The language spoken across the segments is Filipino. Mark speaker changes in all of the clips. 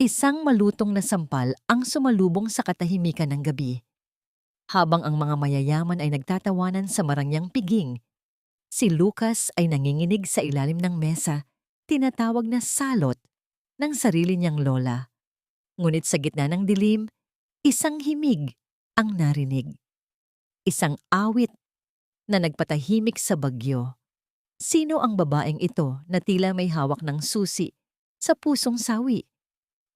Speaker 1: Isang malutong na sampal ang sumalubong sa katahimikan ng gabi. Habang ang mga mayayaman ay nagtatawanan sa marangyang piging, si Lucas ay nanginginig sa ilalim ng mesa, tinatawag na salot ng sarili niyang lola. Ngunit sa gitna ng dilim, isang himig ang narinig. Isang awit na nagpatahimik sa bagyo. Sino ang babaeng ito na tila may hawak ng susi sa pusong sawi?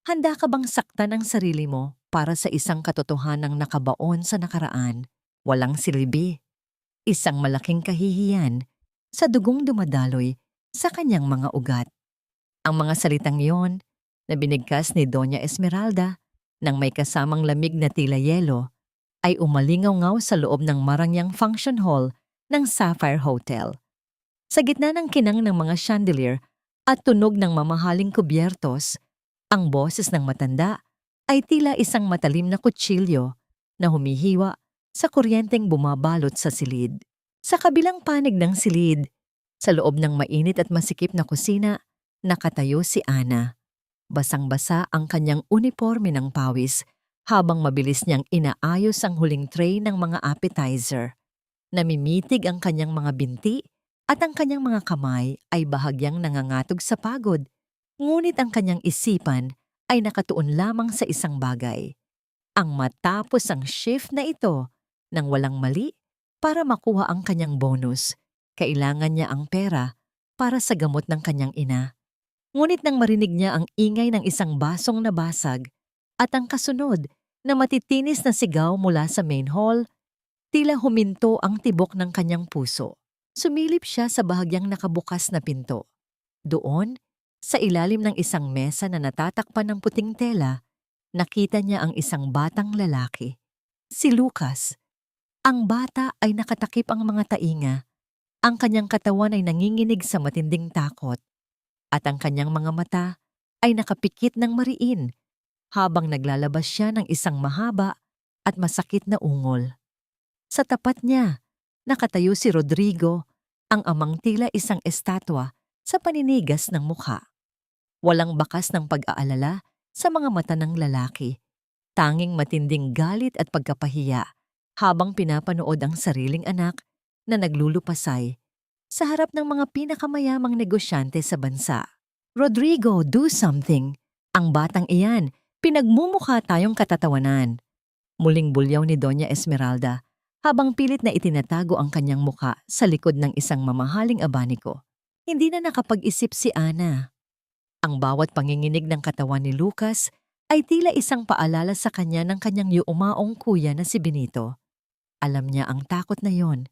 Speaker 1: Handa ka bang saktan ang sarili mo para sa isang katotohanang nakabaon sa nakaraan, walang silbi? Isang malaking kahihiyan sa dugong dumadaloy sa kanyang mga ugat. Ang mga salitang iyon na binigkas ni Doña Esmeralda nang may kasamang lamig na tila yelo ay umalingaw-ngaw sa loob ng marangyang function hall ng Sapphire Hotel. Sa gitna ng kinang ng mga chandelier at tunog ng mamahaling kubyertos, ang boses ng matanda ay tila isang matalim na kutsilyo na humihiwa sa kuryenteng bumabalot sa silid. Sa kabilang panig ng silid, sa loob ng mainit at masikip na kusina, nakatayo si Ana. Basang-basa ang kanyang uniforme ng pawis habang mabilis niyang inaayos ang huling tray ng mga appetizer. Namimitig ang kanyang mga binti at ang kanyang mga kamay ay bahagyang nangangatog sa pagod. Ngunit ang kanyang isipan ay nakatuon lamang sa isang bagay. Ang matapos ang shift na ito nang walang mali para makuha ang kanyang bonus, kailangan niya ang pera para sa gamot ng kanyang ina. Ngunit nang marinig niya ang ingay ng isang basong nabasag at ang kasunod na matitinis na sigaw mula sa main hall, tila huminto ang tibok ng kanyang puso. Sumilip siya sa bahagyang nakabukas na pinto. Doon, sa ilalim ng isang mesa na natatakpan ng puting tela, nakita niya ang isang batang lalaki. Si Lucas. Ang bata ay nakatakip ang mga tainga. Ang kanyang katawan ay nanginginig sa matinding takot. At ang kanyang mga mata ay nakapikit ng mariin habang naglalabas siya ng isang mahaba at masakit na ungol. Sa tapat niya, nakatayo si Rodrigo, ang amang tila isang estatwa sa paninigas ng mukha. Walang bakas ng pag-aalala sa mga mata ng lalaki. Tanging matinding galit at pagkapahiya habang pinapanood ang sariling anak na naglulupasay sa harap ng mga pinakamayamang negosyante sa bansa. Rodrigo, do something! Ang batang iyan, pinagmumukha tayong katatawanan. Muling bulyaw ni Doña Esmeralda habang pilit na itinatago ang kanyang mukha sa likod ng isang mamahaling abaniko. Hindi na nakapag-isip si Ana. Ang bawat panginginig ng katawan ni Lucas ay tila isang paalala sa kanya ng kanyang yumaong kuya na si Benito. Alam niya ang takot na yon.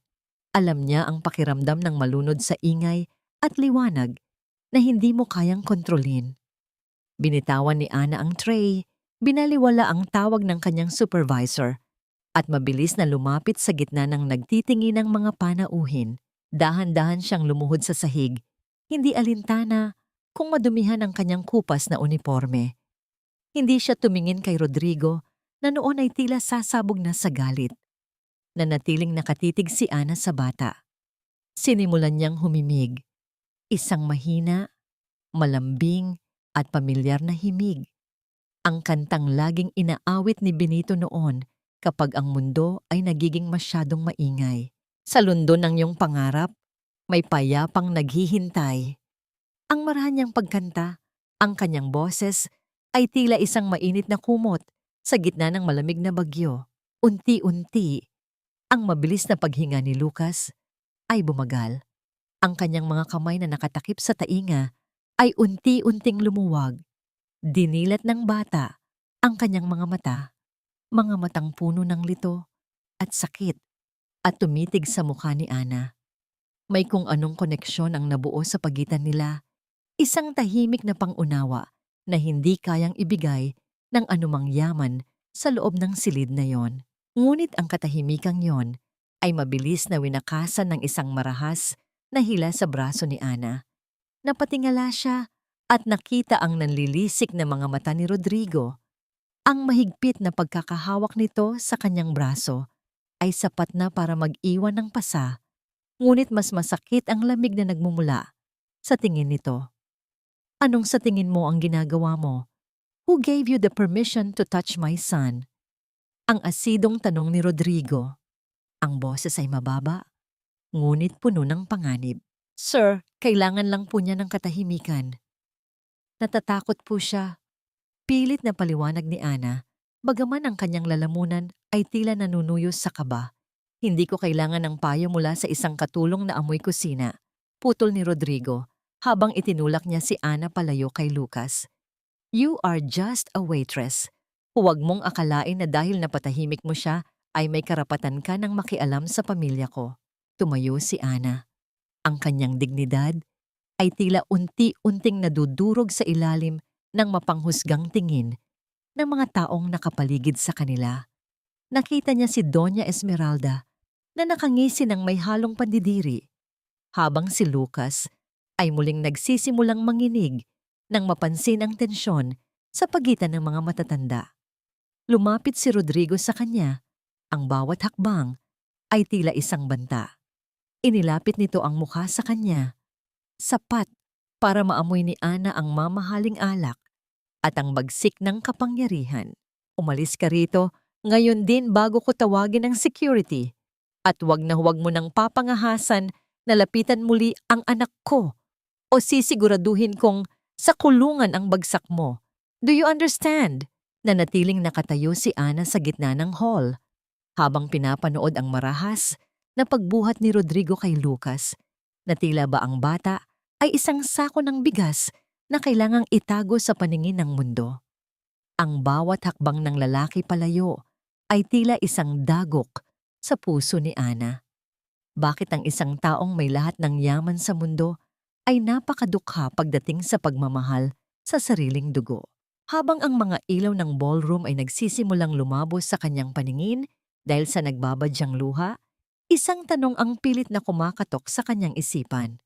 Speaker 1: Alam niya ang pakiramdam ng malunod sa ingay at liwanag na hindi mo kayang kontrolin. Binitawan ni Ana ang tray, binaliwala ang tawag ng kanyang supervisor, at mabilis na lumapit sa gitna ng nagtitingin ng mga panauhin. Dahan-dahan siyang lumuhod sa sahig, hindi alintana kung madumihan ang kanyang kupas na uniforme. Hindi siya tumingin kay Rodrigo na noon ay tila sasabog na sa galit. Nanatiling nakatitig si Ana sa bata. Sinimulan niyang humimig. Isang mahina, malambing at pamilyar na himig. Ang kantang laging inaawit ni Benito noon kapag ang mundo ay nagiging masyadong maingay. Sa lundon ng iyong pangarap, may payapang naghihintay. Ang marahan niyang pagkanta, ang kanyang boses, ay tila isang mainit na kumot sa gitna ng malamig na bagyo. Unti-unti, ang mabilis na paghinga ni Lucas ay bumagal. Ang kanyang mga kamay na nakatakip sa tainga ay unti-unting lumuwag. Dinilat ng bata ang kanyang mga matang puno ng lito at sakit, at tumitig sa mukha ni Ana. May kung anong koneksyon ang nabuo sa pagitan nila, isang tahimik na pangunawa na hindi kayang ibigay ng anumang yaman sa loob ng silid na yon. Ngunit ang katahimikang yon ay mabilis na winakasan ng isang marahas na hila sa braso ni Ana. Napatingala siya at nakita ang nanlilisik na mga mata ni Rodrigo. Ang mahigpit na pagkakahawak nito sa kanyang braso ay sapat na para mag-iwan ng pasa, ngunit mas masakit ang lamig na nagmumula sa tingin nito. Anong sa tingin mo ang ginagawa mo? Who gave you the permission to touch my son? Ang asidong tanong ni Rodrigo. Ang boses ay mababa, ngunit puno ng panganib. Sir, kailangan lang po niya ng katahimikan. Natatakot po siya. Pilit na paliwanag ni Ana, bagaman ang kanyang lalamunan ay tila nanunuyos sa kaba. Hindi ko kailangan ng payo mula sa isang katulong na amoy kusina. Putol ni Rodrigo, habang itinulak niya si Ana palayo kay Lucas. You are just a waitress. Huwag mong akalain na dahil napatahimik mo siya, ay may karapatan ka ng makialam sa pamilya ko. Tumayo si Ana. Ang kanyang dignidad ay tila unti-unting nadudurog sa ilalim ng mapanghusgang tingin ng mga taong nakapaligid sa kanila. Nakita niya si Doña Esmeralda na nakangisi ng may halong pandidiri, habang si Lucas ay muling nagsisimulang manginig nang mapansin ang tensyon sa pagitan ng mga matatanda. Lumapit si Rodrigo sa kanya. Ang bawat hakbang ay tila isang banta. Inilapit nito ang mukha sa kanya. Sapat para maamoy ni Ana ang mamahaling alak at ang bagsik ng kapangyarihan. Umalis ka rito, ngayon din bago ko tawagin ang security. At huwag na huwag mo nang papangahasan na lapitan muli ang anak ko o sisiguraduhin kong sa kulungan ang bagsak mo. Do you understand? Nanatiling nakatayo si Ana sa gitna ng hall habang pinapanood ang marahas na pagbuhat ni Rodrigo kay Lucas na tila ba ang bata ay isang sako ng bigas na kailangang itago sa paningin ng mundo. Ang bawat hakbang ng lalaki palayo ay tila isang dagok sa puso ni Ana. Bakit ang isang taong may lahat ng yaman sa mundo ay napakadukha pagdating sa pagmamahal sa sariling dugo? Habang ang mga ilaw ng ballroom ay nagsisimulang lumabos sa kanyang paningin dahil sa nagbabadyang luha, isang tanong ang pilit na kumakatok sa kanyang isipan.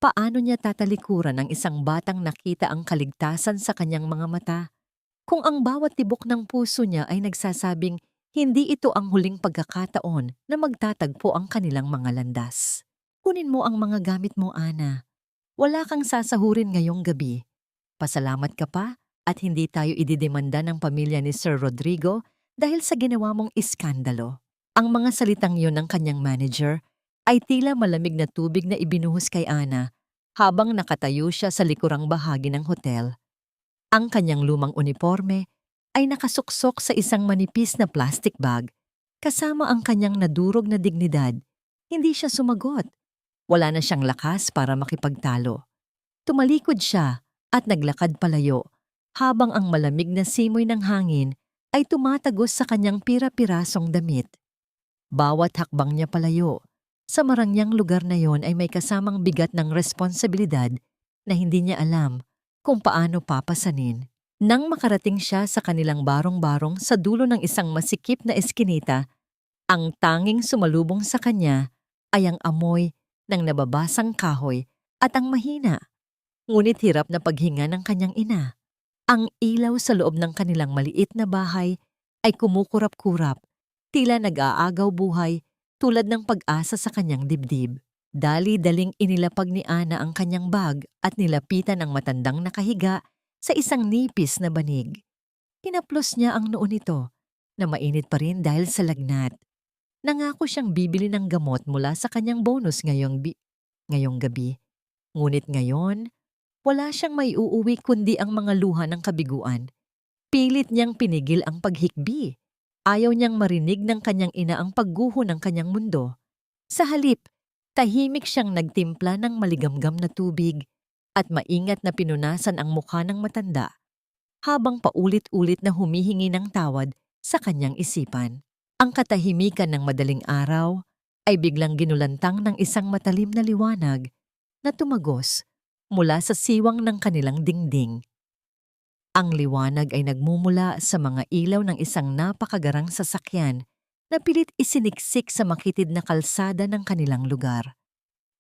Speaker 1: Paano niya tatalikuran ang isang batang nakita ang kaligtasan sa kanyang mga mata kung ang bawat tibok ng puso niya ay nagsasabing hindi ito ang huling pagkakataon na magtatagpo ang kanilang mga landas? Kunin mo ang mga gamit mo, Ana. Wala kang sasahurin ngayong gabi. Pasalamat ka pa at hindi tayo ididemanda ng pamilya ni Sir Rodrigo dahil sa ginawa mong iskandalo. Ang mga salitang yun ng kanyang manager ay tila malamig na tubig na ibinuhos kay Ana habang nakatayo siya sa likurang bahagi ng hotel. Ang kanyang lumang uniforme ay nakasuksok sa isang manipis na plastic bag kasama ang kanyang nadurog na dignidad. Hindi siya sumagot. Wala na siyang lakas para makipagtalo. Tumalikod siya at naglakad palayo habang ang malamig na simoy ng hangin ay tumatagos sa kanyang pira-pirasong damit. Bawat hakbang niya palayo sa marangyang lugar na yon ay may kasamang bigat ng responsibilidad na hindi niya alam kung paano papasanin. Nang makarating siya sa kanilang barong-barong sa dulo ng isang masikip na eskinita, ang tanging sumalubong sa kanya ay ang amoy ng nababasang kahoy at ang mahina, ngunit hirap na paghinga ng kanyang ina. Ang ilaw sa loob ng kanilang maliit na bahay ay kumukurap-kurap, tila nag-aagaw buhay tulad ng pag-asa sa kanyang dibdib. Dali-daling inilapag ni Ana ang kanyang bag at nilapitan ang matandang nakahiga sa isang nipis na banig. Hinaplos niya ang noo nito na mainit pa rin dahil sa lagnat. Nangako siyang bibili ng gamot mula sa kanyang bonus ngayong gabi. Ngunit ngayon, wala siyang may uuwi kundi ang mga luha ng kabiguan. Pilit niyang pinigil ang paghikbi. Ayaw niyang marinig ng kanyang ina ang pagguho ng kanyang mundo. Sa halip, tahimik siyang nagtimpla ng maligamgam na tubig at maingat na pinunasan ang mukha ng matanda habang paulit-ulit na humihingi ng tawad sa kanyang isipan. Ang katahimikan ng madaling araw ay biglang ginulantang ng isang matalim na liwanag na tumagos mula sa siwang ng kanilang dingding. Ang liwanag ay nagmumula sa mga ilaw ng isang napakagarang sasakyan na pilit isiniksik sa makitid na kalsada ng kanilang lugar.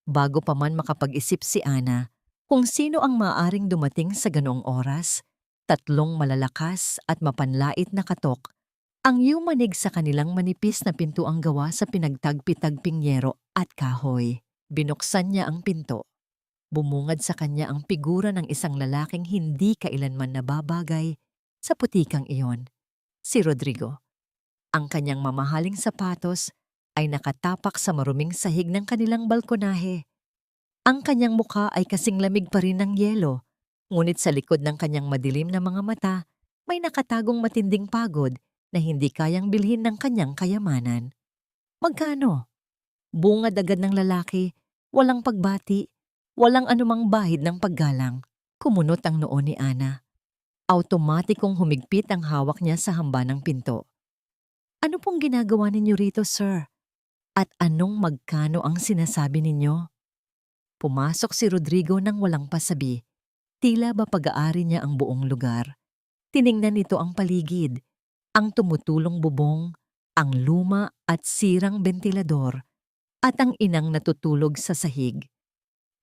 Speaker 1: Bago pa man makapag-isip si Ana kung sino ang maaaring dumating sa ganoong oras, tatlong malalakas at mapanlait na katok ang yumanig sa kanilang manipis na pintuang gawa sa pinagtagpi-tagping yero at kahoy. Binuksan niya ang pinto. Bumungad sa kanya ang figura ng isang lalaking hindi kailanman nababagay Sa putikang iyon, si Rodrigo, ang kanyang mamahaling sapatos ay nakatapak sa maruming sahig ng kanilang balkonahe. Ang kanyang mukha ay kasing lamig pa rin ng yelo, ngunit sa likod ng kanyang madilim na mga mata, may nakatagong matinding pagod na hindi kayang bilhin ng kanyang kayamanan. Magkano? Bungad agad ng lalaki, walang pagbati, walang anumang bahid ng paggalang. Kumunot ang noo ni Ana. Automatikong humigpit ang hawak niya sa hamba ng pinto. Ano pong ginagawa ninyo rito, sir? At anong magkano ang sinasabi ninyo? Pumasok si Rodrigo nang walang pasabi. Tila ba pag-aari niya ang buong lugar. Tiningnan nito ang paligid, ang tumutulong bubong, ang luma at sirang bentilador, at ang inang natutulog sa sahig.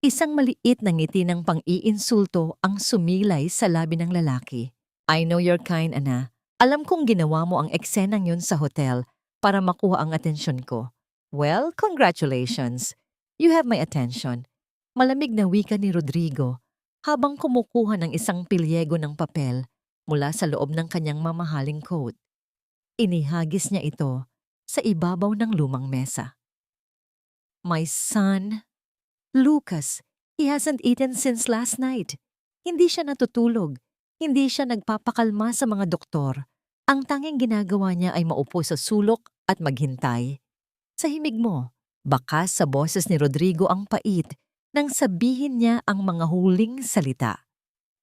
Speaker 1: Isang maliit na ngiti ng pang-iinsulto ang sumilay sa labi ng lalaki. I know you're kind, Ana. Alam kong ginawa mo ang eksenang yun sa hotel para makuha ang atensyon ko. Well, congratulations. You have my attention. Malamig na wika ni Rodrigo habang kumukuha ng isang pilyego ng papel mula sa loob ng kanyang mamahaling coat. Inihagis niya ito sa ibabaw ng lumang mesa. My son, Lucas, he hasn't eaten since last night. Hindi siya natutulog. Hindi siya nagpapakalma sa mga doktor. Ang tanging ginagawa niya ay maupo sa sulok at maghintay. Sa himig mo, bakas sa boses ni Rodrigo ang pait nang sabihin niya ang mga huling salita.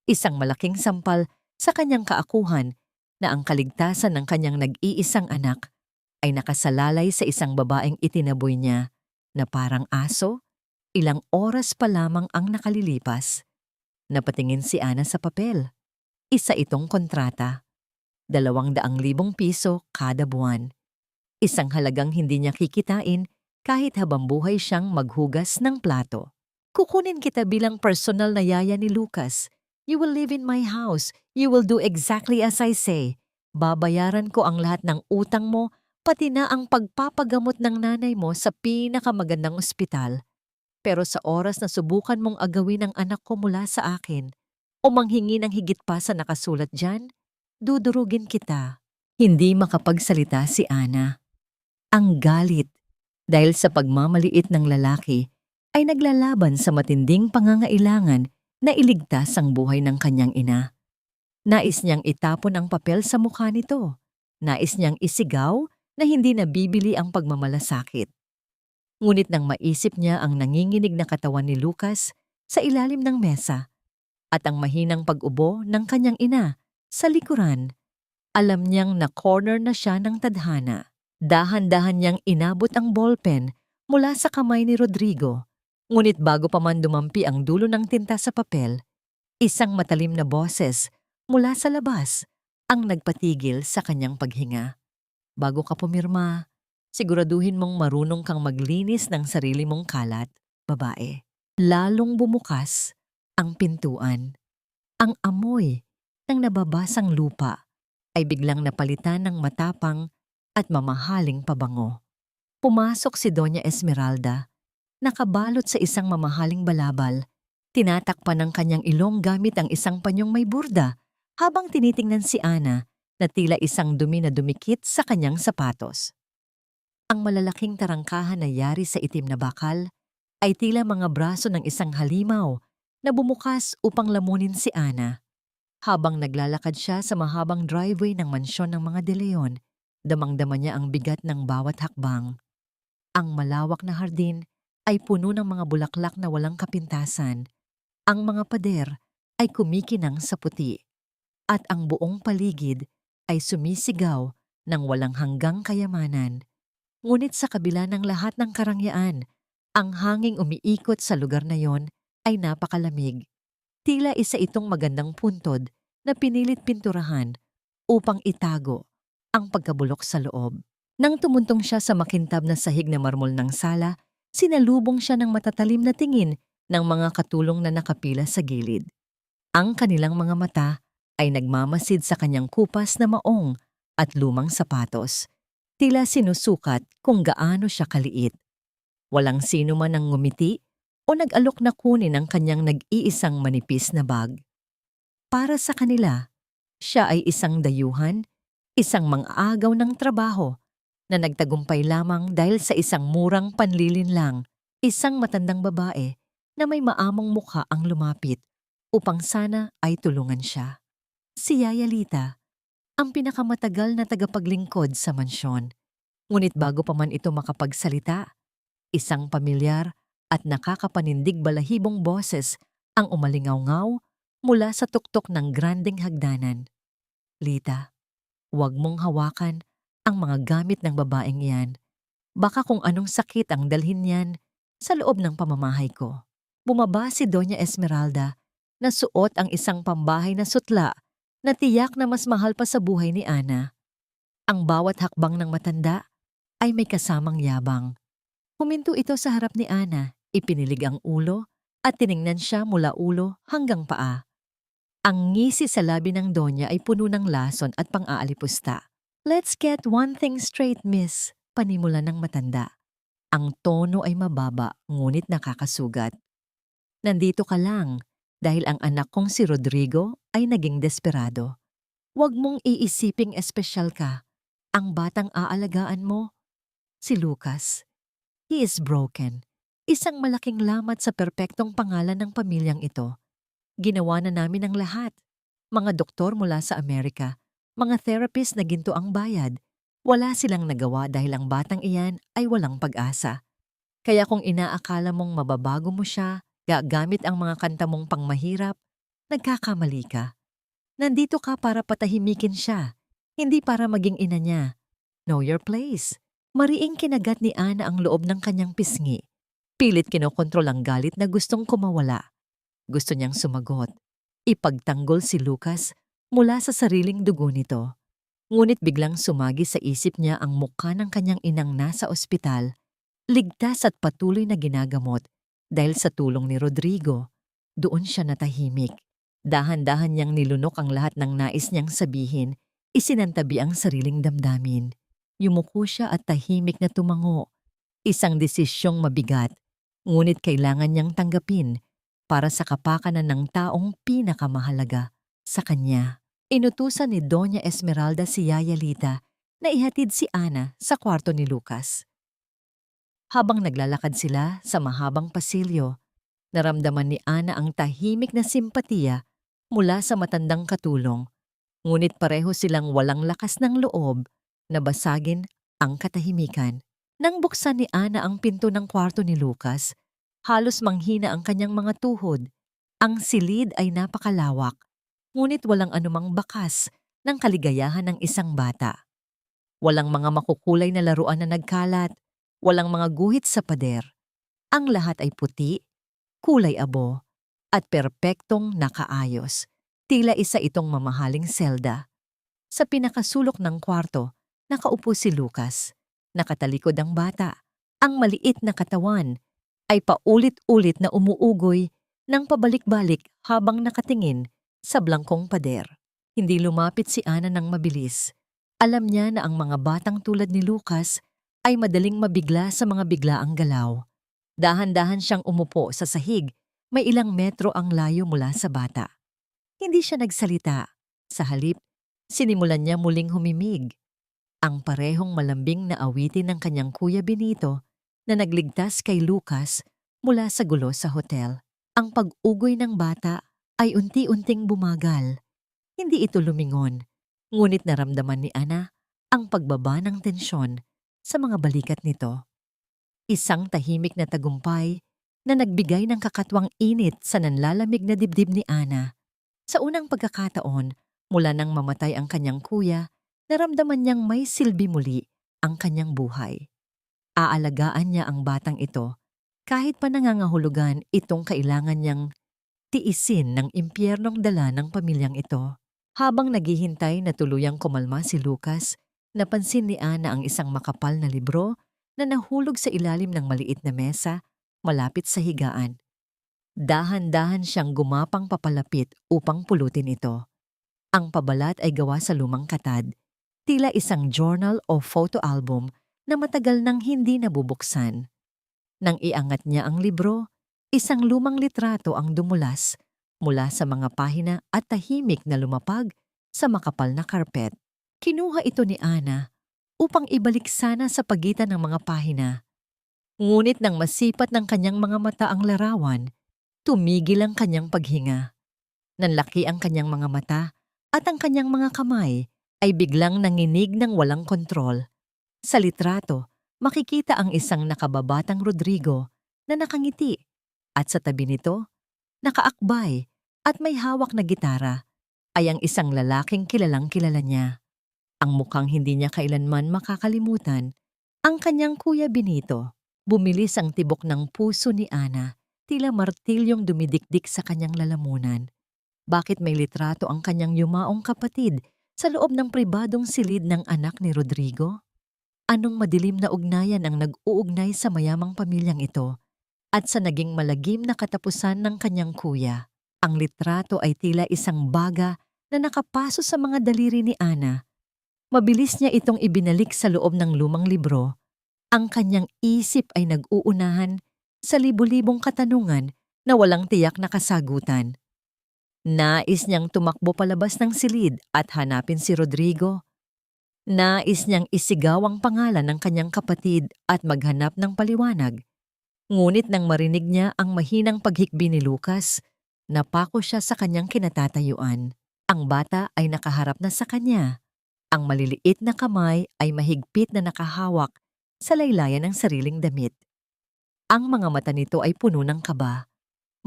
Speaker 1: Isang malaking sampal sa kanyang kaakuhan na ang kaligtasan ng kanyang nag-iisang anak ay nakasalalay sa isang babaeng itinaboy niya na parang aso. Ilang oras pa lamang ang nakalilipas. Napatingin si Ana sa papel. Isa itong kontrata. 200,000 piso kada buwan. Isang halagang hindi niya kikitain kahit habang buhay siyang maghugas ng plato. Kukunin kita bilang personal na yaya ni Lucas. You will live in my house. You will do exactly as I say. Babayaran ko ang lahat ng utang mo, pati na ang pagpapagamot ng nanay mo sa pinakamagandang ospital. Pero sa oras na subukan mong agawin ang anak ko mula sa akin o manghingi ng higit pa sa nakasulat dyan, dudurugin kita. Hindi makapagsalita si Ana. Ang galit dahil sa pagmamaliit ng lalaki ay naglalaban sa matinding pangangailangan na iligtas ang buhay ng kanyang ina. Nais niyang itapon ang papel sa mukha nito. Nais niyang isigaw na hindi nabibili ang pagmamalasakit. Ngunit nang maisip niya ang nanginginig na katawan ni Lucas sa ilalim ng mesa at ang mahinang pag-ubo ng kanyang ina sa likuran, alam niyang na-corner na siya ng tadhana. Dahan-dahan niyang inabot ang ballpen mula sa kamay ni Rodrigo. Ngunit bago pa man dumampi ang dulo ng tinta sa papel, isang matalim na boses mula sa labas ang nagpatigil sa kanyang paghinga. Bago ka pumirma, siguraduhin mong marunong kang maglinis ng sarili mong kalat, babae. Lalong bumukas ang pintuan. Ang amoy ng nababasang lupa ay biglang napalitan ng matapang at mamahaling pabango. Pumasok si Doña Esmeralda, nakabalot sa isang mamahaling balabal. Tinatakpan ng kanyang ilong gamit ang isang panyong may burda habang tinitingnan si Ana na tila isang dumi na dumikit sa kanyang sapatos. Ang malalaking tarangkahan na yari sa itim na bakal ay tila mga braso ng isang halimaw na bumukas upang lamunin si Ana. Habang naglalakad siya sa mahabang driveway ng mansyon ng mga De Leon, damang-dama niya ang bigat ng bawat hakbang. Ang malawak na hardin ay puno ng mga bulaklak na walang kapintasan. Ang mga pader ay kumikinang sa puti. At ang buong paligid ay sumisigaw ng walang hanggang kayamanan. Ngunit sa kabila ng lahat ng karangyaan, ang hanging umiikot sa lugar na yon ay napakalamig. Tila isa itong magandang puntod na pinilit pinturahan upang itago ang pagkabulok sa loob. Nang tumuntong siya sa makintab na sahig na marmol ng sala, sinalubong siya ng matatalim na tingin ng mga katulong na nakapila sa gilid. Ang kanilang mga mata ay nagmamasid sa kanyang kupas na maong at lumang sapatos. Tila sinusukat kung gaano siya kaliit. Walang sino man ang ngumiti o nag-alok na kunin ang kanyang nag-iisang manipis na bag. Para sa kanila, Siya ay isang dayuhan, isang mang-aagaw ng trabaho na nagtagumpay lamang dahil sa isang murang panlilinlang. Isang matandang babae na may maamong mukha ang lumapit upang sana ay tulungan siya. Si Yaya Lita, ang pinakamatagal na tagapaglingkod sa mansyon. Ngunit bago pa man ito makapagsalita, isang pamilyar at nakakapanindig balahibong boses ang umalingaw-ngaw mula sa tuktok ng grandeng hagdanan. Lita, huwag mong hawakan ang mga gamit ng babaeng iyan. Baka kung anong sakit ang dalhin niyan sa loob ng pamamahay ko. Bumaba si Doña Esmeralda na suot ang isang pambahay na sutla na tiyak na mas mahal pa sa buhay ni Ana. Ang bawat hakbang ng matanda ay may kasamang yabang. Huminto ito sa harap ni Ana, ipinilig ang ulo at tiningnan siya mula ulo hanggang paa. Ang ngisi sa labi ng Donya ay puno ng lason at pang-aalipusta. "Let's get one thing straight, miss," panimula ng matanda. Ang tono ay mababa ngunit nakakasugat. "Nandito ka lang dahil ang anak kong si Rodrigo ay naging desperado. Huwag mong iisiping espesyal ka. Ang batang aalagaan mo, si Lucas. He is broken. Isang malaking lamat sa perpektong pangalan ng pamilyang ito. Ginawa na namin ang lahat. Mga doktor mula sa Amerika, mga therapist na ginto ang bayad. Wala silang nagawa dahil ang batang iyan ay walang pag-asa. Kaya kung inaakala mong mababago mo siya, gagamit ang mga kanta mong pangmahirap, nagkakamali ka. Nandito ka para patahimikin siya, hindi para maging ina niya. Know your place." Mariing kinagat ni Ana ang loob ng kanyang pisngi. Pilit kinokontrol ang galit na gustong kumawala. Gusto niyang sumagot. Ipagtanggol si Lucas mula sa sariling dugo nito. Ngunit biglang sumagi sa isip niya ang mukha ng kanyang inang nasa ospital, ligtas at patuloy na ginagamot dahil sa tulong ni Rodrigo. Doon siya natahimik. Dahan-dahan niyang nilunok ang lahat ng nais niyang sabihin, isinantabi ang sariling damdamin. Yumuko siya at tahimik na tumango. Isang desisyong mabigat, ngunit kailangan niyang tanggapin para sa kapakanan ng taong pinakamahalaga sa kanya. Inutusan ni Doña Esmeralda si Yaya Lita na ihatid si Ana sa kwarto ni Lucas. Habang naglalakad sila sa mahabang pasilyo, naramdaman ni Ana ang tahimik na simpatiya mula sa matandang katulong, ngunit pareho silang walang lakas ng loob na basagin ang katahimikan. Nang buksan ni Ana ang pinto ng kwarto ni Lucas, halos manghina ang kanyang mga tuhod. Ang silid ay napakalawak, ngunit walang anumang bakas ng kaligayahan ng isang bata. Walang mga makukulay na laruan na nagkalat, walang mga guhit sa pader. Ang lahat ay puti, kulay abo, at perpektong nakaayos. Tila isa itong mamahaling selda. Sa pinakasulok ng kwarto, nakaupo si Lucas. Nakatalikod ang bata. Ang maliit na katawan ay paulit-ulit na umuugoy ng pabalik-balik habang nakatingin sa blangkong pader. Hindi lumapit si Ana ng mabilis. Alam niya na ang mga batang tulad ni Lucas ay madaling mabigla sa mga biglaang galaw. Dahan-dahan siyang umupo sa sahig, may ilang metro ang layo mula sa bata. Hindi siya nagsalita. Sa halip, sinimulan niya muling humimig. Ang parehong malambing na awitin ng kanyang Kuya Benito na nagligtas kay Lucas mula sa gulo sa hotel. Ang pag-ugoy ng bata ay unti-unting bumagal. Hindi ito lumingon, ngunit naramdaman ni Ana ang pagbaba ng tensyon sa mga balikat nito. Isang tahimik na tagumpay na nagbigay ng kakatwang init sa nanlalamig na dibdib ni Ana. Sa unang pagkakataon, mula nang mamatay ang kanyang kuya, naramdaman niyang may silbi muli ang kanyang buhay. Aalagaan niya ang batang ito kahit pa nangangahulugan itong kailangan niyang tiisin ng impyernong dala ng pamilyang ito. Habang naghihintay na tuluyang kumalma si Lucas, napansin ni Ana ang isang makapal na libro na nahulog sa ilalim ng maliit na mesa malapit sa higaan. Dahan-dahan siyang gumapang papalapit upang pulutin ito. Ang pabalat ay gawa sa lumang katad, tila isang journal o photo album na matagal nang hindi nabubuksan. Nang iangat niya ang libro, isang lumang litrato ang dumulas mula sa mga pahina at tahimik na lumapag sa makapal na karpet. Kinuha ito ni Ana upang ibalik sana sa pagitan ng mga pahina. Ngunit nang masipat ng kanyang mga mata ang larawan, tumigil ang kanyang paghinga. Nanlaki ang kanyang mga mata at ang kanyang mga kamay ay biglang nanginig ng walang kontrol. Sa litrato, makikita ang isang nakababatang Rodrigo na nakangiti at sa tabi nito, nakaakbay at may hawak na gitara ay ang isang lalaking kilalang-kilala niya. Ang mukhang hindi niya kailanman makakalimutan, ang kanyang Kuya Benito. Bumilis ang tibok ng puso ni Ana, tila martilyong dumidikdik sa kanyang lalamunan. Bakit may litrato ang kanyang yumaong kapatid sa loob ng pribadong silid ng anak ni Rodrigo? Anong madilim na ugnayan ang nag-uugnay sa mayamang pamilyang ito at sa naging malagim na katapusan ng kanyang kuya? Ang litrato ay tila isang baga na nakapaso sa mga daliri ni Ana. Mabilis niya itong ibinalik sa loob ng lumang libro. Ang kanyang isip ay nag-uunahan sa libu-libong katanungan na walang tiyak na kasagutan. Nais niyang tumakbo palabas ng silid at hanapin si Rodrigo. Nais niyang isigaw ang pangalan ng kanyang kapatid at maghanap ng paliwanag. Ngunit nang marinig niya ang mahinang paghikbi ni Lucas, napako siya sa kanyang kinatatayuan. Ang bata ay nakaharap na sa kanya. Ang maliliit na kamay ay mahigpit na nakahawak sa laylayan ng sariling damit. Ang mga mata nito ay puno ng kaba.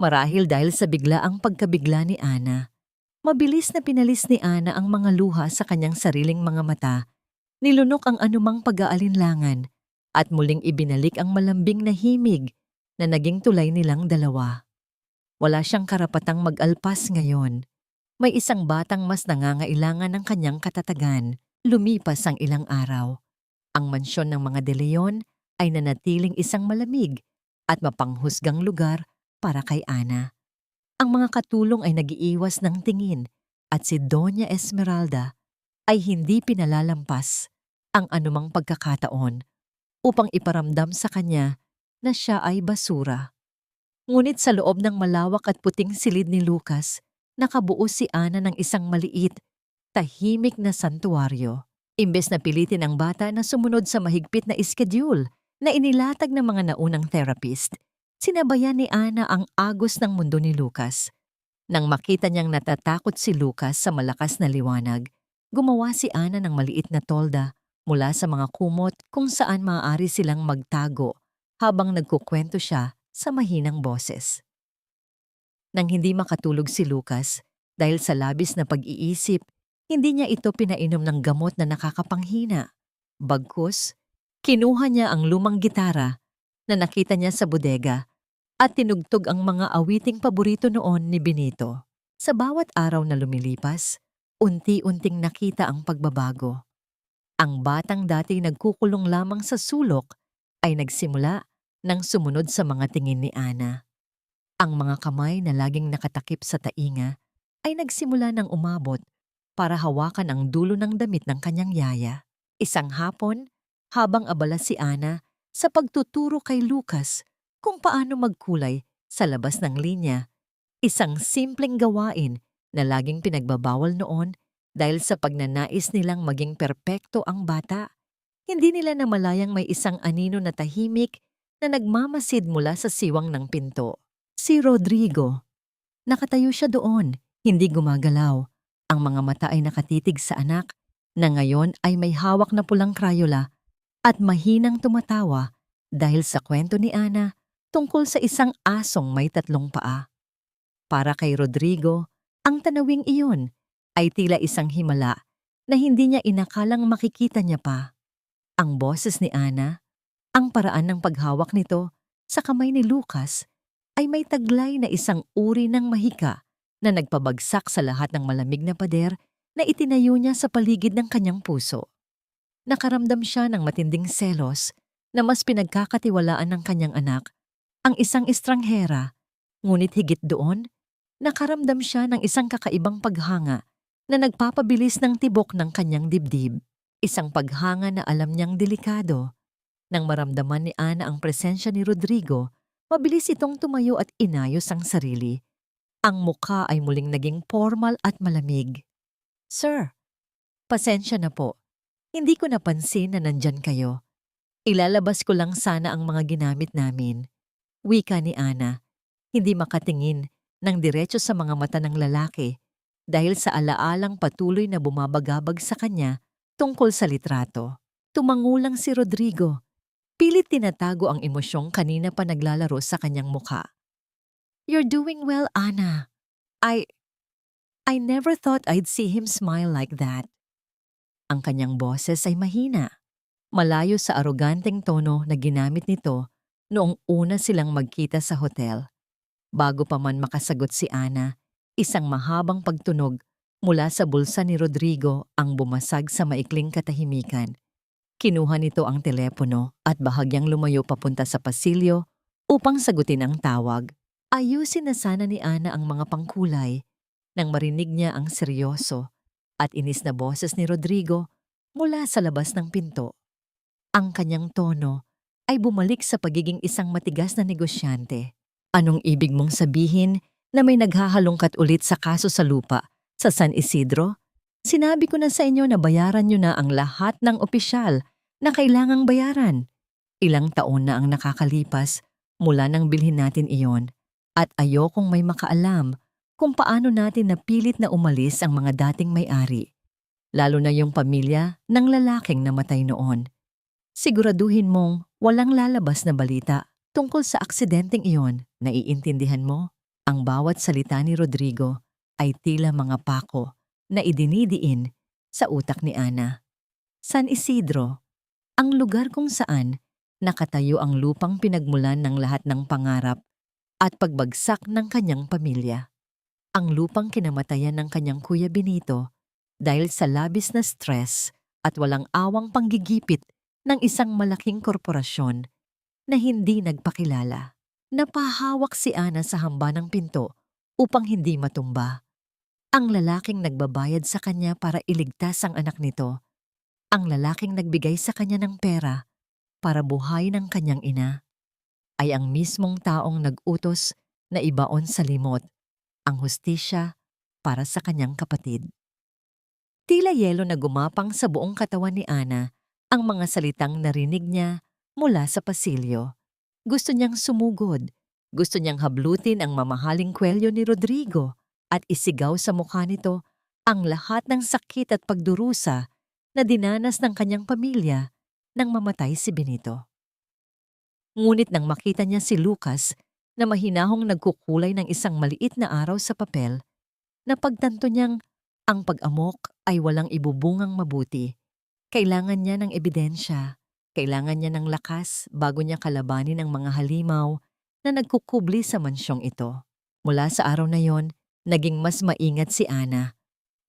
Speaker 1: Marahil dahil sa biglaang pagkabigla ni Ana. Mabilis na pinalis ni Ana ang mga luha sa kanyang sariling mga mata. Nilunok ang anumang pag-aalinlangan at muling ibinalik ang malambing na himig na naging tulay nilang dalawa. Wala siyang karapatang mag-alpas ngayon. May isang batang mas nangangailangan ng kanyang katatagan. Lumipas ang ilang araw. Ang mansyon ng mga De Leon ay nanatiling isang malamig at mapanghusgang lugar para kay Ana. Ang mga katulong ay nagiiwas ng tingin at si Doña Esmeralda ay hindi pinalalampas ang anumang pagkakataon upang iparamdam sa kanya na siya ay basura. Ngunit sa loob ng malawak at puting silid ni Lucas, nakabuo si Ana ng isang maliit, tahimik na santuaryo. Imbes na pilitin ang bata na sumunod sa mahigpit na schedule na inilatag ng mga naunang therapist, sinabayan ni Ana ang agos ng mundo ni Lucas. Nang makita niyang natatakot si Lucas sa malakas na liwanag, gumawa si Ana ng maliit na tolda mula sa mga kumot kung saan maaari silang magtago habang nagkukwento siya sa mahinang boses. Nang hindi makatulog si Lucas dahil sa labis na pag-iisip, hindi niya ito pinainom ng gamot na nakakapanghina. Bagkus, kinuha niya ang lumang gitara na nakita niya sa bodega at tinugtog ang mga awiting paborito noon ni Benito. Sa bawat araw na lumilipas, unti-unting nakita ang pagbabago. Ang batang dati nagkukulong lamang sa sulok ay nagsimula nang sumunod sa mga tingin ni Ana. Ang mga kamay na laging nakatakip sa tainga ay nagsimula ng umabot para hawakan ang dulo ng damit ng kanyang yaya. Isang hapon, habang abala si Ana sa pagtuturo kay Lucas kung paano magkulay sa labas ng linya, isang simpleng gawain na laging pinagbabawal noon dahil sa pagnanais nilang maging perpekto ang bata. Hindi nila namalayang may isang anino na tahimik na nagmamasid mula sa siwang ng pinto. Si Rodrigo. Nakatayo siya doon, hindi gumagalaw. Ang mga mata ay nakatitig sa anak na ngayon ay may hawak na pulang Crayola at mahinang tumatawa dahil sa kwento ni Ana tungkol sa isang asong may 3 paa. Para kay Rodrigo, ang tanawing iyon ay tila isang himala na hindi niya inakalang makikita niya pa. Ang boses ni Ana, ang paraan ng paghawak nito sa kamay ni Lucas ay may taglay na isang uri ng mahika na nagpabagsak sa lahat ng malamig na pader na itinayo niya sa paligid ng kanyang puso. Nakaramdam siya ng matinding selos na mas pinagkakatiwalaan ng kanyang anak, ang isang estranghera. Ngunit higit doon, nakaramdam siya ng isang kakaibang paghanga na nagpapabilis ng tibok ng kanyang dibdib. Isang paghanga na alam niyang delikado. Nang maramdaman ni Ana ang presensya ni Rodrigo, mabilis itong tumayo at inayos ang sarili. Ang mukha ay muling naging formal at malamig. Sir, pasensya na po. Hindi ko napansin na nandyan kayo. Ilalabas ko lang sana ang mga ginamit namin. Wika ni Ana, hindi makatingin ng diretso sa mga mata ng lalaki dahil sa alaalang patuloy na bumabagabag sa kanya tungkol sa litrato. Tumangulang si Rodrigo. Pilit tinatago ang emosyong kanina pa naglalaro sa kanyang muka. You're doing well, Ana. I never thought I'd see him smile like that. Ang kanyang boses ay mahina, malayo sa aroganteng tono na ginamit nito noong una silang magkita sa hotel. Bago pa man makasagot si Ana, isang mahabang pagtunog mula sa bulsa ni Rodrigo ang bumasag sa maikling katahimikan. Kinuha nito ang telepono at bahagyang lumayo papunta sa pasilyo upang sagutin ang tawag. Ayusin na sana ni Ana ang mga pangkulay nang marinig niya ang seryoso at inis na boses ni Rodrigo mula sa labas ng pinto. Ang kanyang tono ay bumalik sa pagiging isang matigas na negosyante. Anong ibig mong sabihin na may naghahalongkat ulit sa kaso sa lupa sa San Isidro? Sinabi ko na sa inyo na bayaran niyo na ang lahat ng opisyal na kailangang bayaran. Ilang taon na ang nakakalipas mula nang bilhin natin iyon at ayokong may makaalam kung paano natin napilit na umalis ang mga dating may-ari, lalo na yung pamilya ng lalaking namatay noon. Siguraduhin mong walang lalabas na balita tungkol sa aksidenteng iyon. Naiintindihan mo? Ang bawat salita ni Rodrigo ay tila mga pako na idinidiin sa utak ni Ana. San Isidro, ang lugar kung saan nakatayo ang lupang pinagmulan ng lahat ng pangarap at pagbagsak ng kanyang pamilya. Ang lupang kinamatayan ng kanyang Kuya Benito dahil sa labis na stress at walang awang panggigipit ng isang malaking korporasyon na hindi nagpakilala. Napahawak si Ana sa hamba ng pinto upang hindi matumba. Ang lalaking nagbabayad sa kanya para iligtas ang anak nito. Ang lalaking nagbigay sa kanya ng pera para buhayin ang kanyang ina ay ang mismong taong nag-utos na ibaon sa limot ang hustisya para sa kanyang kapatid. Tila yelo na gumapang sa buong katawan ni Ana ang mga salitang narinig niya mula sa pasilyo. Gusto niyang sumugod, gusto niyang hablutin ang mamahaling kwelyo ni Rodrigo at isigaw sa mukha nito ang lahat ng sakit at pagdurusa na dinanas ng kanyang pamilya nang mamatay si Benito. Ngunit nang makita niya si Lucas na mahinahong nagkukulay ng isang maliit na araw sa papel, napagtanto niyang ang pag-amok ay walang ibubungang mabuti. Kailangan niya ng ebidensya, kailangan niya ng lakas bago niya kalabanin ang mga halimaw na nagkukubli sa mansyong ito. Mula sa araw na yon, naging mas maingat si Ana.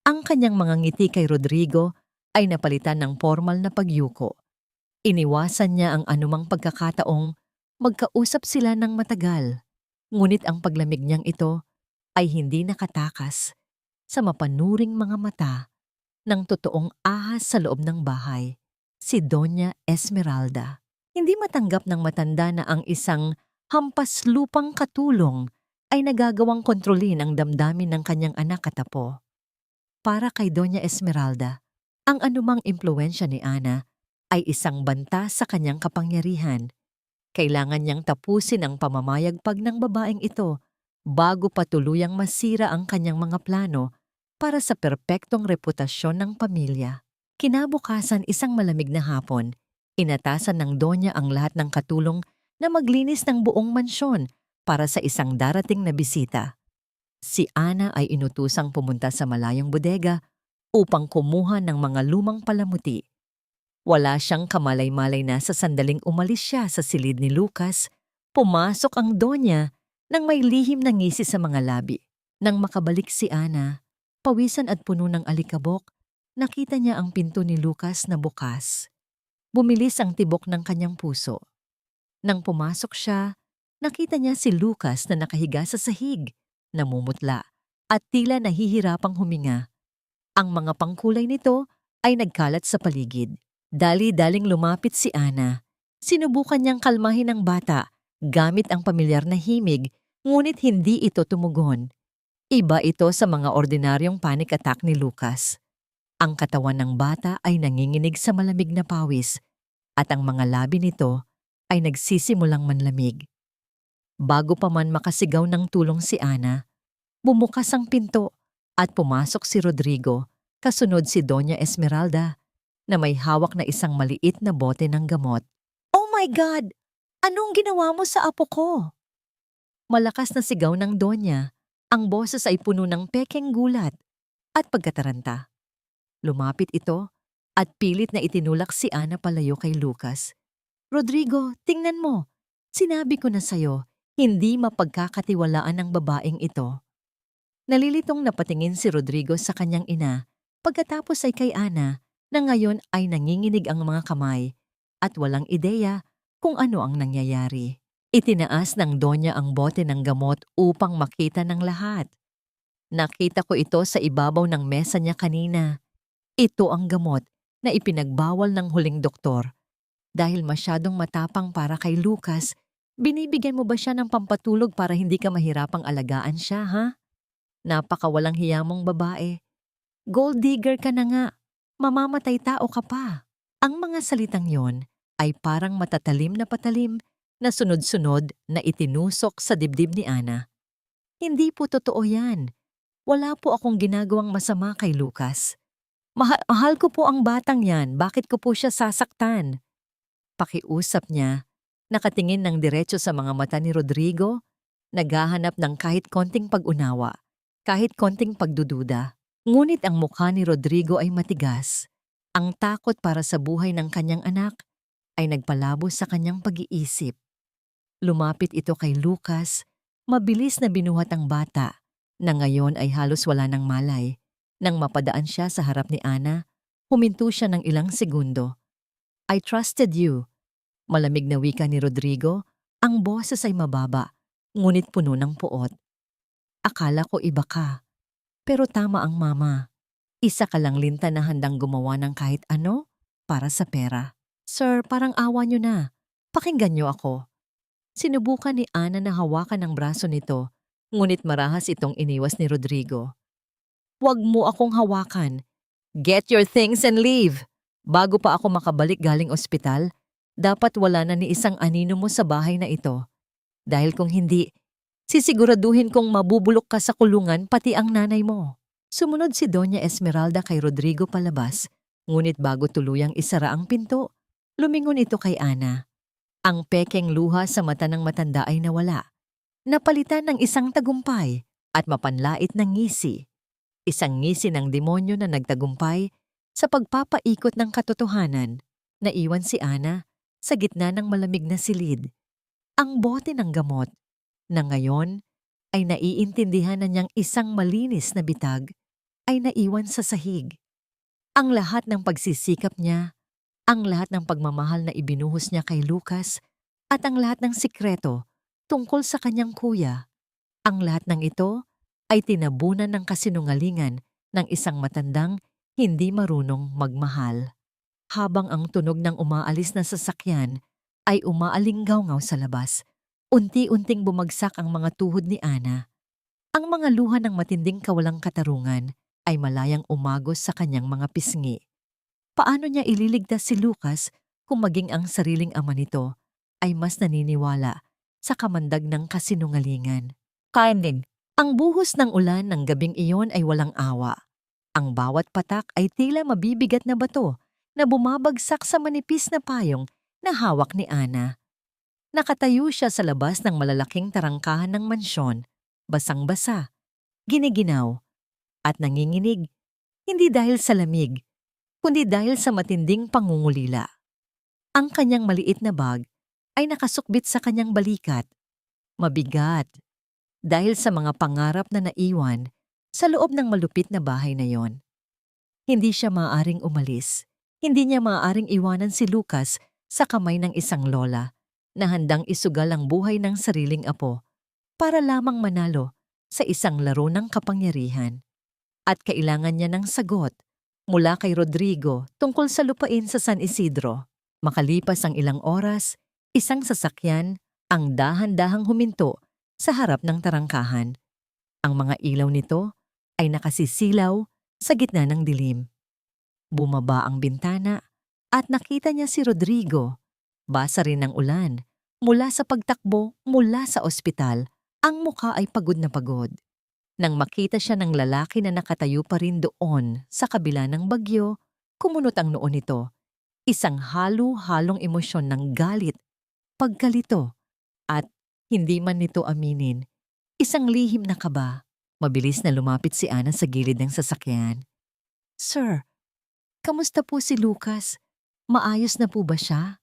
Speaker 1: Ang kanyang mga ngiti kay Rodrigo ay napalitan ng formal na pagyuko. Iniwasan niya ang anumang pagkakataong magkausap sila ng matagal, ngunit ang paglamig niyang ito ay hindi nakatakas sa mapanuring mga mata ng totoong ahas sa loob ng bahay, si Doña Esmeralda. Hindi matanggap ng matanda na ang isang hampas lupang katulong ay nagagawang kontrolin ang damdamin ng kanyang anak at apo. Para kay Doña Esmeralda, ang anumang impluwensya ni Ana ay isang banta sa kanyang kapangyarihan. Kailangan niyang tapusin ang pamamayagpag ng babaeng ito bago pa tuluyang masira ang kanyang mga plano para sa perpektong reputasyon ng pamilya. Kinabukasan isang malamig na hapon, inatasan ng Donya ang lahat ng katulong na maglinis ng buong mansyon para sa isang darating na bisita. Si Ana ay inutusang pumunta sa malayong bodega upang kumuha ng mga lumang palamuti. Wala siyang kamalay-malay na sa sandaling umalis siya sa silid ni Lucas, pumasok ang Donya nang may lihim na ngisi sa mga labi. Nang makabalik si Ana, pawisan at puno ng alikabok, nakita niya ang pinto ni Lucas na bukas. Bumilis ang tibok ng kanyang puso. Nang pumasok siya, nakita niya si Lucas na nakahiga sa sahig, namumutla, at tila nahihirapang huminga. Ang mga pangkulay nito ay nagkalat sa paligid. Dali-daling lumapit si Ana. Sinubukan niyang kalmahin ang bata gamit ang pamilyar na himig, ngunit hindi ito tumugon. Iba ito sa mga ordinaryong panic attack ni Lucas. Ang katawan ng bata ay nanginginig sa malamig na pawis at ang mga labi nito ay nagsisimulang manlamig. Bago pa man makasigaw ng tulong si Ana, bumukas ang pinto at pumasok si Rodrigo, kasunod si Doña Esmeralda na may hawak na isang maliit na bote ng gamot. "Oh my God! Anong ginawa mo sa apo ko?" Malakas na sigaw ng Donya. Ang boses ay puno ng pekeng gulat at pagkataranta. Lumapit ito at pilit na itinulak si Ana palayo kay Lucas. "Rodrigo, tingnan mo. Sinabi ko na sa'yo, hindi mapagkakatiwalaan ang babaeng ito." Nalilitong napatingin si Rodrigo sa kanyang ina, pagkatapos ay kay Ana na ngayon ay nanginginig ang mga kamay at walang ideya kung ano ang nangyayari. Itinaas ng Donya ang bote ng gamot upang makita ng lahat. "Nakita ko ito sa ibabaw ng mesa niya kanina. Ito ang gamot na ipinagbawal ng huling doktor. Dahil masyadong matapang para kay Lucas, binibigyan mo ba siya ng pampatulog para hindi ka mahirapang alagaan siya, ha? Napakawalang hiya mong babae. Gold digger ka na nga. Mamamatay tao ka pa." Ang mga salitang yon ay parang matatalim na patalim na sunod-sunod na itinusok sa dibdib ni Ana. "Hindi po totoo yan. Wala po akong ginagawang masama kay Lucas. Mahal ko po ang batang yan. Bakit ko po siya sasaktan?" Pakiusap niya, nakatingin ng diretso sa mga mata ni Rodrigo, naghahanap ng kahit konting pag-unawa, kahit konting pagdududa. Ngunit ang mukha ni Rodrigo ay matigas. Ang takot para sa buhay ng kanyang anak ay nagpalabo sa kanyang pag-iisip. Lumapit ito kay Lucas, mabilis na binuhat ang bata, na ngayon ay halos wala ng malay. Nang mapadaan siya sa harap ni Ana, huminto siya ng ilang segundo. "I trusted you." Malamig na wika ni Rodrigo, ang boses ay mababa, ngunit puno ng puot. "Akala ko iba ka. Pero tama ang mama. Isa ka lang linta na handang gumawa ng kahit ano para sa pera. Sir, parang awa niyo na. Pakinggan niyo ako." Sinubukan ni Ana na hawakan ang braso nito, ngunit marahas itong iniwas ni Rodrigo. "Huwag mo akong hawakan. Get your things and leave. Bago pa ako makabalik galing ospital, dapat wala na ni isang anino mo sa bahay na ito. Dahil kung hindi, sisiguraduhin kong mabubulok ka sa kulungan pati ang nanay mo." Sumunod si Doña Esmeralda kay Rodrigo palabas, ngunit bago tuluyang isara ang pinto, lumingon ito kay Ana. Ang pekeng luha sa mata ng matanda ay nawala. Napalitan ng isang tagumpay at mapanlait na ngisi. Isang ngisi ng demonyo na nagtagumpay sa pagpapaikot ng katotohanan. Naiwan si Ana sa gitna ng malamig na silid. Ang bote ng gamot na ngayon ay naiintindihan na niyang isang malinis na bitag ay naiwan sa sahig. Ang lahat ng pagsisikap niya, ang lahat ng pagmamahal na ibinuhos niya kay Lucas, at ang lahat ng sikreto tungkol sa kanyang kuya, ang lahat ng ito ay tinabunan ng kasinungalingan ng isang matandang hindi marunong magmahal. Habang ang tunog ng umaalis na sasakyan ay umaalinggaw-ngaw sa labas, unti-unting bumagsak ang mga tuhod ni Ana. Ang mga luha ng matinding kawalang katarungan ay malayang umagos sa kanyang mga pisngi. Paano niya ililigtas si Lucas kung maging ang sariling ama nito ay mas naniniwala sa kamandag ng kasinungalingan? Kainin. Ang buhos ng ulan ng gabing iyon ay walang awa. Ang bawat patak ay tila mabibigat na bato na bumabagsak sa manipis na payong na hawak ni Ana. Nakatayo siya sa labas ng malalaking tarangkahan ng mansyon, basang-basa, giniginaw, at nanginginig, hindi dahil sa lamig, kundi dahil sa matinding pangungulila. Ang kanyang maliit na bag ay nakasukbit sa kanyang balikat. Mabigat, dahil sa mga pangarap na naiwan sa loob ng malupit na bahay na yon. Hindi siya maaaring umalis. Hindi niya maaaring iwanan si Lucas sa kamay ng isang lola na handang isugal ang buhay ng sariling apo para lamang manalo sa isang laro ng kapangyarihan. At kailangan niya ng sagot mula kay Rodrigo tungkol sa lupain sa San Isidro. Makalipas ang ilang oras, isang sasakyan ang dahan-dahang huminto sa harap ng tarangkahan. Ang mga ilaw nito ay nakasisilaw sa gitna ng dilim. Bumaba ang bintana at nakita niya si Rodrigo. Basa rin ng ulan. Mula sa pagtakbo, mula sa ospital, ang mukha ay pagod na pagod. Nang makita siya ng lalaki na nakatayo pa rin doon sa kabila ng bagyo, kumunot ang noo nito. Isang halo-halong emosyon ng galit, pagkalito, at hindi man nito aminin, isang lihim na kaba. Mabilis na lumapit si Ana sa gilid ng sasakyan. "Sir, kamusta po si Lucas? Maayos na po ba siya?"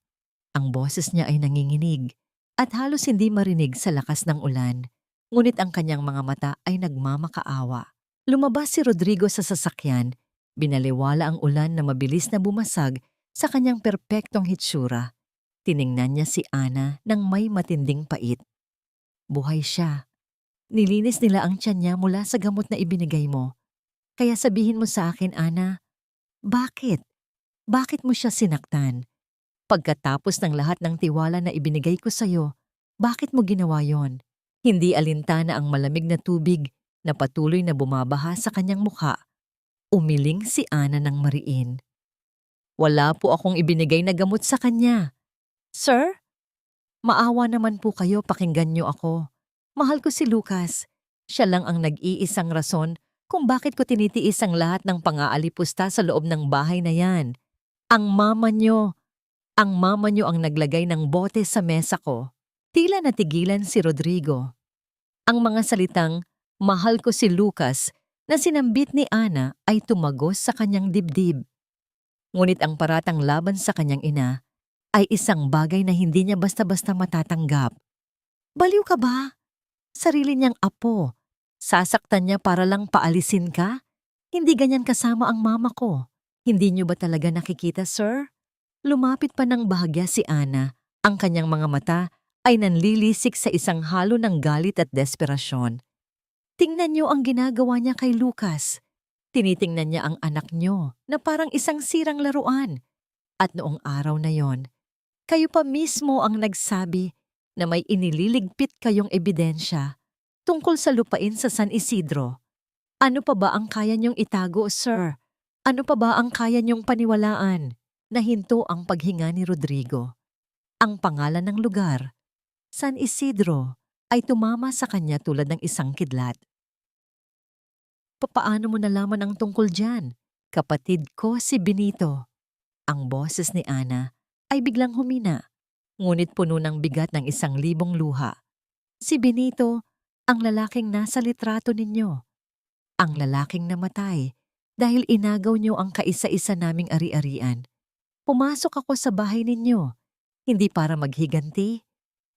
Speaker 1: Ang boses niya ay nanginginig at halos hindi marinig sa lakas ng ulan. Ngunit ang kanyang mga mata ay nagmamakaawa. Lumabas si Rodrigo sa sasakyan. Binaliwala ang ulan na mabilis na bumasag sa kanyang perpektong hitsura. Tiningnan niya si Ana ng may matinding pait. Buhay siya. Nilinis nila ang tiyan niya mula sa gamot na ibinigay mo. Kaya sabihin mo sa akin, Ana, bakit? Bakit mo siya sinaktan? Pagkatapos ng lahat ng tiwala na ibinigay ko sa'yo, bakit mo ginawa yon? Hindi alintana ang malamig na tubig na patuloy na bumabaha sa kanyang mukha. Umiling si Ana ng mariin. "Wala po akong ibinigay na gamot sa kanya." "Sir, maawa naman po kayo, pakinggan niyo ako. Mahal ko si Lucas. Siya lang ang nag-iisang rason kung bakit ko tinitiis ang lahat ng pang-aalipusta sa loob ng bahay na yan. Ang mama niyo ang naglagay ng bote sa mesa ko." Tila natigilan si Rodrigo. Ang mga salitang, "Mahal ko si Lucas," na sinambit ni Ana ay tumagos sa kanyang dibdib. Ngunit ang paratang laban sa kanyang ina ay isang bagay na hindi niya basta-basta matatanggap. "Baliw ka ba? Sarili niyang apo. Sasaktan niya para lang paalisin ka? Hindi ganyan kasama ang mama ko. Hindi niyo ba talaga nakikita, sir?" Lumapit pa ng bahagya si Ana. Ang kanyang mga mata ay nanlilisik sa isang halo ng galit at desperasyon. "Tingnan niyo ang ginagawa niya kay Lucas. Tinitingnan niya ang anak niyo na parang isang sirang laruan. At noong araw na yon, kayo pa mismo ang nagsabi na may inililigpit kayong ebidensya tungkol sa lupain sa San Isidro. Ano pa ba ang kaya niyong itago, sir? Ano pa ba ang kaya niyong paniwalaan?" Nahinto ang paghinga ni Rodrigo. Ang pangalan ng lugar, San Isidro, ay tumama sa kanya tulad ng isang kidlat. "Papaano mo nalaman ang tungkol dyan? Kapatid ko si Benito." Ang boses ni Ana ay biglang humina, ngunit puno ng bigat ng 1,000 luha. "Si Benito, ang lalaking nasa litrato ninyo. Ang lalaking namatay dahil inagaw niyo ang kaisa-isa naming ari-arian. Pumasok ako sa bahay ninyo, hindi para maghiganti,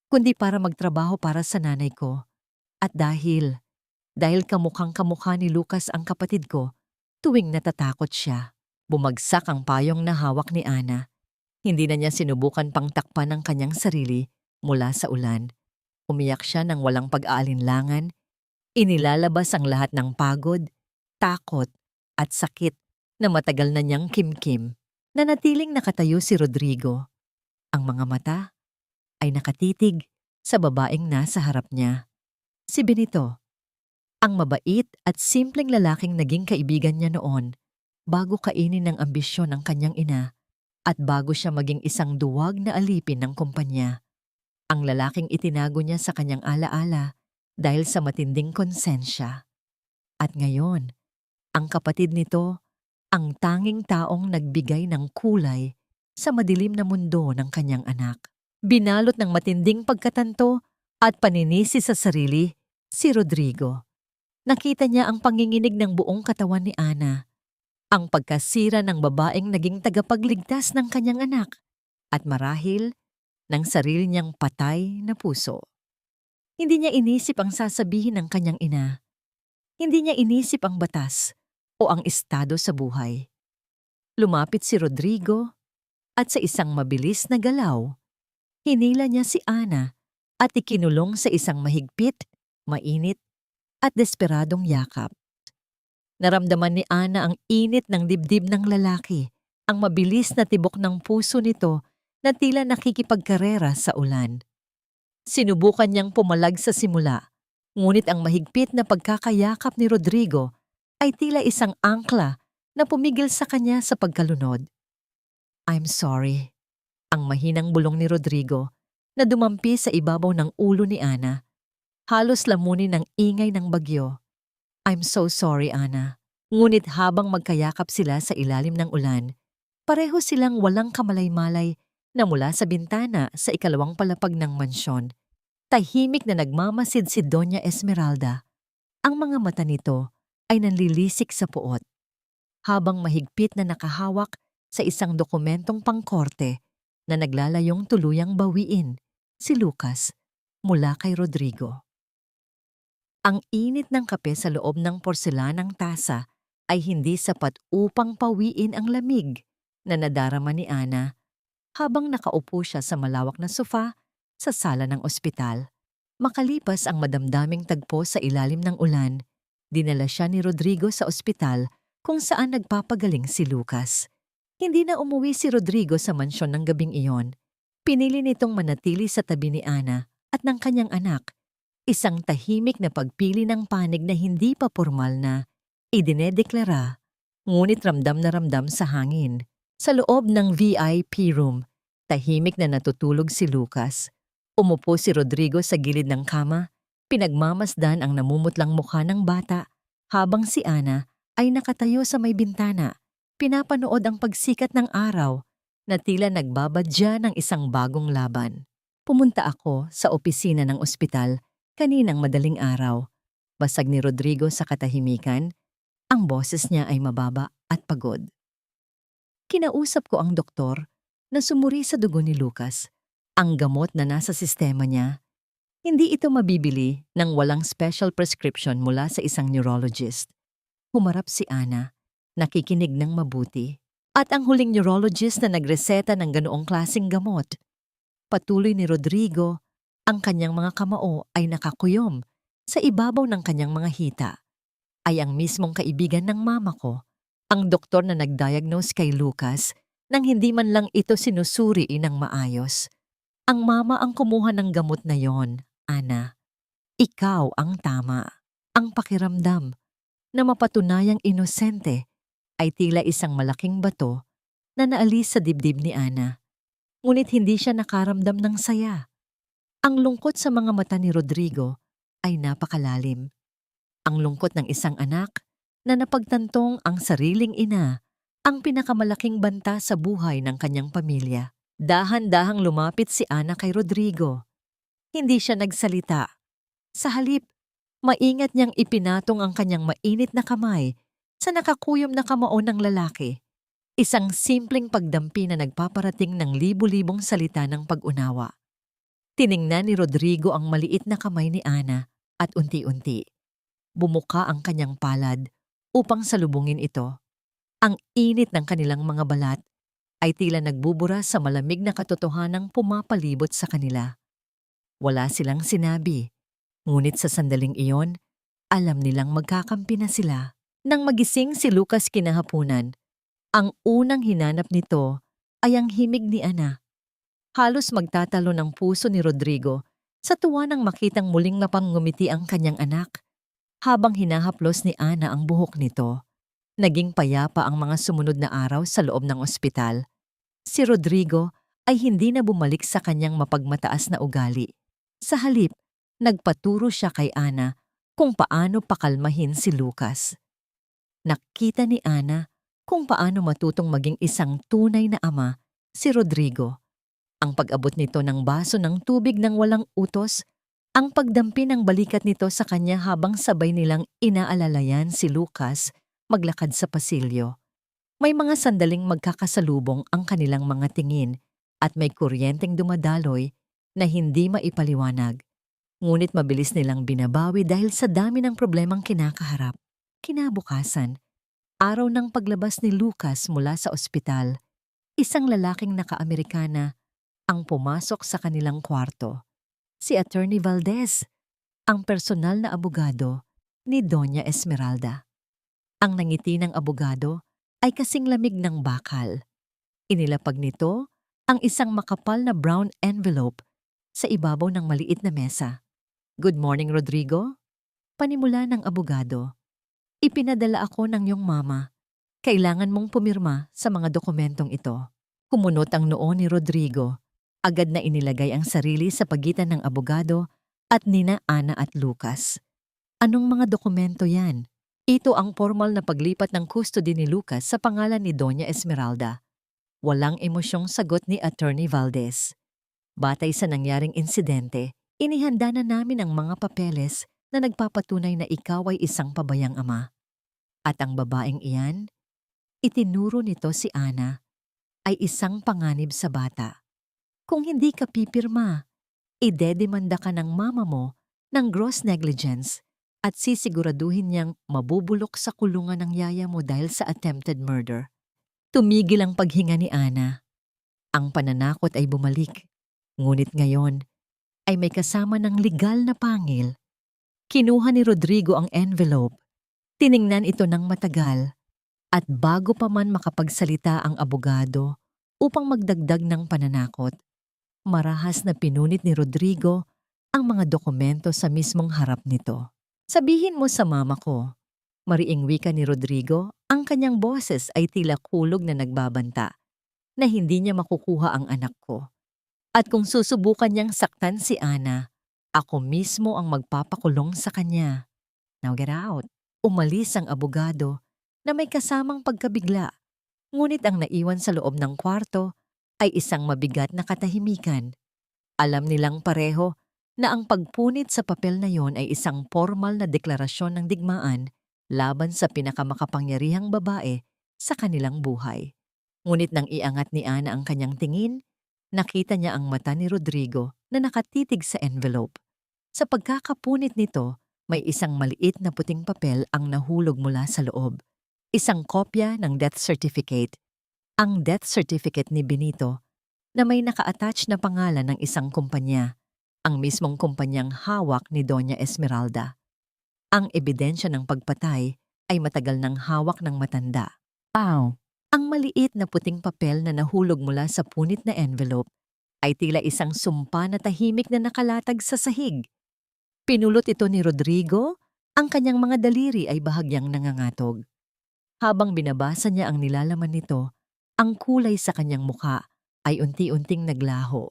Speaker 1: kundi para magtrabaho para sa nanay ko. At dahil kamukhang-kamukha ni Lucas ang kapatid ko, tuwing natatakot siya." Bumagsak ang payong na hawak ni Ana. Hindi na niya sinubukan pang takpan ang kanyang sarili mula sa ulan. Umiyak siya ng walang pag-aalinlangan. Inilalabas ang lahat ng pagod, takot, at sakit na matagal na niyang kimkim. Nanatiling nakatayo si Rodrigo. Ang mga mata ay nakatitig sa babaeng nasa harap niya. Si Benito, ang mabait at simpleng lalaking naging kaibigan niya noon bago kainin ng ambisyon ng kanyang ina at bago siya maging isang duwag na alipin ng kumpanya. Ang lalaking itinago niya sa kanyang alaala dahil sa matinding konsensya. At ngayon, ang kapatid nito, ang tanging taong nagbigay ng kulay sa madilim na mundo ng kanyang anak. Binalot ng matinding pagkatanto at paninisi sa sarili, si Rodrigo. Nakita niya ang panginginig ng buong katawan ni Ana, ang pagkasira ng babaeng naging tagapagligtas ng kanyang anak, at marahil ng sarili niyang patay na puso. Hindi niya inisip ang sasabihin ng kanyang ina. Hindi niya inisip ang batas o ang estado sa buhay. Lumapit si Rodrigo at sa isang mabilis na galaw, hinila niya si Ana at ikinulong sa isang mahigpit, mainit at desperadong yakap. Naramdaman ni Ana ang init ng dibdib ng lalaki, ang mabilis na tibok ng puso nito na tila nakikipagkarera sa ulan. Sinubukan niyang pumalag sa simula, ngunit ang mahigpit na pagkakayakap ni Rodrigo ay tila isang angkla na pumigil sa kanya sa pagkalunod. I'm sorry. Ang mahinang bulong ni Rodrigo na dumampi sa ibabaw ng ulo ni Ana. Halos lamunin ng ingay ng bagyo. I'm so sorry, Ana. Ngunit habang magkayakap sila sa ilalim ng ulan, pareho silang walang kamalay-malay na mula sa bintana sa ikalawang palapag ng mansyon. Tahimik na nagmamasid si Doña Esmeralda. Ang mga mata nito ay nanlilisik sa puot, habang mahigpit na nakahawak sa isang dokumentong pangkorte na naglalayong tuluyang bawiin si Lucas mula kay Rodrigo. Ang init ng kape sa loob ng porselanang tasa ay hindi sapat upang pawiin ang lamig na nadarama ni Ana habang nakaupo siya sa malawak na sofa sa sala ng ospital. Makalipas ang madamdaming tagpo sa ilalim ng ulan, dinala siya ni Rodrigo sa ospital kung saan nagpapagaling si Lucas. Hindi na umuwi si Rodrigo sa mansyon ng gabing iyon. Pinili nitong manatili sa tabi ni Ana at ng kanyang anak. Isang tahimik na pagpili ng panig na hindi pa formal na idinedeklara, ngunit ramdam na ramdam sa hangin. Sa loob ng VIP room, tahimik na natutulog si Lucas. Umupo si Rodrigo sa gilid ng kama, pinagmamasdan ang namumutlang mukha ng bata, habang si Ana ay nakatayo sa may bintana, pinapanood ang pagsikat ng araw na tila nagbabadya ng isang bagong laban. Pumunta ako sa opisina ng ospital kaninang madaling araw. Basag ni Rodrigo sa katahimikan, ang boses niya ay mababa at pagod. Kinausap ko ang doktor na sumuri sa dugo ni Lucas. Ang gamot na nasa sistema niya, hindi ito mabibili ng walang special prescription mula sa isang neurologist. Humarap si Ana, nakikinig ng mabuti, at ang huling neurologist na nagreseta ng ganoong klaseng gamot. Patuloy ni Rodrigo, ang kanyang mga kamao ay nakakuyom sa ibabaw ng kanyang mga hita. Ay ang mismong kaibigan ng mama ko, ang doktor na nag-diagnose kay Lucas nang hindi man lang ito sinusuri ng maayos. Ang mama ang kumuha ng gamot na yon, Ana. Ikaw ang tama. Ang pakiramdam na mapatunayang inosente ay tila isang malaking bato na naalis sa dibdib ni Ana. Ngunit hindi siya nakaramdam ng saya. Ang lungkot sa mga mata ni Rodrigo ay napakalalim. Ang lungkot ng isang anak na napagtantong ang sariling ina ang pinakamalaking banta sa buhay ng kanyang pamilya. Dahan-dahang lumapit si Ana kay Rodrigo. Hindi siya nagsalita. Sa halip, maingat niyang ipinatong ang kanyang mainit na kamay sa nakakuyom na kamao ng lalaki. Isang simpleng pagdampi na nagpaparating ng libu-libong salita ng pag-unawa. Tiningnan ni Rodrigo ang maliit na kamay ni Ana at unti-unti bumuka ang kanyang palad upang salubungin ito. Ang init ng kanilang mga balat ay tila nagbubura sa malamig na katotohanang pumapalibot sa kanila. Wala silang sinabi, ngunit sa sandaling iyon, alam nilang magkakampi na sila. Nang magising si Lucas kinahapunan, ang unang hinanap nito ay ang himig ni Ana. Halos magtatalo ng puso ni Rodrigo sa tuwa nang makitang muling mapangumiti ang kanyang anak. Habang hinahaplos ni Ana ang buhok nito, naging payapa ang mga sumunod na araw sa loob ng ospital. Si Rodrigo ay hindi na bumalik sa kanyang mapagmataas na ugali. Sa halip, nagpaturo siya kay Ana kung paano pakalmahin si Lucas. Nakita ni Ana kung paano matutong maging isang tunay na ama si Rodrigo. Ang pag-abot nito ng baso ng tubig ng walang utos, ang pagdampi ng balikat nito sa kanya habang sabay nilang inaalalayan si Lucas maglakad sa pasilyo. May mga sandaling magkakasalubong ang kanilang mga tingin at may kuryenteng dumadaloy na hindi maipaliwanag. Ngunit mabilis nilang binabawi dahil sa dami ng problemang kinakaharap. Kinabukasan, araw ng paglabas ni Lucas mula sa ospital, isang lalaking naka-Amerikana ang pumasok sa kanilang kwarto. Si Attorney Valdez, ang personal na abogado ni Doña Esmeralda. Ang nangiti ng abogado ay kasing lamig ng bakal. Inilapag nito ang isang makapal na brown envelope sa ibabaw ng maliit na mesa. Good morning, Rodrigo. Panimula ng abogado. Ipinadala ako ng iyong mama. Kailangan mong pumirma sa mga dokumentong ito. Kumunot ang noo ni Rodrigo. Agad na inilagay ang sarili sa pagitan ng abogado at nina Ana at Lucas. Anong mga dokumento yan? Ito ang formal na paglipat ng custody ni Lucas sa pangalan ni Doña Esmeralda. Walang emosyong sagot ni Attorney Valdez. Batay sa nangyaring insidente, inihanda na namin ang mga papeles na nagpapatunay na ikaw ay isang pabayang ama. At ang babaeng iyan, itinuro nito si Ana, ay isang panganib sa bata. Kung hindi ka pipirma, idedemanda ka ng mama mo ng gross negligence at sisiguraduhin niyang mabubulok sa kulungan ng yaya mo dahil sa attempted murder. Tumigil ang paghinga ni Ana. Ang pananakot ay bumalik. Ngunit ngayon ay may kasama ng legal na pangil. Kinuha ni Rodrigo ang envelope. Tiningnan ito ng matagal. At bago pa man makapagsalita ang abogado upang magdagdag ng pananakot, marahas na pinunit ni Rodrigo ang mga dokumento sa mismong harap nito. Sabihin mo sa mama ko, mariing wika ni Rodrigo, ang kanyang boses ay tila kulog na nagbabanta, na hindi niya makukuha ang anak ko. At kung susubukan niyang saktan si Ana, ako mismo ang magpapakulong sa kanya. Now get out. Umalis ang abogado na may kasamang pagkabigla, ngunit ang naiwan sa loob ng kwarto ay isang mabigat na katahimikan. Alam nilang pareho na ang pagpunit sa papel na yon ay isang formal na deklarasyon ng digmaan laban sa pinakamakapangyarihang babae sa kanilang buhay. Ngunit nang iangat ni Ana ang kanyang tingin, nakita niya ang mata ni Rodrigo na nakatitig sa envelope. Sa pagkakapunit nito, may isang maliit na puting papel ang nahulog mula sa loob. Isang kopya ng death certificate. Ang death certificate ni Benito na may naka-attach na pangalan ng isang kumpanya, ang mismong kumpanyang hawak ni Doña Esmeralda. Ang ebidensya ng pagpatay ay matagal nang hawak ng matanda. Ang maliit na puting papel na nahulog mula sa punit na envelope ay tila isang sumpa na tahimik na nakalatag sa sahig. Pinulot ito ni Rodrigo, ang kanyang mga daliri ay bahagyang nangangatog. Habang binabasa niya ang nilalaman nito, ang kulay sa kanyang mukha ay unti-unting naglaho.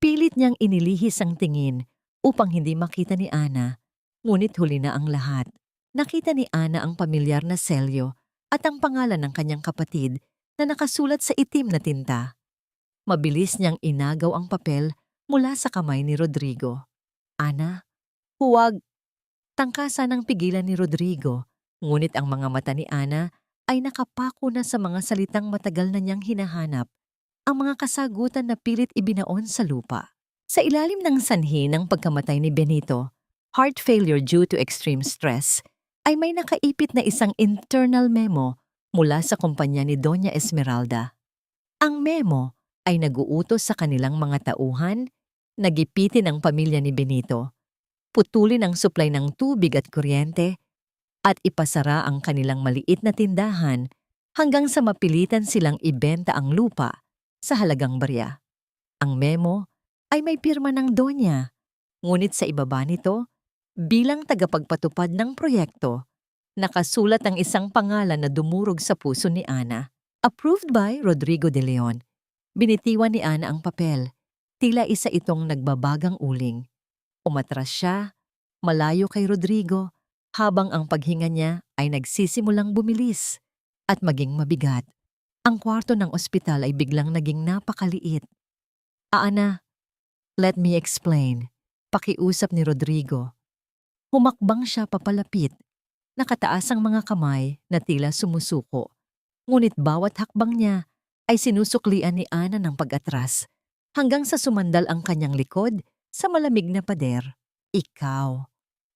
Speaker 1: Pilit niyang inilihis ang tingin upang hindi makita ni Ana, ngunit huli na ang lahat. Nakita ni Ana ang pamilyar na selyo at ang pangalan ng kanyang kapatid na nakasulat sa itim na tinta. Mabilis niyang inagaw ang papel mula sa kamay ni Rodrigo. Ana, huwag! Tangkasa ng pigilan ni Rodrigo. Ngunit ang mga mata ni Ana ay nakapako na sa mga salitang matagal na niyang hinahanap, ang mga kasagutan na pilit ibinaon sa lupa. Sa ilalim ng sanhi ng pagkamatay ni Benito, heart failure due to extreme stress, ay may nakaipit na isang internal memo mula sa kumpanya ni Doña Esmeralda. Ang memo ay naguutos sa kanilang mga tauhan, nagipitin ang pamilya ni Benito, putulin ang supply ng tubig at kuryente, at ipasara ang kanilang maliit na tindahan hanggang sa mapilitan silang ibenta ang lupa sa halagang barya. Ang memo ay may pirma ng Donya, ngunit sa ibaba nito, bilang tagapagpatupad ng proyekto, nakasulat ang isang pangalan na dumurog sa puso ni Ana. Approved by Rodrigo de Leon. Binitiwan ni Ana ang papel, tila isa itong nagbabagang uling. Umatras siya, malayo kay Rodrigo, habang ang paghinga niya ay nagsisimulang bumilis at maging mabigat. Ang kwarto ng ospital ay biglang naging napakaliit. Ana, let me explain. Pakiusap ni Rodrigo. Humakbang siya papalapit. Nakataas ang mga kamay na tila sumusuko. Ngunit bawat hakbang niya ay sinusuklian ni Ana ng pag-atras hanggang sa sumandal ang kanyang likod sa malamig na pader. Ikaw.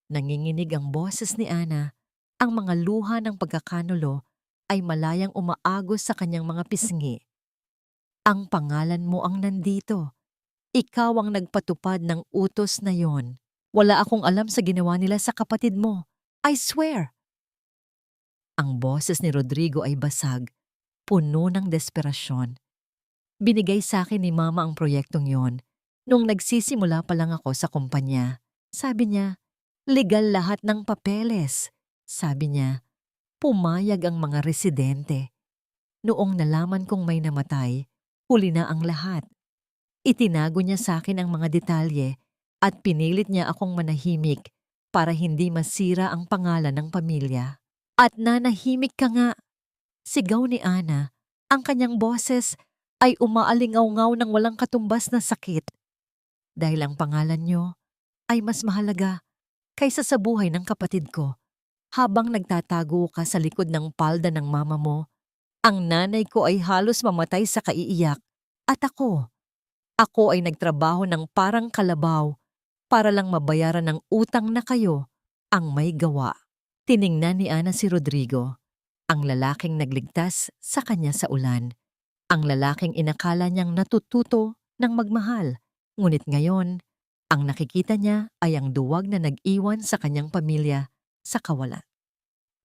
Speaker 1: Nanginginig ang boses ni Ana. Ang mga luha ng pagkakanulo ay malayang umaagos sa kanyang mga pisngi. Ang pangalan mo ang nandito. Ikaw ang nagpatupad ng utos na yon. Wala akong alam sa ginawa nila sa kapatid mo. I swear. Ang boses ni Rodrigo ay basag, puno ng desperasyon. Binigay sa akin ni Mama ang proyektong yon nung nagsisimula pa lang ako sa kumpanya. Sabi niya, legal lahat ng papeles. Sabi niya, Pumayag ang mga residente. Noong nalaman kong may namatay, huli na ang lahat. Itinago niya sa akin ang mga detalye at pinilit niya akong manahimik para hindi masira ang pangalan ng pamilya. At nanahimik ka nga, sigaw ni Ana. Ang kanyang boses ay umaalingaw-ngaw ng walang katumbas na sakit. Dahil ang pangalan niyo ay mas mahalaga kaysa sa buhay ng kapatid ko. Habang nagtatago ka sa likod ng palda ng mama mo, ang nanay ko ay halos mamatay sa kaiiyak. At ako ay nagtrabaho ng parang kalabaw para lang mabayaran ng utang na kayo ang may gawa. Tiningnan ni Ana si Rodrigo, ang lalaking nagligtas sa kanya sa ulan. Ang lalaking inakala niyang natututo ng magmahal. Ngunit ngayon, ang nakikita niya ay ang duwag na nag-iwan sa kanyang pamilya sa kawalan.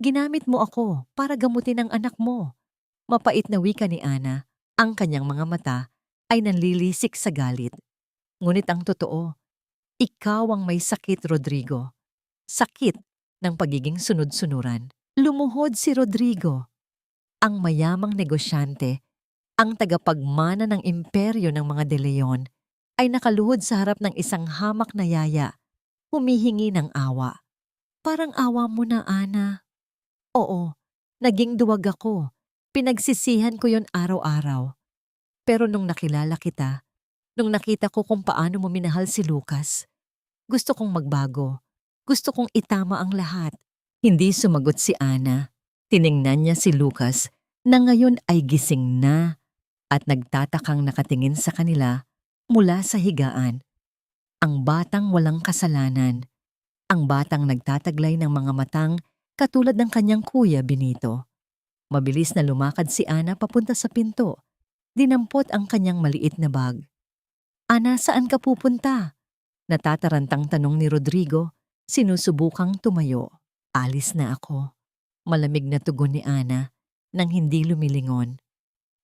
Speaker 1: Ginamit mo ako para gamutin ang anak mo. Mapait na wika ni Ana, ang kanyang mga mata ay nanlilisik sa galit. Ngunit ang totoo, ikaw ang may sakit, Rodrigo. Sakit ng pagiging sunod-sunuran. Lumuhod si Rodrigo, ang mayamang negosyante, ang tagapagmana ng imperyo ng mga De Leon, ay nakaluhod sa harap ng isang hamak na yaya, humihingi ng awa. Parang awa mo na, Ana. Oo, naging duwag ako. Pinagsisihan ko yon araw-araw. Pero nung nakilala kita, nung nakita ko kung paano mo minahal si Lucas, gusto kong magbago. Gusto kong itama ang lahat. Hindi sumagot si Ana. Tiningnan niya si Lucas na ngayon ay gising na at nagtatakang nakatingin sa kanila mula sa higaan. Ang batang walang kasalanan. Ang batang nagtataglay ng mga matang katulad ng kanyang kuya Benito. Mabilis na lumakad si Ana papunta sa pinto. Dinampot ang kanyang maliit na bag. Ana, saan ka pupunta? Natatarantang tanong ni Rodrigo, sinusubukang tumayo. Alis na ako. Malamig na tugon ni Ana nang hindi lumilingon.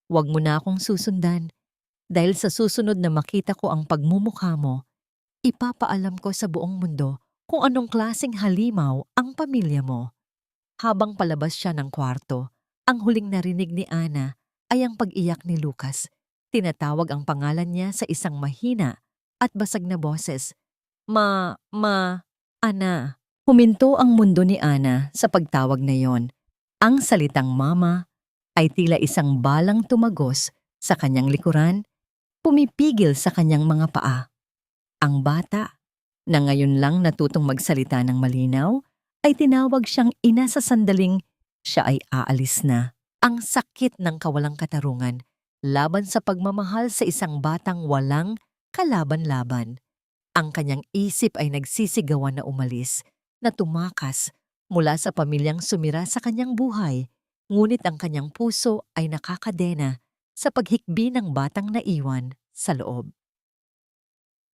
Speaker 1: Huwag mo na akong susundan. Dahil sa susunod na makita ko ang pagmumukha mo, ipapaalam ko sa buong mundo kung anong klaseng halimaw ang pamilya mo. Habang palabas siya ng kwarto, ang huling narinig ni Ana ay ang pag-iyak ni Lucas. Tinatawag ang pangalan niya sa isang mahina at basag na boses. Ana. Huminto ang mundo ni Ana sa pagtawag na yon. Ang salitang mama ay tila isang balang tumagos sa kanyang likuran, pumipigil sa kanyang mga paa. Ang bata, na ngayon lang natutong magsalita ng malinaw, ay tinawag siyang ina sa sandaling siya ay aalis na. Ang sakit ng kawalang katarungan laban sa pagmamahal sa isang batang walang kalaban-laban. Ang kanyang isip ay nagsisigawan na umalis, na tumakas mula sa pamilyang sumira sa kanyang buhay, ngunit ang kanyang puso ay nakakadena sa paghikbi ng batang naiwan sa loob.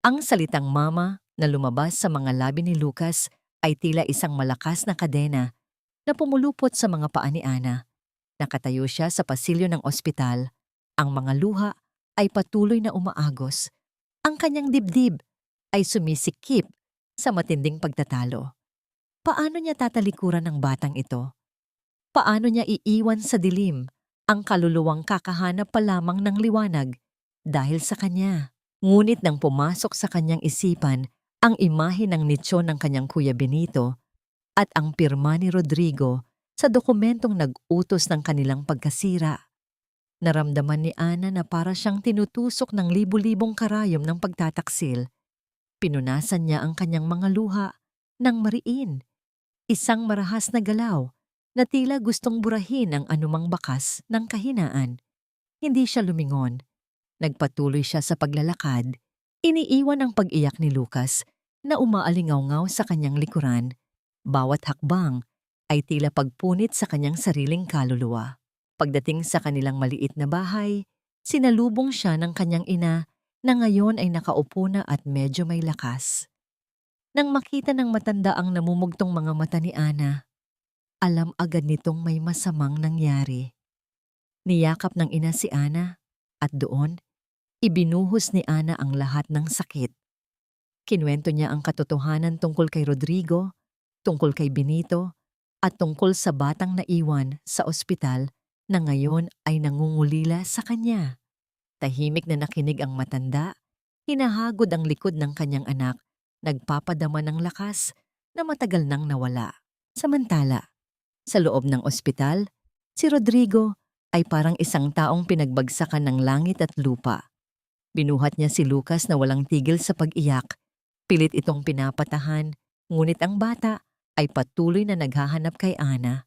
Speaker 1: Ang salitang mama na lumabas sa mga labi ni Lucas ay tila isang malakas na kadena na pumulupot sa mga paa ni Ana. Nakatayo siya sa pasilyo ng ospital. Ang mga luha ay patuloy na umaagos. Ang kanyang dibdib ay sumisikip sa matinding pagtatalo. Paano niya tatalikuran ang batang ito? Paano niya iiwan sa dilim ang kaluluwang kakahanap pa lamang ng liwanag dahil sa kanya? Ngunit nang pumasok sa kanyang isipan ang imahe ng nitsyon ng kanyang kuya Benito at ang pirma ni Rodrigo sa dokumentong nag-utos ng kanilang pagkasira, naramdaman ni Ana na para siyang tinutusok ng libu-libong karayom ng pagtataksil. Pinunasan niya ang kanyang mga luha ng mariin. Isang marahas na galaw na tila gustong burahin ang anumang bakas ng kahinaan. Hindi siya lumingon. Nagpatuloy siya sa paglalakad. Iniiwan ang pag-iyak ni Lucas na umaalingaw-ngaw sa kanyang likuran. Bawat hakbang ay tila pagpunit sa kanyang sariling kaluluwa. Pagdating sa kanilang maliit na bahay, sinalubong siya ng kanyang ina na ngayon ay nakaupo na at medyo may lakas. Nang makita ng matanda ang namumugtong mga mata ni Ana, alam agad nitong may masamang nangyari. Niyakap ng ina si Ana at doon, ibinuhos ni Ana ang lahat ng sakit. Kinuwento niya ang katotohanan tungkol kay Rodrigo, tungkol kay Benito, at tungkol sa batang naiwan sa ospital na ngayon ay nangungulila sa kanya. Tahimik na nakinig ang matanda, hinahagod ang likod ng kanyang anak, nagpapadama ng lakas na matagal nang nawala. Samantala, sa loob ng ospital, si Rodrigo ay parang isang taong pinagbagsakan ng langit at lupa. Binuhat niya si Lucas na walang tigil sa pag-iyak. Pilit itong pinapatahan, ngunit ang bata ay patuloy na naghahanap kay Ana.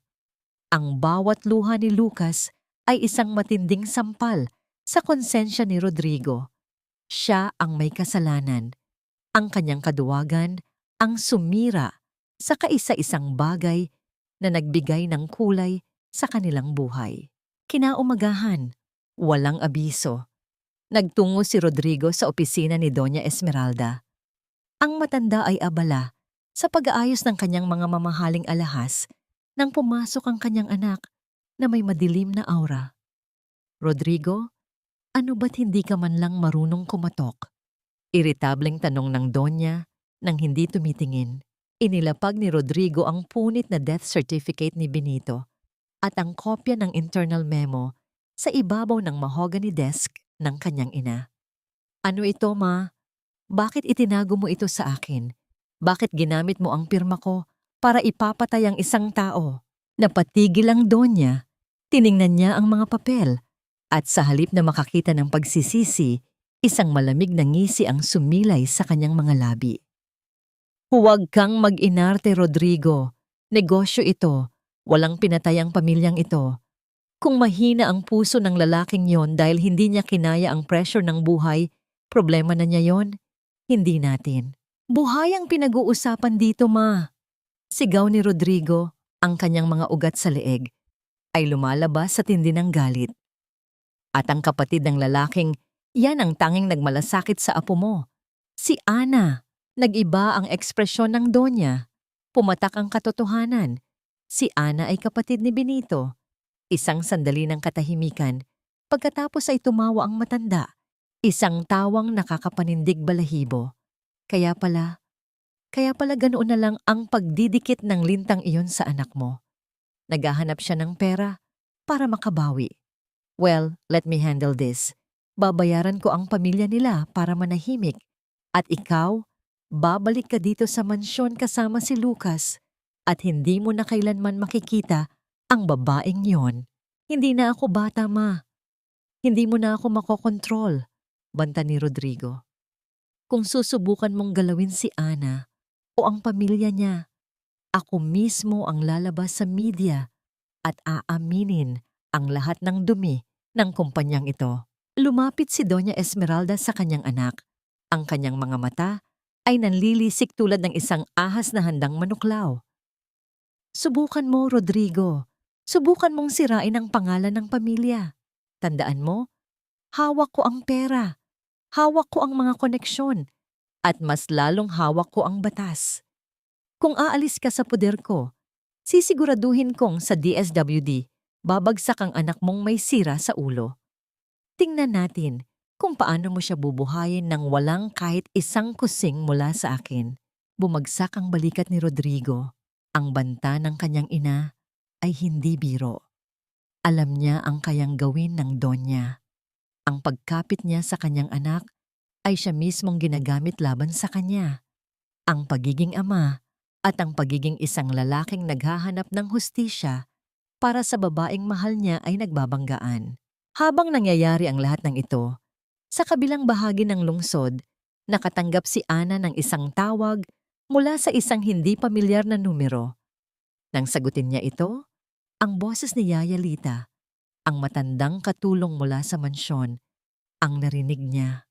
Speaker 1: Ang bawat luha ni Lucas ay isang matinding sampal sa konsensya ni Rodrigo. Siya ang may kasalanan. Ang kanyang kaduwagan ang sumira sa kaisa-isang bagay na nagbigay ng kulay sa kanilang buhay. Kinaumagahan, walang abiso. Nagtungo si Rodrigo sa opisina ni Doña Esmeralda. Ang matanda ay abala sa pag-aayos ng kanyang mga mamahaling alahas nang pumasok ang kanyang anak na may madilim na aura. Rodrigo, ano ba't hindi ka man lang marunong kumatok? Iritableng tanong ng Donya nang hindi tumitingin. Inilapag ni Rodrigo ang punit na death certificate ni Benito at ang kopya ng internal memo sa ibabaw ng mahogany desk ng kanyang ina. Ano ito, ma? Bakit itinago mo ito sa akin? Bakit ginamit mo ang pirma ko para ipapatay ang isang tao? Napatigil ang Donya, tiningnan niya ang mga papel at sa halip na makakita ng pagsisisi, isang malamig na ngisi ang sumilay sa kanyang mga labi. Huwag kang mag-inarte, Rodrigo. Negosyo ito. Walang pinatay ang pamilyang ito. Kung mahina ang puso ng lalaking yon dahil hindi niya kinaya ang pressure ng buhay, problema na niya yon, hindi natin. Buhay ang pinag-uusapan dito, ma. Sigaw ni Rodrigo, ang kanyang mga ugat sa leeg ay lumalabas sa tindi ng galit. At ang kapatid ng lalaking, yan ang tanging nagmalasakit sa apo mo. Si Ana. Nag-iba ang ekspresyon ng Donya. Pumatak ang katotohanan. Si Ana ay kapatid ni Benito. Isang sandali ng katahimikan. Pagkatapos ay tumawa ang matanda. Isang tawang nakakapanindig balahibo. Kaya pala ganoon na lang ang pagdidikit ng lintang iyon sa anak mo. Naghahanap siya ng pera para makabawi. Well, let me handle this. Babayaran ko ang pamilya nila para manahimik. At ikaw, babalik ka dito sa mansyon kasama si Lucas at hindi mo na kailanman makikita ang babaeng yon. Hindi na ako bata, ma. Hindi mo na ako makokontrol, banta ni Rodrigo. Kung susubukan mong galawin si Ana o ang pamilya niya, ako mismo ang lalabas sa media at aaminin ang lahat ng dumi ng kumpanyang ito. Lumapit si Doña Esmeralda sa kanyang anak. Ang kanyang mga mata ay nanlilisik tulad ng isang ahas na handang manuklaw. Subukan mo, Rodrigo. Subukan mong sirain ang pangalan ng pamilya. Tandaan mo, hawak ko ang pera. Hawak ko ang mga koneksyon. At mas lalong hawak ko ang batas. Kung aalis ka sa poder ko, sisiguraduhin kong sa DSWD, babagsak ang anak mong may sira sa ulo. Tingnan natin kung paano mo siya bubuhayin nang walang kahit isang kusing mula sa akin. Bumagsak ang balikat ni Rodrigo. Ang banta ng kanyang ina ay hindi biro. Alam niya ang kayang gawin ng Donya. Ang pagkapit niya sa kanyang anak ay siya mismong ginagamit laban sa kanya. Ang pagiging ama at ang pagiging isang lalaking naghahanap ng hustisya para sa babaeng mahal niya ay nagbabanggaan. Habang nangyayari ang lahat ng ito, sa kabilang bahagi ng lungsod, nakatanggap si Ana ng isang tawag mula sa isang hindi pamilyar na numero. Nang sagutin niya ito, ang boses ni Yaya Lita, ang matandang katulong mula sa mansyon, ang narinig niya.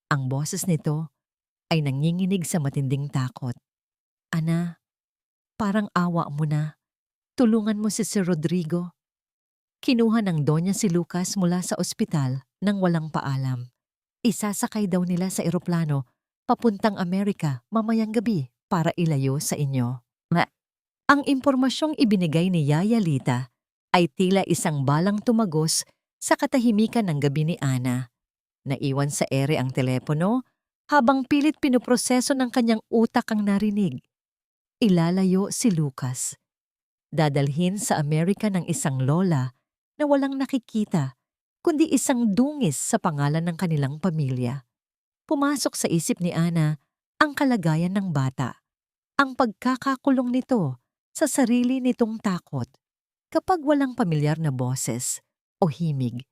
Speaker 1: Ang boses nito ay nanginginig sa matinding takot. Ana, parang awa mo na. Tulungan mo si Sir Rodrigo. Kinuha ng Donya si Lucas mula sa ospital nang walang paalam. Isasakay daw nila sa eroplano papuntang Amerika mamayang gabi para ilayo sa inyo. Ang impormasyong ibinigay ni Yaya Lita ay tila isang balang tumagos sa katahimikan ng gabi ni Ana. Naiwan sa ere ang telepono habang pilit pinuproseso ng kanyang utak ang narinig. Ilalayo si Lucas. Dadalhin sa Amerika ng isang lola na walang nakikita, kundi isang dungis sa pangalan ng kanilang pamilya. Pumasok sa isip ni Ana ang kalagayan ng bata, ang pagkakakulong nito sa sarili nitong takot. Kapag walang pamilyar na boses o himig,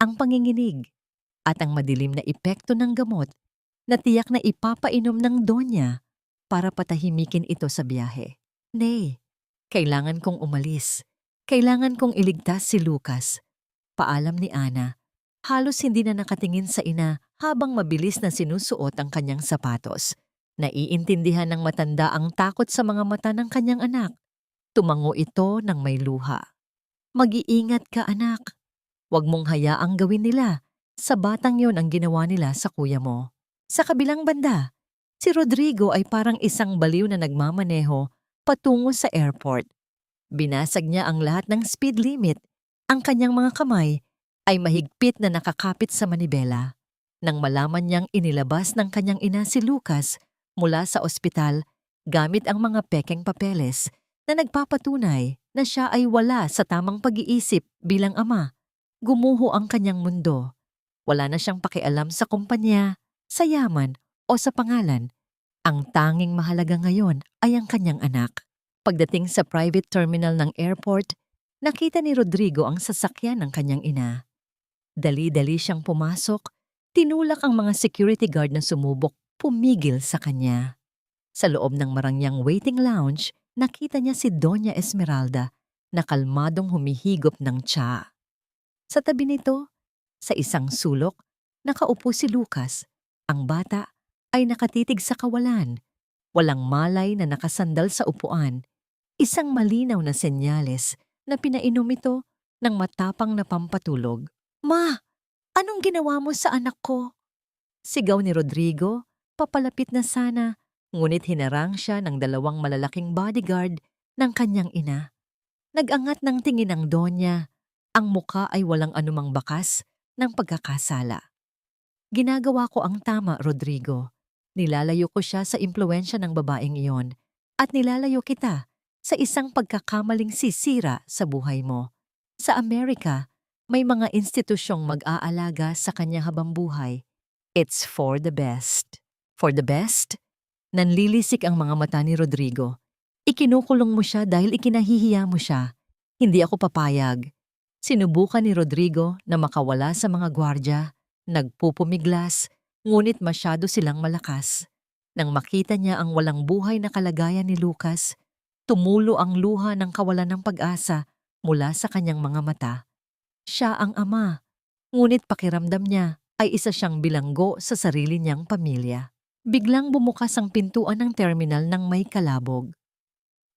Speaker 1: ang panginginig at ang madilim na epekto ng gamot na tiyak na ipapainom ng donya para patahimikin ito sa biyahe. Nay, kailangan kong umalis. Kailangan kong iligtas si Lucas. Paalam ni Ana. Halos hindi na nakatingin sa ina habang mabilis na sinusuot ang kanyang sapatos. Naiintindihan ng matanda ang takot sa mga mata ng kanyang anak. Tumango ito ng may luha. Mag-iingat ka, anak. Huwag mong hayaang gawin nila. Sa batang yon ang ginawa nila sa kuya mo. Sa kabilang banda, si Rodrigo ay parang isang baliw na nagmamaneho patungo sa airport. Binasag niya ang lahat ng speed limit. Ang kanyang mga kamay ay mahigpit na nakakapit sa manibela. Nang malaman niyang inilabas ng kanyang ina si Lucas mula sa ospital gamit ang mga pekeng papeles na nagpapatunay na siya ay wala sa tamang pag-iisip bilang ama, gumuho ang kanyang mundo. Wala na siyang pakialam sa kumpanya, sa yaman o sa pangalan. Ang tanging mahalaga ngayon ay ang kanyang anak. Pagdating sa private terminal ng airport, nakita ni Rodrigo ang sasakyan ng kanyang ina. Dali-dali siyang pumasok, tinulak ang mga security guard na sumubok pumigil sa kanya. Sa loob ng marangyang waiting lounge, nakita niya si Doña Esmeralda na kalmadong humihigop ng tsa. Sa tabi nito, sa isang sulok, nakaupo si Lucas. Ang bata ay nakatitig sa kawalan. Walang malay na nakasandal sa upuan. Isang malinaw na senyales na pinainom ito ng matapang na pampatulog. Ma, anong ginawa mo sa anak ko? Sigaw ni Rodrigo, papalapit na sana, ngunit hinarang siya ng dalawang malalaking bodyguard ng kanyang ina. Nag-angat ng tingin ang donya, ang muka ay walang anumang bakas ng pagkakasala. Ginagawa ko ang tama, Rodrigo. Nilalayo ko siya sa impluwensya ng babaeng iyon at nilalayo kita sa isang pagkakamaling sisira sa buhay mo. Sa Amerika, may mga institusyong mag-aalaga sa kanya habang buhay. It's for the best. For the best? Nanlilisik ang mga mata ni Rodrigo. Ikinukulong mo siya dahil ikinahihiya mo siya. Hindi ako papayag. Sinubukan ni Rodrigo na makawala sa mga gwardya, nagpupumiglas, ngunit masyado silang malakas. Nang makita niya ang walang buhay na kalagayan ni Lucas, tumulo ang luha ng kawalan ng pag-asa mula sa kanyang mga mata. Siya ang ama, ngunit pakiramdam niya ay isa siyang bilanggo sa sarili niyang pamilya. Biglang bumukas ang pintuan ng terminal ng may kalabog.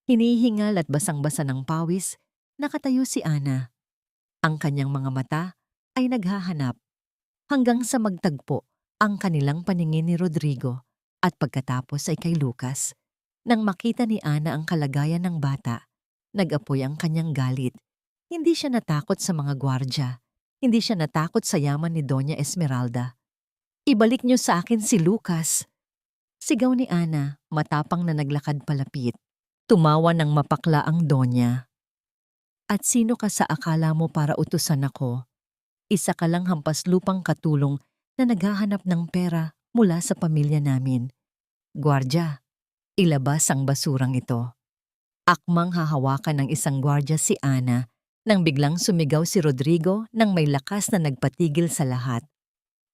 Speaker 1: Hinihingal at basang-basa ng pawis, nakatayo si Ana. Ang kanyang mga mata ay naghahanap hanggang sa magtagpo ang kanilang paningin ni Rodrigo at pagkatapos ay kay Lucas. Nang makita ni Ana ang kalagayan ng bata, nag-apoy ang kanyang galit. Hindi siya natakot sa mga gwardya. Hindi siya natakot sa yaman ni Doña Esmeralda. Ibalik niyo sa akin si Lucas. Sigaw ni Ana, matapang na naglakad palapit. Tumawa ng mapakla ang Donya. At sino ka sa akala mo para utusan ako? Isa ka lang hampas lupang katulong na naghahanap ng pera mula sa pamilya namin. Gwardya, ilabas ang basurang ito. Akmang hahawakan ng isang gwardya si Ana nang biglang sumigaw si Rodrigo nang may lakas na nagpatigil sa lahat.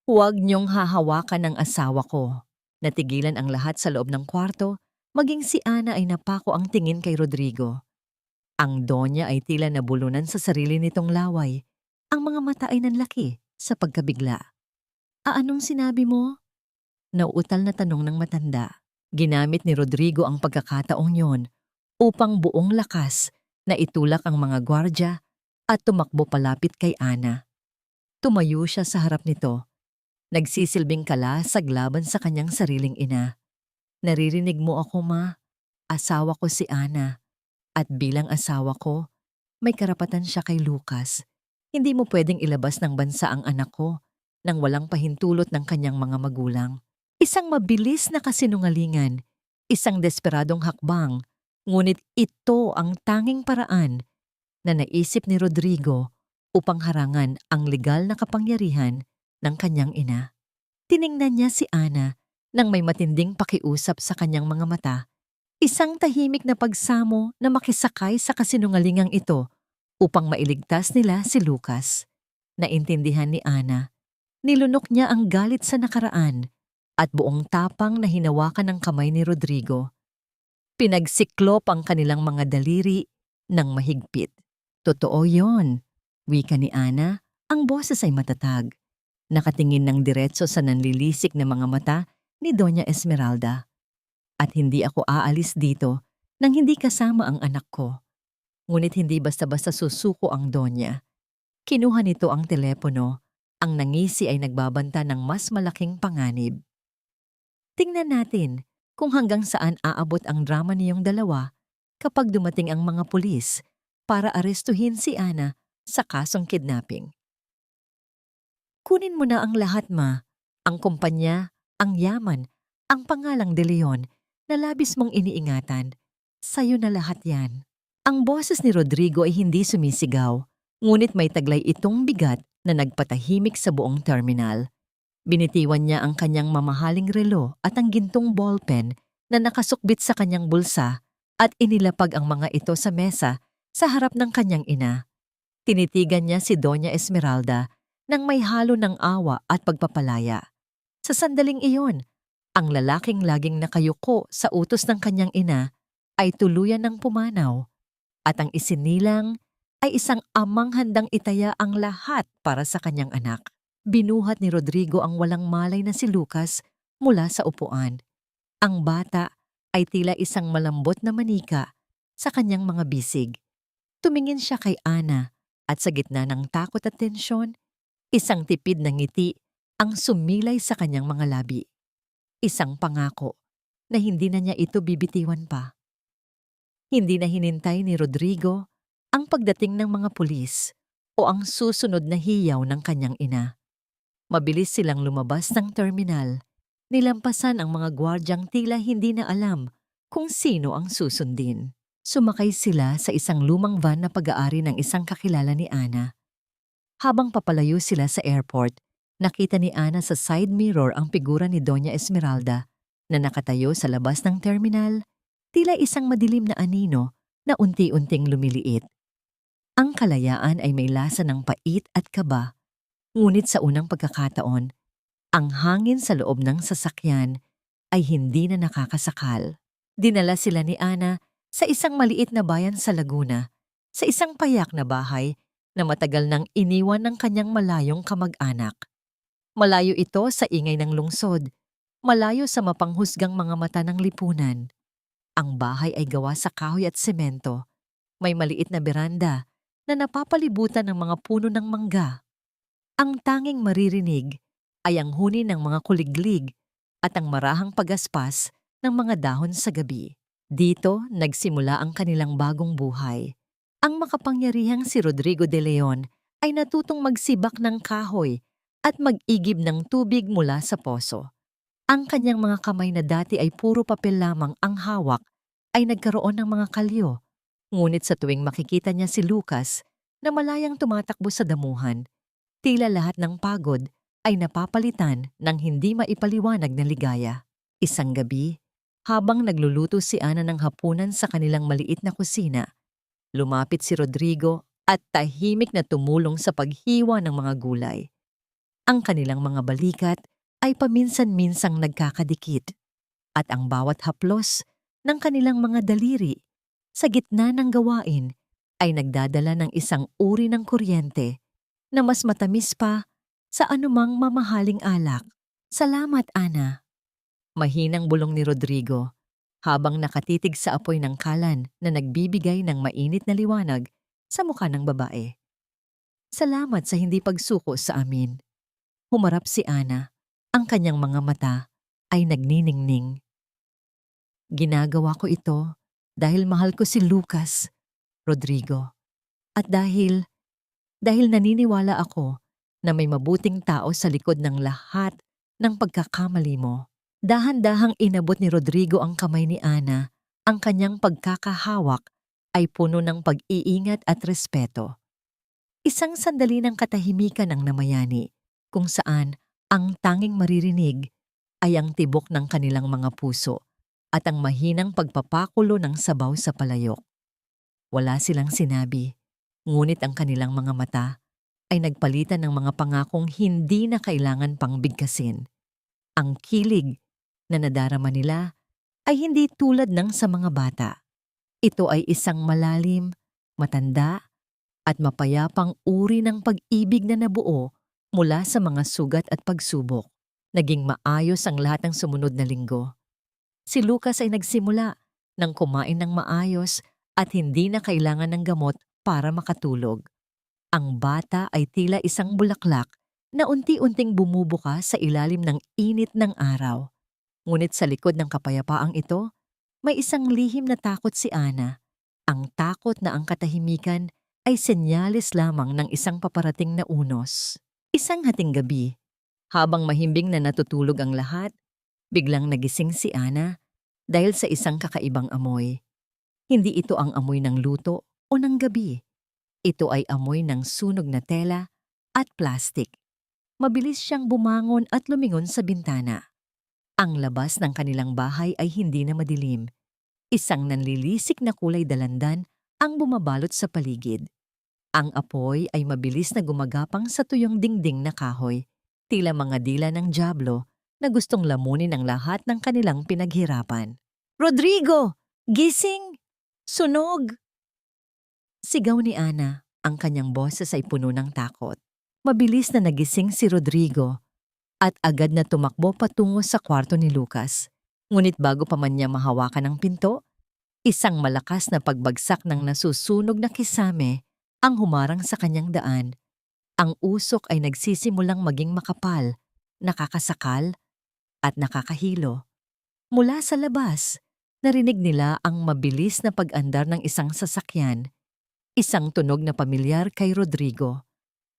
Speaker 1: Huwag niyong hahawakan ang asawa ko. Natigilan ang lahat sa loob ng kwarto, maging si Ana ay napako ang tingin kay Rodrigo. Ang donya ay tila nabulunan sa sarili nitong laway. Ang mga mata ay nanlaki sa pagkabigla. Anong sinabi mo? Nauutal na tanong ng matanda. Ginamit ni Rodrigo ang pagkakataong yon upang buong lakas na itulak ang mga gwardya at tumakbo palapit kay Ana. Tumayo siya sa harap nito. Nagsisilbing kalasag laban sa kanyang sariling ina. Naririnig mo ako, ma? Asawa ko si Ana. At bilang asawa ko, may karapatan siya kay Lucas. Hindi mo pwedeng ilabas ng bansa ang anak ko nang walang pahintulot ng kanyang mga magulang. Isang mabilis na kasinungalingan, isang desperadong hakbang Ngunit ito ang tanging paraan na naisip ni Rodrigo upang harangan ang legal na kapangyarihan ng kanyang ina. Tiningnan niya si Ana nang may matinding pakiusap sa kanyang mga mata, isang tahimik na pagsamo na makisakay sa kasinungalingang ito upang mailigtas nila si Lucas. Naintindihan ni Ana, nilunok niya ang galit sa nakaraan at buong tapang na hinawakan ng kamay ni Rodrigo. Pinagsiklop ang kanilang mga daliri ng mahigpit. Totoo yon, wika ni Ana, ang boses ay matatag. Nakatingin ng diretso sa nanlilisik na mga mata ni Doña Esmeralda. At hindi ako aalis dito nang hindi kasama ang anak ko. Ngunit hindi basta-basta susuko ang Doña. Kinuha nito ang telepono. Ang nangisi ay nagbabanta ng mas malaking panganib. Tingnan natin kung hanggang saan aabot ang drama niyong dalawa kapag dumating ang mga pulis para arestuhin si Ana sa kasong kidnapping. Kunin mo na ang lahat, ma. Ang kumpanya, ang yaman, ang pangalang De Leon na labis mong iniingatan. Sa'yo na lahat yan. Ang boses ni Rodrigo ay hindi sumisigaw, ngunit may taglay itong bigat na nagpatahimik sa buong terminal. Binitiwan niya ang kanyang mamahaling relo at ang gintong ballpen na nakasukbit sa kanyang bulsa at inilapag ang mga ito sa mesa sa harap ng kanyang ina. Tinitigan niya si Doña Esmeralda nang may halo ng awa at pagpapalaya. Sa sandaling iyon, ang lalaking laging nakayuko sa utos ng kanyang ina ay tuluyan ng pumanaw at ang isinilang ay isang amang handang itaya ang lahat para sa kanyang anak. Binuhat ni Rodrigo ang walang malay na si Lucas mula sa upuan. Ang bata ay tila isang malambot na manika sa kanyang mga bisig. Tumingin siya kay Ana at sa gitna ng takot at tensyon, isang tipid na ngiti ang sumilay sa kanyang mga labi. Isang pangako na hindi na niya ito bibitiwan pa. Hindi na hinintay ni Rodrigo ang pagdating ng mga pulis o ang susunod na hiyaw ng kanyang ina. Mabilis silang lumabas ng terminal. Nilampasan ang mga gwardyang tila hindi na alam kung sino ang susundin. Sumakay sila sa isang lumang van na pag-aari ng isang kakilala ni Ana. Habang papalayo sila sa airport, nakita ni Ana sa side mirror ang figura ni Doña Esmeralda na nakatayo sa labas ng terminal, tila isang madilim na anino na unti-unting lumiliit. Ang kalayaan ay may lasa ng pait at kaba, ngunit sa unang pagkakataon, ang hangin sa loob ng sasakyan ay hindi na nakakasakal. Dinala sila ni Ana sa isang maliit na bayan sa Laguna, sa isang payak na bahay na matagal nang iniwan ng kanyang malayong kamag-anak. Malayo ito sa ingay ng lungsod, malayo sa mapanghusgang mga mata ng lipunan. Ang bahay ay gawa sa kahoy at semento. May maliit na beranda na napapalibutan ng mga puno ng mangga. Ang tanging maririnig ay ang huni ng mga kuliglig at ang marahang pagaspas ng mga dahon sa gabi. Dito nagsimula ang kanilang bagong buhay. Ang makapangyarihang si Rodrigo de Leon ay natutong magsibak ng kahoy at mag-igib ng tubig mula sa poso. Ang kanyang mga kamay na dati ay puro papel lamang ang hawak ay nagkaroon ng mga kalyo. Ngunit sa tuwing makikita niya si Lucas na malayang tumatakbo sa damuhan, tila lahat ng pagod ay napapalitan ng hindi maipaliwanag na ligaya. Isang gabi, habang nagluluto si Ana ng hapunan sa kanilang maliit na kusina, lumapit si Rodrigo at tahimik na tumulong sa paghiwa ng mga gulay. Ang kanilang mga balikat ay paminsan-minsang nagkakadikit at ang bawat haplos ng kanilang mga daliri sa gitna ng gawain ay nagdadala ng isang uri ng kuryente na mas matamis pa sa anumang mamahaling alak. Salamat, Ana. Mahinang bulong ni Rodrigo habang nakatitig sa apoy ng kalan na nagbibigay ng mainit na liwanag sa mukha ng babae. Salamat sa hindi pagsuko sa amin. Humarap si Ana. Ang kanyang mga mata ay nagniningning. Ginagawa ko ito dahil mahal ko si Lucas, Rodrigo. At dahil naniniwala ako na may mabuting tao sa likod ng lahat ng pagkakamali mo. Dahan-dahang inabot ni Rodrigo ang kamay ni Ana Ang kanyang pagkakahawak ay puno ng pag-iingat at respeto. Isang sandali ng katahimikan ang namayani, kung saan ang tanging maririnig ay ang tibok ng kanilang mga puso at ang mahinang pagpapakulo ng sabaw sa palayok. Wala silang sinabi, ngunit ang kanilang mga mata ay nagpalitan ng mga pangakong hindi na kailangan pang bigkasin. Ang kilig na nadarama nila ay hindi tulad ng sa mga bata. Ito ay isang malalim, matanda, at mapayapang uri ng pag-ibig na nabuo mula sa mga sugat at pagsubok. Naging maayos ang lahat ng sumunod na linggo. Si Lucas ay nagsimula ng kumain ng maayos at hindi na kailangan ng gamot para makatulog. Ang bata ay tila isang bulaklak na unti-unting bumubuka sa ilalim ng init ng araw. Ngunit sa likod ng kapayapaang ito, may isang lihim na takot si Ana. Ang takot na ang katahimikan ay senyales lamang ng isang paparating na unos. Isang hating gabi, habang mahimbing na natutulog ang lahat, biglang nagising si Ana dahil sa isang kakaibang amoy. Hindi ito ang amoy ng luto o ng gabi. Ito ay amoy ng sunog na tela at plastik. Mabilis siyang bumangon at lumingon sa bintana. Ang labas ng kanilang bahay ay hindi na madilim. Isang nanlilisik na kulay dalandan ang bumabalot sa paligid. Ang apoy ay mabilis na gumagapang sa tuyong dingding na kahoy, tila mga dila ng dyablo na gustong lamunin ang lahat ng kanilang pinaghirapan. "Rodrigo! Gising! Sunog!" Sigaw ni Ana, ang kanyang boses ay puno ng takot. Mabilis na nagising si Rodrigo at agad na tumakbo patungo sa kwarto ni Lucas. Ngunit bago pa man niya mahawakan ang pinto, isang malakas na pagbagsak ng nasusunog na kisame ang humarang sa kanyang daan. Ang usok ay nagsisimulang maging makapal, nakakasakal, at nakakahilo. Mula sa labas, narinig nila ang mabilis na pag-andar ng isang sasakyan. Isang tunog na pamilyar kay Rodrigo.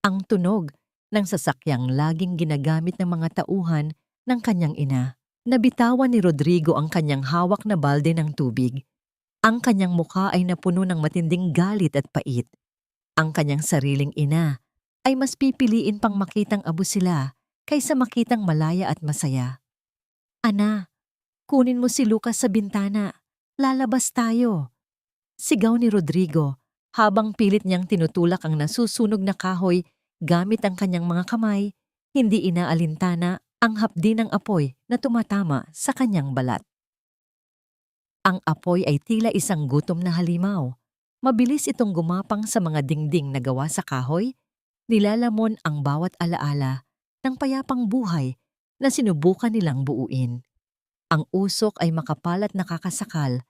Speaker 1: Ang tunog ng sasakyang laging ginagamit ng mga tauhan ng kanyang ina. Nabitawan ni Rodrigo ang kanyang hawak na balde ng tubig. Ang kanyang mukha ay napuno ng matinding galit at pait. Ang kanyang sariling ina ay mas pipiliin pang makitang abo sila kaysa makitang malaya at masaya. "Ana, kunin mo si Lucas sa bintana. Lalabas tayo." Sigaw ni Rodrigo habang pilit niyang tinutulak ang nasusunog na kahoy gamit ang kanyang mga kamay, hindi inaalintana ang hapdi ng apoy na tumatama sa kanyang balat. Ang apoy ay tila isang gutom na halimaw. Mabilis itong gumapang sa mga dingding na gawa sa kahoy, nilalamon ang bawat alaala ng payapang buhay na sinubukan nilang buuin. Ang usok ay makapal at nakakasakal,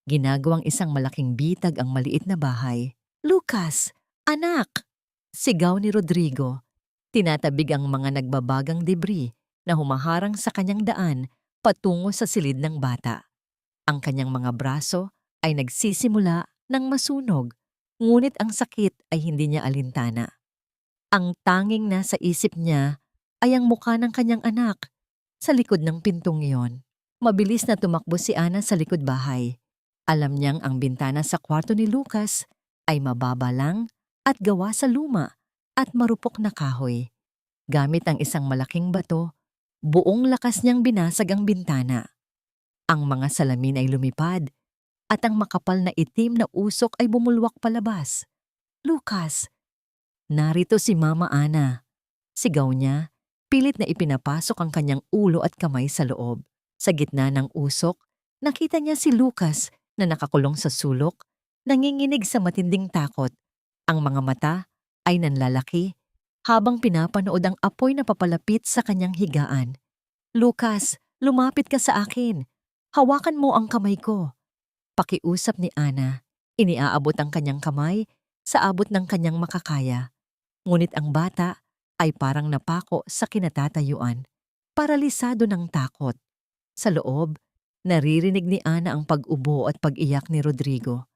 Speaker 1: ginagawang isang malaking bitag ang maliit na bahay. "Lucas! Anak!" Sigaw ni Rodrigo. Tinatabig ang mga nagbabagang debris na humaharang sa kanyang daan patungo sa silid ng bata. Ang kanyang mga braso ay nagsisimula ng masunog, ngunit ang sakit ay hindi niya alintana. Ang tanging nasa isip niya ay ang mukha ng kanyang anak sa likod ng pintong iyon. Mabilis na tumakbo si Ana sa likod bahay. Alam niyang ang bintana sa kwarto ni Lucas ay mababa lang at gawa sa luma at marupok na kahoy. Gamit ang isang malaking bato, buong lakas niyang binasag ang bintana. Ang mga salamin ay lumipad at ang makapal na itim na usok ay bumulwak palabas. "Lucas! Narito si Mama Ana!" Sigaw niya, pilit na ipinapasok ang kanyang ulo at kamay sa loob. Sa gitna ng usok, nakita niya si Lucas na nakakulong sa sulok, nanginginig sa matinding takot. Ang mga mata ay nanlalaki habang pinapanood ang apoy na papalapit sa kanyang higaan. "Lucas, lumapit ka sa akin. Hawakan mo ang kamay ko." Pakiusap ni Ana. Iniaabot ang kanyang kamay sa abot ng kanyang makakaya. Ngunit ang bata ay parang napako sa kinatatayuan, paralisado ng takot. Sa loob, naririnig ni Ana ang pag-ubo at pag-iyak ni Rodrigo.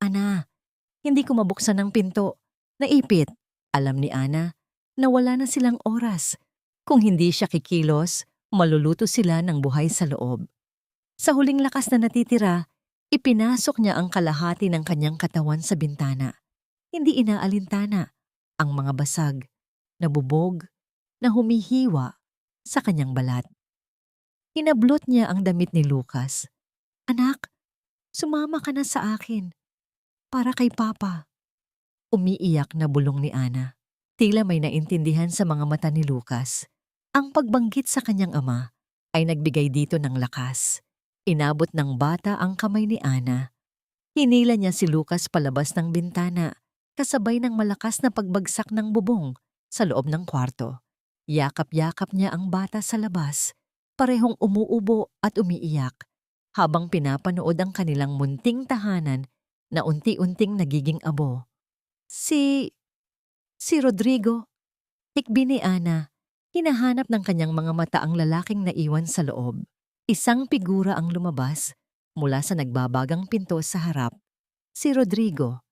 Speaker 1: "Ana, hindi ko mabuksan ang pinto. Naipit." Alam ni Ana na wala na silang oras. Kung hindi siya kikilos, maluluto sila ng buhay sa loob. Sa huling lakas na natitira, Ipinasok niya ang kalahati ng kanyang katawan sa bintana. Hindi inaalintana ang mga basag, nabubog, na humihiwa sa kanyang balat. Hinablot niya ang damit ni Lucas. "Anak, sumama ka na sa akin. Para kay Papa." Umiiyak na bulong ni Ana. Tila may naintindihan sa mga mata ni Lucas. Ang pagbanggit sa kanyang ama ay nagbigay dito ng lakas. Inabot ng bata ang kamay ni Ana. Hinila niya si Lucas palabas ng bintana, kasabay ng malakas na pagbagsak ng bubong sa loob ng kwarto. Yakap-yakap niya ang bata sa labas, parehong umuubo at umiiyak, habang pinapanood ang kanilang munting tahanan na unti-unting nagiging abo. Si Rodrigo, hikbi ni Ana. Hinahanap ng kanyang mga mata ang lalaking naiwan sa loob. Isang figura ang lumabas mula sa nagbabagang pinto sa harap. Si Rodrigo.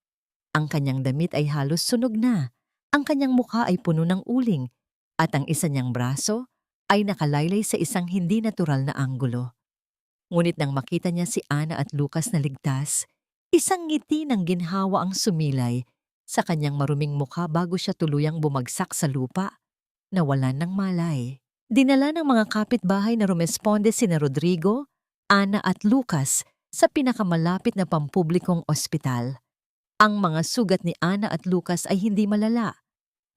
Speaker 1: Ang kanyang damit ay halos sunog na. Ang kanyang mukha ay puno ng uling at ang isa niyang braso ay nakalaylay sa isang hindi natural na anggulo. Ngunit nang makita niya si Ana at Lucas na ligtas, isang ngiti ng ginhawa ang sumilay sa kanyang maruming mukha bago siya tuluyang bumagsak sa lupa, nawalan ng malay. Dinala ng mga kapitbahay na rumesponde sina Rodrigo, Ana at Lucas sa pinakamalapit na pampublikong ospital. Ang mga sugat ni Ana at Lucas ay hindi malala,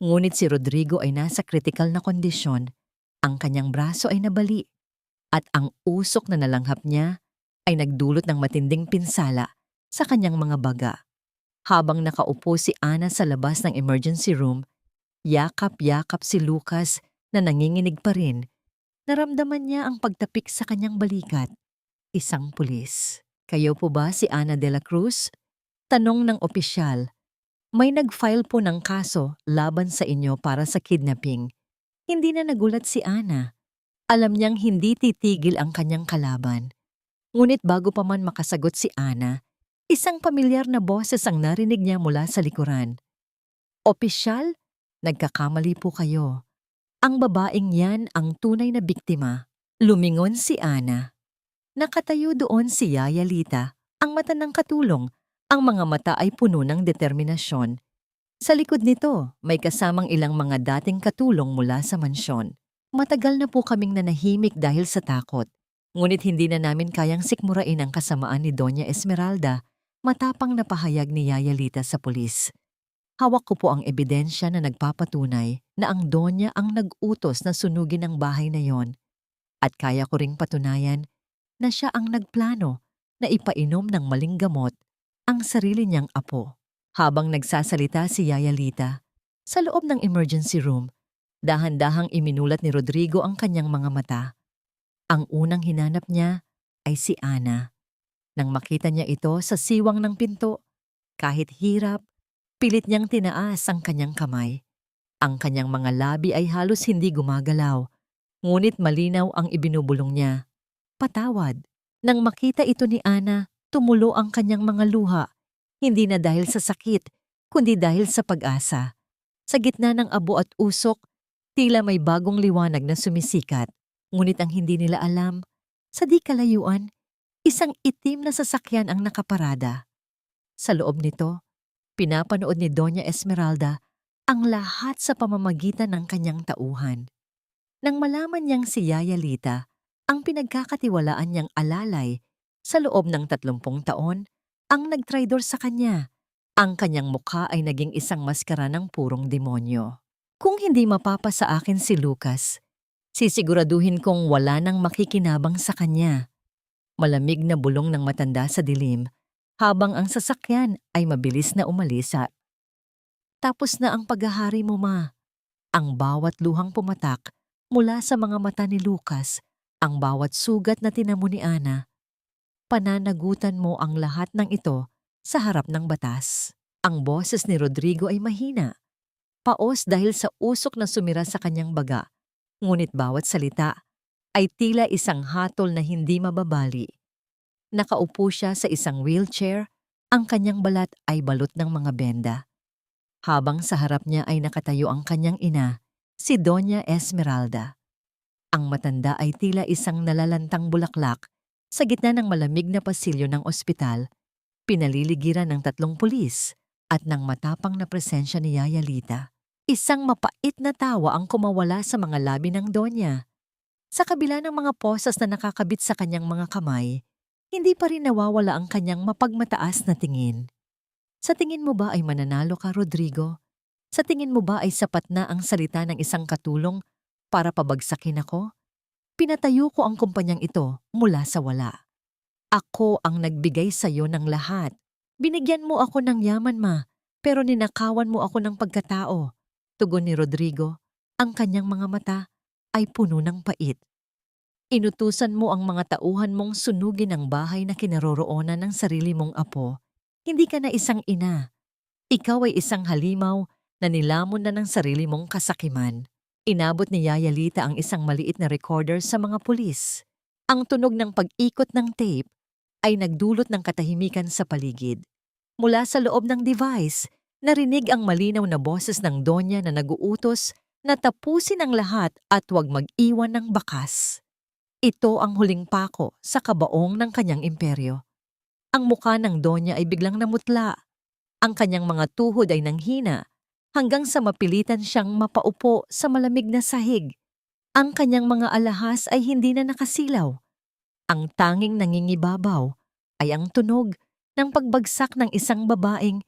Speaker 1: ngunit si Rodrigo ay nasa kritikal na kondisyon. Ang kanyang braso ay nabali at ang usok na nalanghap niya ay nagdulot ng matinding pinsala sa kanyang mga baga. Habang nakaupo si Ana sa labas ng emergency room, yakap-yakap si Lucas na nanginginig pa rin. Naramdaman niya ang pagtapik sa kanyang balikat. Isang pulis. "Kayo po ba si Ana de la Cruz?" Tanong ng opisyal. "May nag-file po ng kaso laban sa inyo para sa kidnapping." Hindi na nagulat si Ana. Alam niyang hindi titigil ang kanyang kalaban. Ngunit bago pa man makasagot si Ana, isang pamilyar na boses ang narinig niya mula sa likuran. "Opisyal, nagkakamali po kayo. Ang babaeng yan ang tunay na biktima." Lumingon si Ana. Nakatayo doon si Yaya Lita, ang mata ng katulong. Ang mga mata ay puno ng determinasyon. Sa likod nito, may kasamang ilang mga dating katulong mula sa mansyon. "Matagal na po kaming nanahimik dahil sa takot. Ngunit hindi na namin kayang sikmurain ang kasamaan ni Doña Esmeralda," matapang na pahayag ni Yaya Lita sa pulis. "Hawak ko po ang ebidensya na nagpapatunay na ang Donya ang nag-utos na sunugin ang bahay na yon. At kaya ko ring patunayan na siya ang nagplano na ipainom ng maling gamot ang sarili niyang apo." Habang nagsasalita si Yaya Lita, sa loob ng emergency room, dahan-dahang iminulat ni Rodrigo ang kanyang mga mata. Ang unang hinanap niya ay si Ana. Nang makita niya ito sa siwang ng pinto, kahit hirap, pilit niyang tinaas ang kanyang kamay. Ang kanyang mga labi ay halos hindi gumagalaw, ngunit malinaw ang ibinubulong niya. "Patawad." Nang makita ito ni Ana, tumulo ang kanyang mga luha, hindi na dahil sa sakit, kundi dahil sa pag-asa. Sa gitna ng abo at usok, tila may bagong liwanag na sumisikat. Ngunit ang hindi nila alam, sa di kalayuan, isang itim na sasakyan ang nakaparada. Sa loob nito, pinapanood ni Doña Esmeralda ang lahat sa pamamagitan ng kanyang tauhan. Nang malaman niyang si Yaya Lita ang pinagkakatiwalaan niyang alalay sa loob ng 30 taon, ang nagtraidor sa kanya, ang kanyang mukha ay naging isang maskara ng purong demonyo. "Kung hindi mapapasa akin si Lucas, sisiguraduhin kong wala nang makikinabang sa kanya." Malamig na bulong ng matanda sa dilim, habang ang sasakyan ay mabilis na umalis. "Tapos na ang paghahari mo, ma." Ang bawat luhang pumatak mula sa mga mata ni Lucas, ang bawat sugat na tinamo ni Ana. "Pananagutan mo ang lahat ng ito sa harap ng batas." Ang boses ni Rodrigo ay mahina, paos dahil sa usok na sumira sa kanyang baga, ngunit bawat salita ay tila isang hatol na hindi mababali. Nakaupo siya sa isang wheelchair, ang kanyang balat ay balot ng mga benda. Habang sa harap niya ay nakatayo ang kanyang ina, si Doña Esmeralda. Ang matanda ay tila isang nalalantang bulaklak Sa gitna ng malamig na pasilyo ng ospital, pinaliligiran ng 3 pulis at ng matapang na presensya ni Yaya Lita. Isang mapait na tawa ang kumawala sa mga labi ng Donya. Sa kabila ng mga posas na nakakabit sa kanyang mga kamay, hindi pa rin nawawala ang kanyang mapagmataas na tingin. Sa tingin mo ba ay mananalo ka, Rodrigo? Sa tingin mo ba ay sapat na ang salita ng isang katulong para pabagsakin ako? Pinatayo ko ang kumpanyang ito mula sa wala. Ako ang nagbigay sa iyo ng lahat. Binigyan mo ako ng yaman, ma, pero ninakawan mo ako ng pagkatao. Tugon ni Rodrigo, ang kanyang mga mata ay puno ng pait. Inutusan mo ang mga tauhan mong sunugin ang bahay na kinaroroonan ng sarili mong apo. Hindi ka na isang ina. Ikaw ay isang halimaw na nilamon na ng sarili mong kasakiman. Inabot ni Yaya Lita ang isang maliit na recorder sa mga pulis. Ang tunog ng pag-ikot ng tape ay nagdulot ng katahimikan sa paligid. Mula sa loob ng device, narinig ang malinaw na boses ng Donya na naguutos na tapusin ang lahat at huwag mag-iwan ng bakas. Ito ang huling pako sa kabaong ng kanyang imperyo. Ang mukha ng Donya ay biglang namutla. Ang kanyang mga tuhod ay nanghina hanggang sa mapilitan siyang mapaupo sa malamig na sahig. Ang kanyang mga alahas ay hindi na nakasilaw. Ang tanging nangingibabaw ay ang tunog ng pagbagsak ng isang babaeng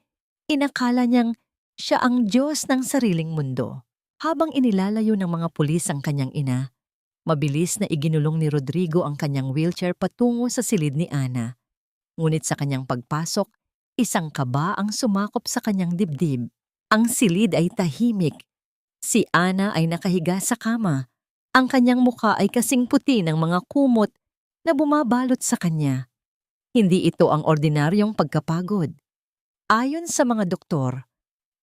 Speaker 1: inakala niyang siya ang Diyos ng sariling mundo. Habang inilalayo ng mga pulis ang kanyang ina, mabilis na iginulong ni Rodrigo ang kanyang wheelchair patungo sa silid ni Ana. Ngunit sa kanyang pagpasok, isang kaba ang sumakop sa kanyang dibdib. Ang silid ay tahimik. Si Ana ay nakahiga sa kama. Ang kanyang mukha ay kasing puti ng mga kumot na bumabalot sa kanya. Hindi ito ang ordinaryong pagkapagod. Ayon sa mga doktor,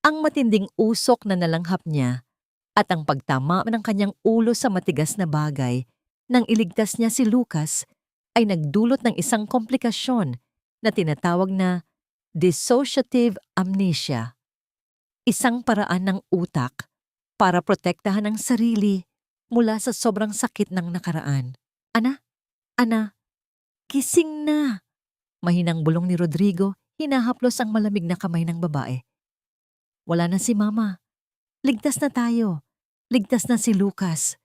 Speaker 1: ang matinding usok na nalanghap niya at ang pagtama ng kanyang ulo sa matigas na bagay nang iligtas niya si Lucas ay nagdulot ng isang komplikasyon na tinatawag na dissociative amnesia. Isang paraan ng utak para protektahan ang sarili mula sa sobrang sakit ng nakaraan. Ana, gising na! Mahinang bulong ni Rodrigo, hinahaplos ang malamig na kamay ng babae. Wala na si Mama. Ligtas na tayo. Ligtas na si Lucas.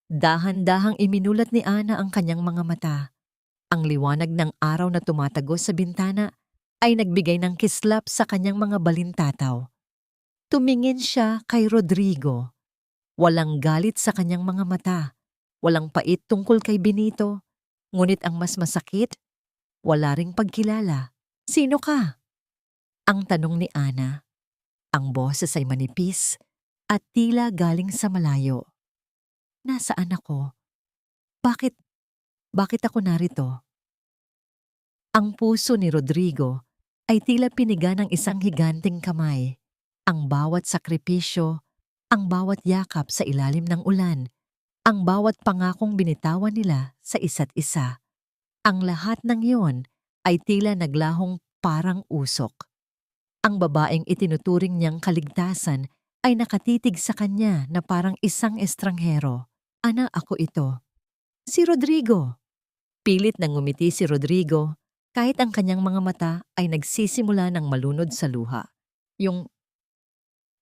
Speaker 1: Dahan-dahang iminulat ni Ana ang kanyang mga mata. Ang liwanag ng araw na tumatagos sa bintana ay nagbigay ng kislap sa kanyang mga balintataw. Tumingin siya kay Rodrigo. Walang galit sa kanyang mga mata. Walang pait tungkol kay Benito. Ngunit ang mas masakit, wala ring pagkilala. Sino ka? Ang tanong ni Ana. Ang boses ay manipis at tila galing sa malayo. Nasaan ako? Bakit ako narito? Ang puso ni Rodrigo ay tila piniga ng isang higanting kamay. Ang bawat sakripisyo, ang bawat yakap sa ilalim ng ulan, ang bawat pangakong binitawan nila sa isa't isa. Ang lahat ng iyon ay tila naglahong parang usok. Ang babaeng itinuturing niyang kaligtasan ay nakatitig sa kanya na parang isang estranghero. Ana, ako ito. Si Rodrigo. Pilit nang ngumiti si Rodrigo kahit ang kanyang mga mata ay nagsisimula ng malunod sa luha.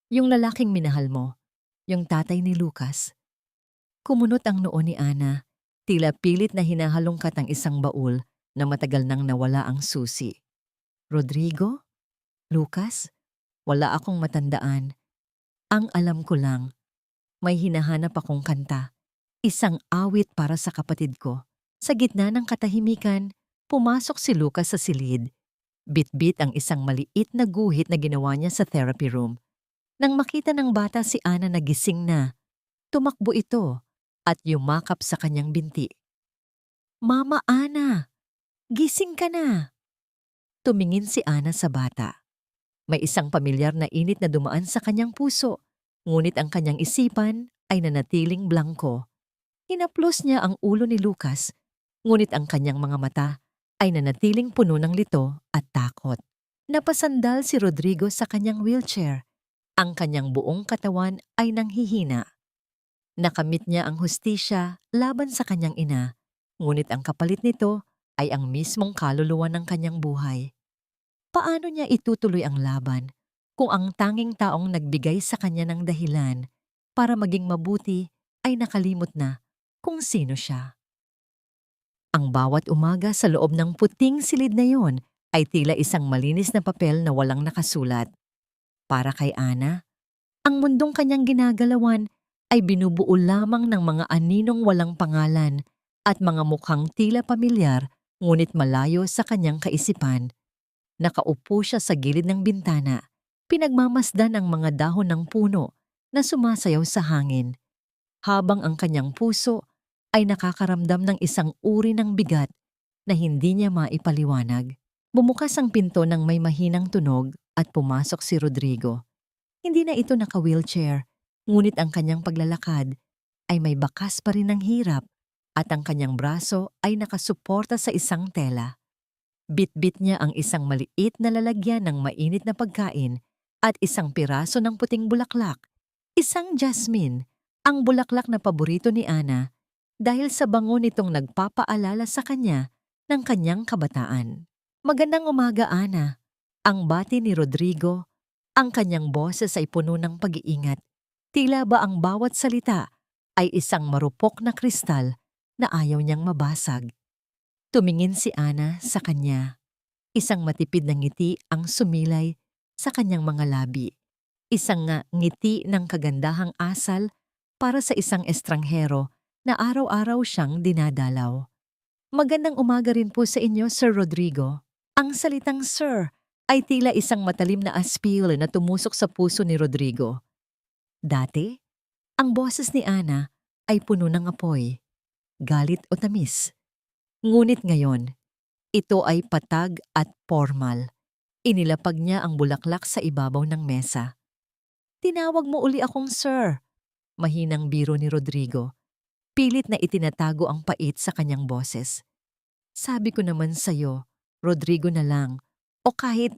Speaker 1: Yung lalaking minahal mo, yung tatay ni Lucas. Kumunot ang noo ni Ana, tila pilit na hinahalongkat ang isang baul na matagal nang nawala ang susi. Rodrigo? Lucas? Wala akong matandaan. Ang alam ko lang, may hinahanap akong kanta. Isang awit para sa kapatid ko. Sa gitna ng katahimikan, pumasok si Lucas sa silid. Bit-bit ang isang maliit na guhit na ginawa niya sa therapy room. Nang makita ng bata si Ana na gising na, tumakbo ito at yumakap sa kanyang binti. Mama Ana, gising ka na! Tumingin si Ana sa bata. May isang pamilyar na init na dumaan sa kanyang puso, ngunit ang kanyang isipan ay nanatiling blangko. Hinaplos niya ang ulo ni Lucas, ngunit ang kanyang mga mata ay nanatiling puno ng lito at takot. Napasandal si Rodrigo sa kanyang wheelchair. Ang kanyang buong katawan ay nanghihina. Nakamit niya ang hustisya laban sa kanyang ina, ngunit ang kapalit nito ay ang mismong kaluluwa ng kanyang buhay. Paano niya itutuloy ang laban kung ang tanging taong nagbigay sa kanya ng dahilan para maging mabuti ay nakalimot na kung sino siya? Ang bawat umaga sa loob ng puting silid na yon ay tila isang malinis na papel na walang nakasulat. Para kay Ana, ang mundong kanyang ginagalawan ay binubuo lamang ng mga aninong walang pangalan at mga mukhang tila pamilyar ngunit malayo sa kanyang kaisipan. Nakaupo siya sa gilid ng bintana, pinagmamasdan ang mga dahon ng puno na sumasayaw sa hangin, habang ang kanyang puso ay nakakaramdam ng isang uri ng bigat na hindi niya maipaliwanag. Bumukas ang pinto ng may mahinang tunog at pumasok si Rodrigo. Hindi na ito naka-wheelchair, ngunit ang kanyang paglalakad ay may bakas pa rin ng hirap at ang kanyang braso ay nakasuporta sa isang tela. Bit-bit niya ang isang maliit na lalagyan ng mainit na pagkain at isang piraso ng puting bulaklak, isang jasmine, ang bulaklak na paborito ni Ana dahil sa bango nitong nagpapaalala sa kanya ng kanyang kabataan. Magandang umaga, Ana. Ang bati ni Rodrigo, ang kanyang boses ay puno ng pag-iingat. Tila ba ang bawat salita ay isang marupok na kristal na ayaw niyang mabasag. Tumingin si Ana sa kanya. Isang matipid na ngiti ang sumilay sa kanyang mga labi. Isang ngiti ng kagandahang asal para sa isang estranghero na araw-araw siyang dinadalaw. Magandang umaga rin po sa inyo, Sir Rodrigo. Ang salitang sir ay tila isang matalim na aspil na tumusok sa puso ni Rodrigo. Dati, ang boses ni Ana ay puno ng apoy, galit o tamis. Ngunit ngayon, ito ay patag at formal. Inilapag niya ang bulaklak sa ibabaw ng mesa. Tinawag mo uli akong sir, mahinang biro ni Rodrigo. Pilit na itinatago ang pait sa kanyang boses. Sabi ko naman sa'yo, Rodrigo na lang, o kahit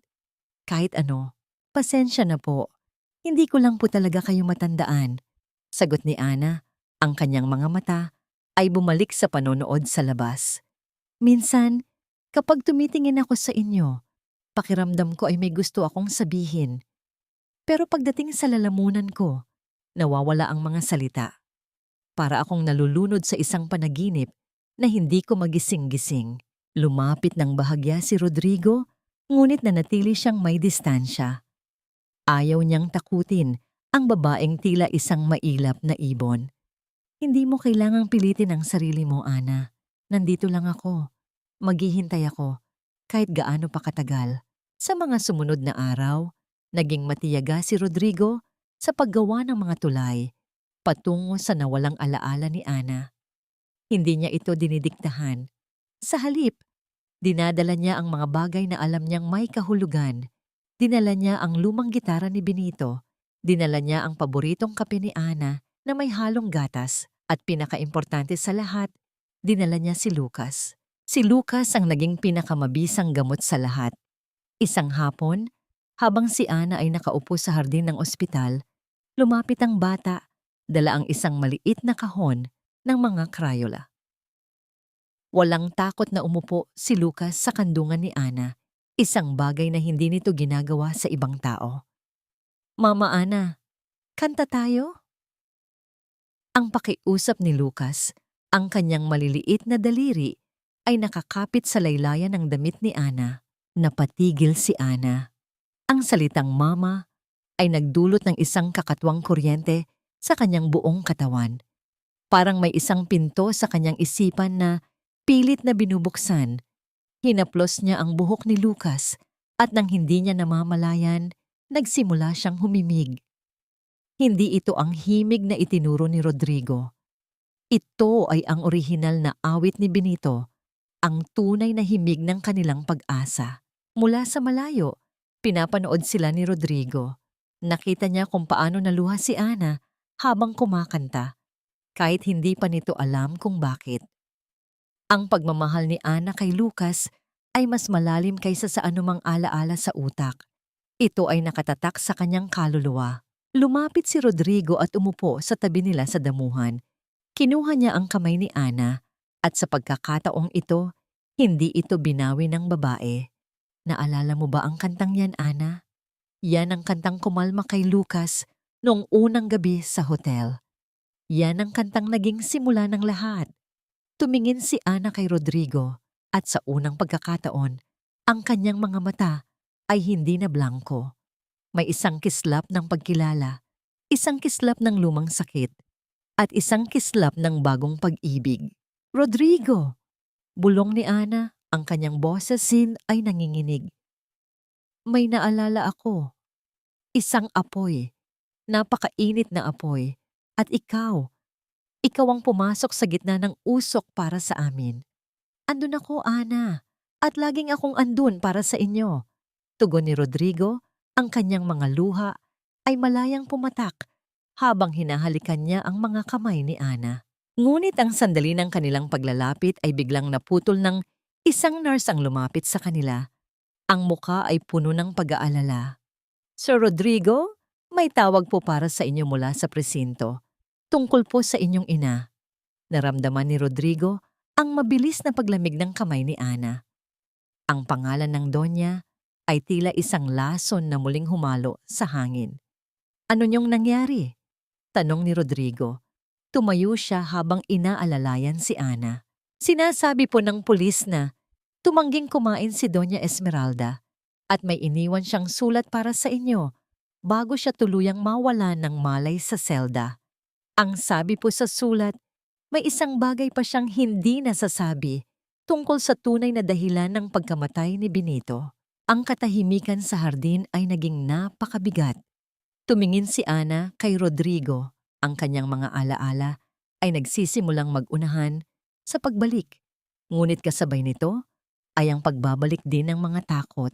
Speaker 1: ano. Pasensya na po. Hindi ko lang po talaga kayo matandaan. Sagot ni Ana, ang kanyang mga mata ay bumalik sa panonood sa labas. Minsan, kapag tumitingin ako sa inyo, pakiramdam ko ay may gusto akong sabihin. Pero pagdating sa lalamunan ko, nawawala ang mga salita. Para akong nalulunod sa isang panaginip na hindi ko magising-gising. Lumapit ng bahagya si Rodrigo, ngunit nanatili siyang may distansya. Ayaw niyang takutin ang babaeng tila isang mailap na ibon. Hindi mo kailangang pilitin ang sarili mo, Ana. Nandito lang ako. Maghihintay ako, kahit gaano pa katagal. Sa mga sumunod na araw, naging matiyaga si Rodrigo sa paggawa ng mga tulay, patungo sa nawalang alaala ni Ana. Hindi niya ito dinidiktahan. Sa halip, dinadala niya ang mga bagay na alam niyang may kahulugan. Dinala niya ang lumang gitara ni Benito. Dinala niya ang paboritong kape ni Ana na may halong gatas. At pinakaimportante sa lahat, dinala niya si Lucas. Si Lucas ang naging pinakamabisang gamot sa lahat. Isang hapon, habang si Ana ay nakaupo sa hardin ng ospital, lumapit ang bata, dala ang isang maliit na kahon ng mga Crayola. Walang takot na umupo si Lucas sa kandungan ni Ana, isang bagay na hindi nito ginagawa sa ibang tao. Mama Ana, kanta tayo? Ang pakiusap ni Lucas, ang kanyang maliliit na daliri, ay nakakapit sa laylayan ng damit ni Ana. Napatigil si Ana. Ang salitang mama ay nagdulot ng isang kakatwang kuryente sa kanyang buong katawan. Parang may isang pinto sa kanyang isipan na pilit na binubuksan. Hinaplos niya ang buhok ni Lucas at nang hindi niya namamalayan, nagsimula siyang humimig. Hindi ito ang himig na itinuro ni Rodrigo. Ito ay ang orihinal na awit ni Benito, ang tunay na himig ng kanilang pag-asa. Mula sa malayo, pinapanood sila ni Rodrigo. Nakita niya kung paano naluha si Ana habang kumakanta, kahit hindi pa nito alam kung bakit. Ang pagmamahal ni Ana kay Lucas ay mas malalim kaysa sa anumang alaala sa utak. Ito ay nakatatak sa kanyang kaluluwa. Lumapit si Rodrigo at umupo sa tabi nila sa damuhan. Kinuha niya ang kamay ni Ana at sa pagkakataong ito, Hindi ito binawi ng babae. Naalala mo ba ang kantang yan, Ana? Yan ang kantang kumalma kay Lucas noong unang gabi sa hotel. Yan ang kantang naging simula ng lahat. Tumingin si Ana kay Rodrigo at sa unang pagkakataon, ang kanyang mga mata ay hindi na blanko. May isang kislap ng pagkilala, isang kislap ng lumang sakit, at isang kislap ng bagong pag-ibig. Rodrigo! Bulong ni Ana, ang kanyang boses ay nanginginig. May naalala ako. Isang apoy. Napakainit na apoy. At ikaw ang pumasok sa gitna ng usok para sa amin. Andun ako, Ana. At laging akong andun para sa inyo. Tugon ni Rodrigo, ang kanyang mga luha ay malayang pumatak habang hinahalikan niya ang mga kamay ni Ana. Ngunit ang sandali ng kanilang paglalapit ay biglang naputol ng isang nurse ang lumapit sa kanila. Ang muka ay puno ng pag-aalala. Sir Rodrigo, may tawag po para sa inyo mula sa presinto. Tungkol po sa inyong ina. Naramdaman ni Rodrigo ang mabilis na paglamig ng kamay ni Ana. Ang pangalan ng Donya ay tila isang lason na muling humalo sa hangin. Ano niyong nangyari? Tanong ni Rodrigo. Tumayo siya habang inaalalayan si Ana. Sinasabi po ng pulis na tumangging kumain si Doña Esmeralda at may iniwan siyang sulat para sa inyo bago siya tuluyang mawala ng malay sa selda. Ang sabi po sa sulat, may isang bagay pa siyang hindi nasasabi tungkol sa tunay na dahilan ng pagkamatay ni Benito. Ang katahimikan sa hardin ay naging napakabigat. Tumingin si Ana kay Rodrigo. Ang kanyang mga alaala ay nagsisimulang mag-unahan sa pagbalik. Ngunit kasabay nito ay ang pagbabalik din ng mga takot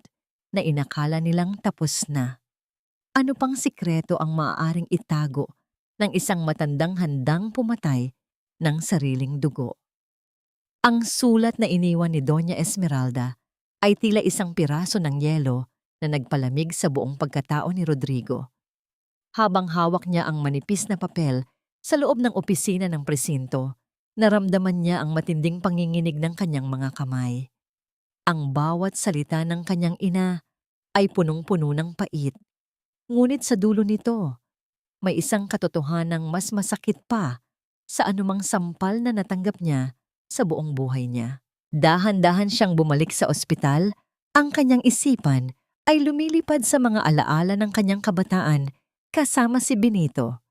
Speaker 1: na inakala nilang tapos na. Ano pang sikreto ang maaaring itago ng isang matandang handang pumatay ng sariling dugo? Ang sulat na iniwan ni Doña Esmeralda ay tila isang piraso ng yelo na nagpalamig sa buong pagkatao ni Rodrigo. Habang hawak niya ang manipis na papel sa loob ng opisina ng presinto, naramdaman niya ang matinding panginginig ng kanyang mga kamay. Ang bawat salita ng kanyang ina ay punong-puno ng pait. Ngunit sa dulo nito, may isang katotohanang mas masakit pa sa anumang sampal na natanggap niya sa buong buhay niya. Dahan-dahan siyang bumalik sa ospital, ang kanyang isipan ay lumilipad sa mga alaala ng kanyang kabataan kasama si Benito.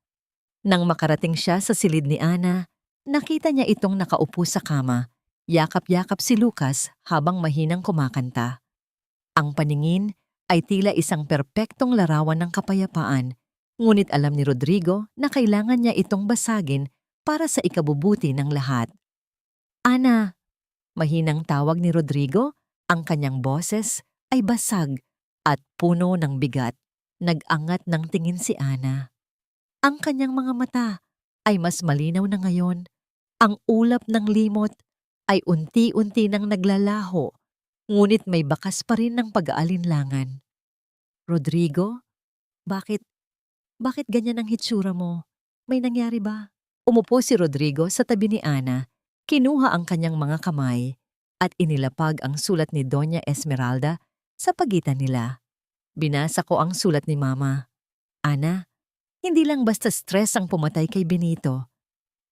Speaker 1: Nang makarating siya sa silid ni Ana, nakita niya itong nakaupo sa kama, yakap-yakap si Lucas habang mahinang kumakanta. Ang paningin ay tila isang perpektong larawan ng kapayapaan, ngunit alam ni Rodrigo na kailangan niya itong basagin para sa ikabubuti ng lahat. Ana, mahinang tawag ni Rodrigo, ang kanyang boses ay basag at puno ng bigat. Nag-angat ng tingin si Ana. Ang kanyang mga mata ay mas malinaw na ngayon. Ang ulap ng limot ay unti-unti nang naglalaho, ngunit may bakas pa rin ng pag-aalinlangan. Rodrigo, bakit ganyan ang hitsura mo? May nangyari ba? Umupo si Rodrigo sa tabi ni Ana, kinuha ang kanyang mga kamay at inilapag ang sulat ni Doña Esmeralda sa pagitan nila. Binasa ko ang sulat ni Mama. Ana, hindi lang basta stress ang pumatay kay Benito.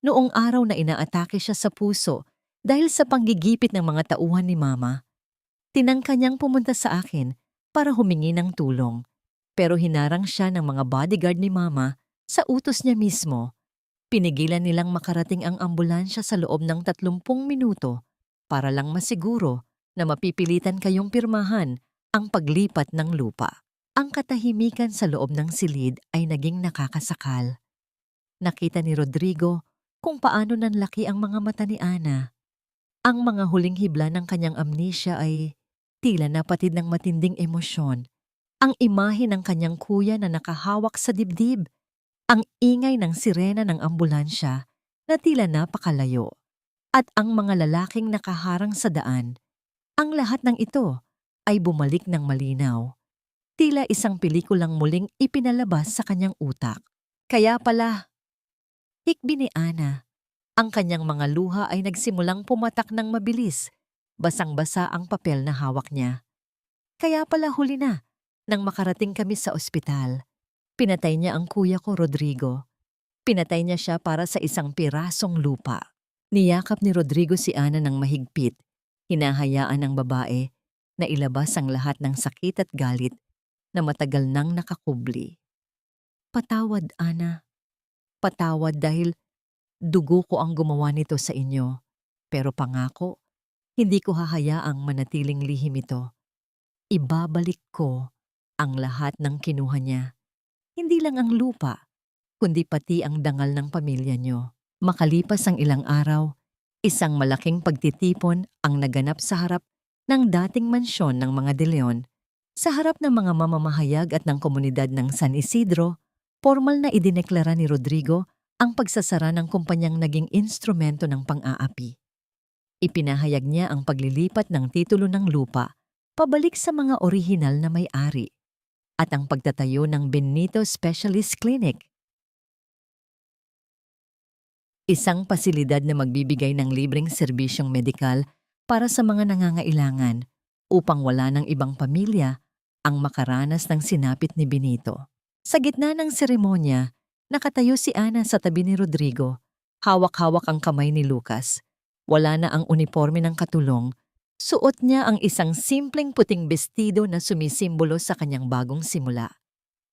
Speaker 1: Noong araw na inaatake siya sa puso dahil sa panggigipit ng mga tauhan ni Mama, tinangka niyang pumunta sa akin para humingi ng tulong. Pero hinarang siya ng mga bodyguard ni Mama sa utos niya mismo. Pinigilan nilang makarating ang ambulansya sa loob ng 30 minuto para lang masiguro na mapipilitan kayong pirmahan ang paglipat ng lupa. Ang katahimikan sa loob ng silid ay naging nakakasakal. Nakita ni Rodrigo kung paano nanlaki ang mga mata ni Ana. Ang mga huling hibla ng kanyang amnesia ay tila napatid ng matinding emosyon. Ang imahe ng kanyang kuya na nakahawak sa dibdib. Ang ingay ng sirena ng ambulansya na tila napakalayo. At ang mga lalaking nakaharang sa daan. Ang lahat ng ito ay bumalik ng malinaw. Tila isang pelikulang muling ipinalabas sa kanyang utak. Kaya pala, hikbi ni Ana. Ang kanyang mga luha ay nagsimulang pumatak ng mabilis Basang-basa ang papel na hawak niya. Kaya pala huli na, nang makarating kami sa ospital. Pinatay niya ang kuya ko, Rodrigo. Pinatay niya siya para sa isang pirasong lupa. Niyakap ni Rodrigo si Ana ng mahigpit. Hinahayaan ng babae na ilabas ang lahat ng sakit at galit na matagal nang nakakubli. Patawad, Ana. Patawad dahil dugo ko ang gumawa nito sa inyo. Pero pangako, hindi ko hahayaang manatiling lihim ito. Ibabalik ko ang lahat ng kinuha niya. Hindi lang ang lupa, kundi pati ang dangal ng pamilya niyo. Makalipas ang ilang araw, isang malaking pagtitipon ang naganap sa harap ng dating mansyon ng mga De Leon. Sa harap ng mga mamamahayag at ng komunidad ng San Isidro, formal na idineklara ni Rodrigo ang pagsasara ng kumpanyang naging instrumento ng pang-aapi. Ipinahayag niya ang paglilipat ng titulo ng lupa pabalik sa mga orihinal na may-ari at ang pagtatayo ng Benito Specialist Clinic. Isang pasilidad na magbibigay ng libreng serbisyong medikal para sa mga nangangailangan upang wala ng ibang pamilya ang makaranas ng sinapit ni Benito. Sa gitna ng seremonya, nakatayo si Ana sa tabi ni Rodrigo. Hawak-hawak ang kamay ni Lucas. Wala na ang uniforme ng katulong. Suot niya ang isang simpleng puting bestido na sumisimbolo sa kanyang bagong simula.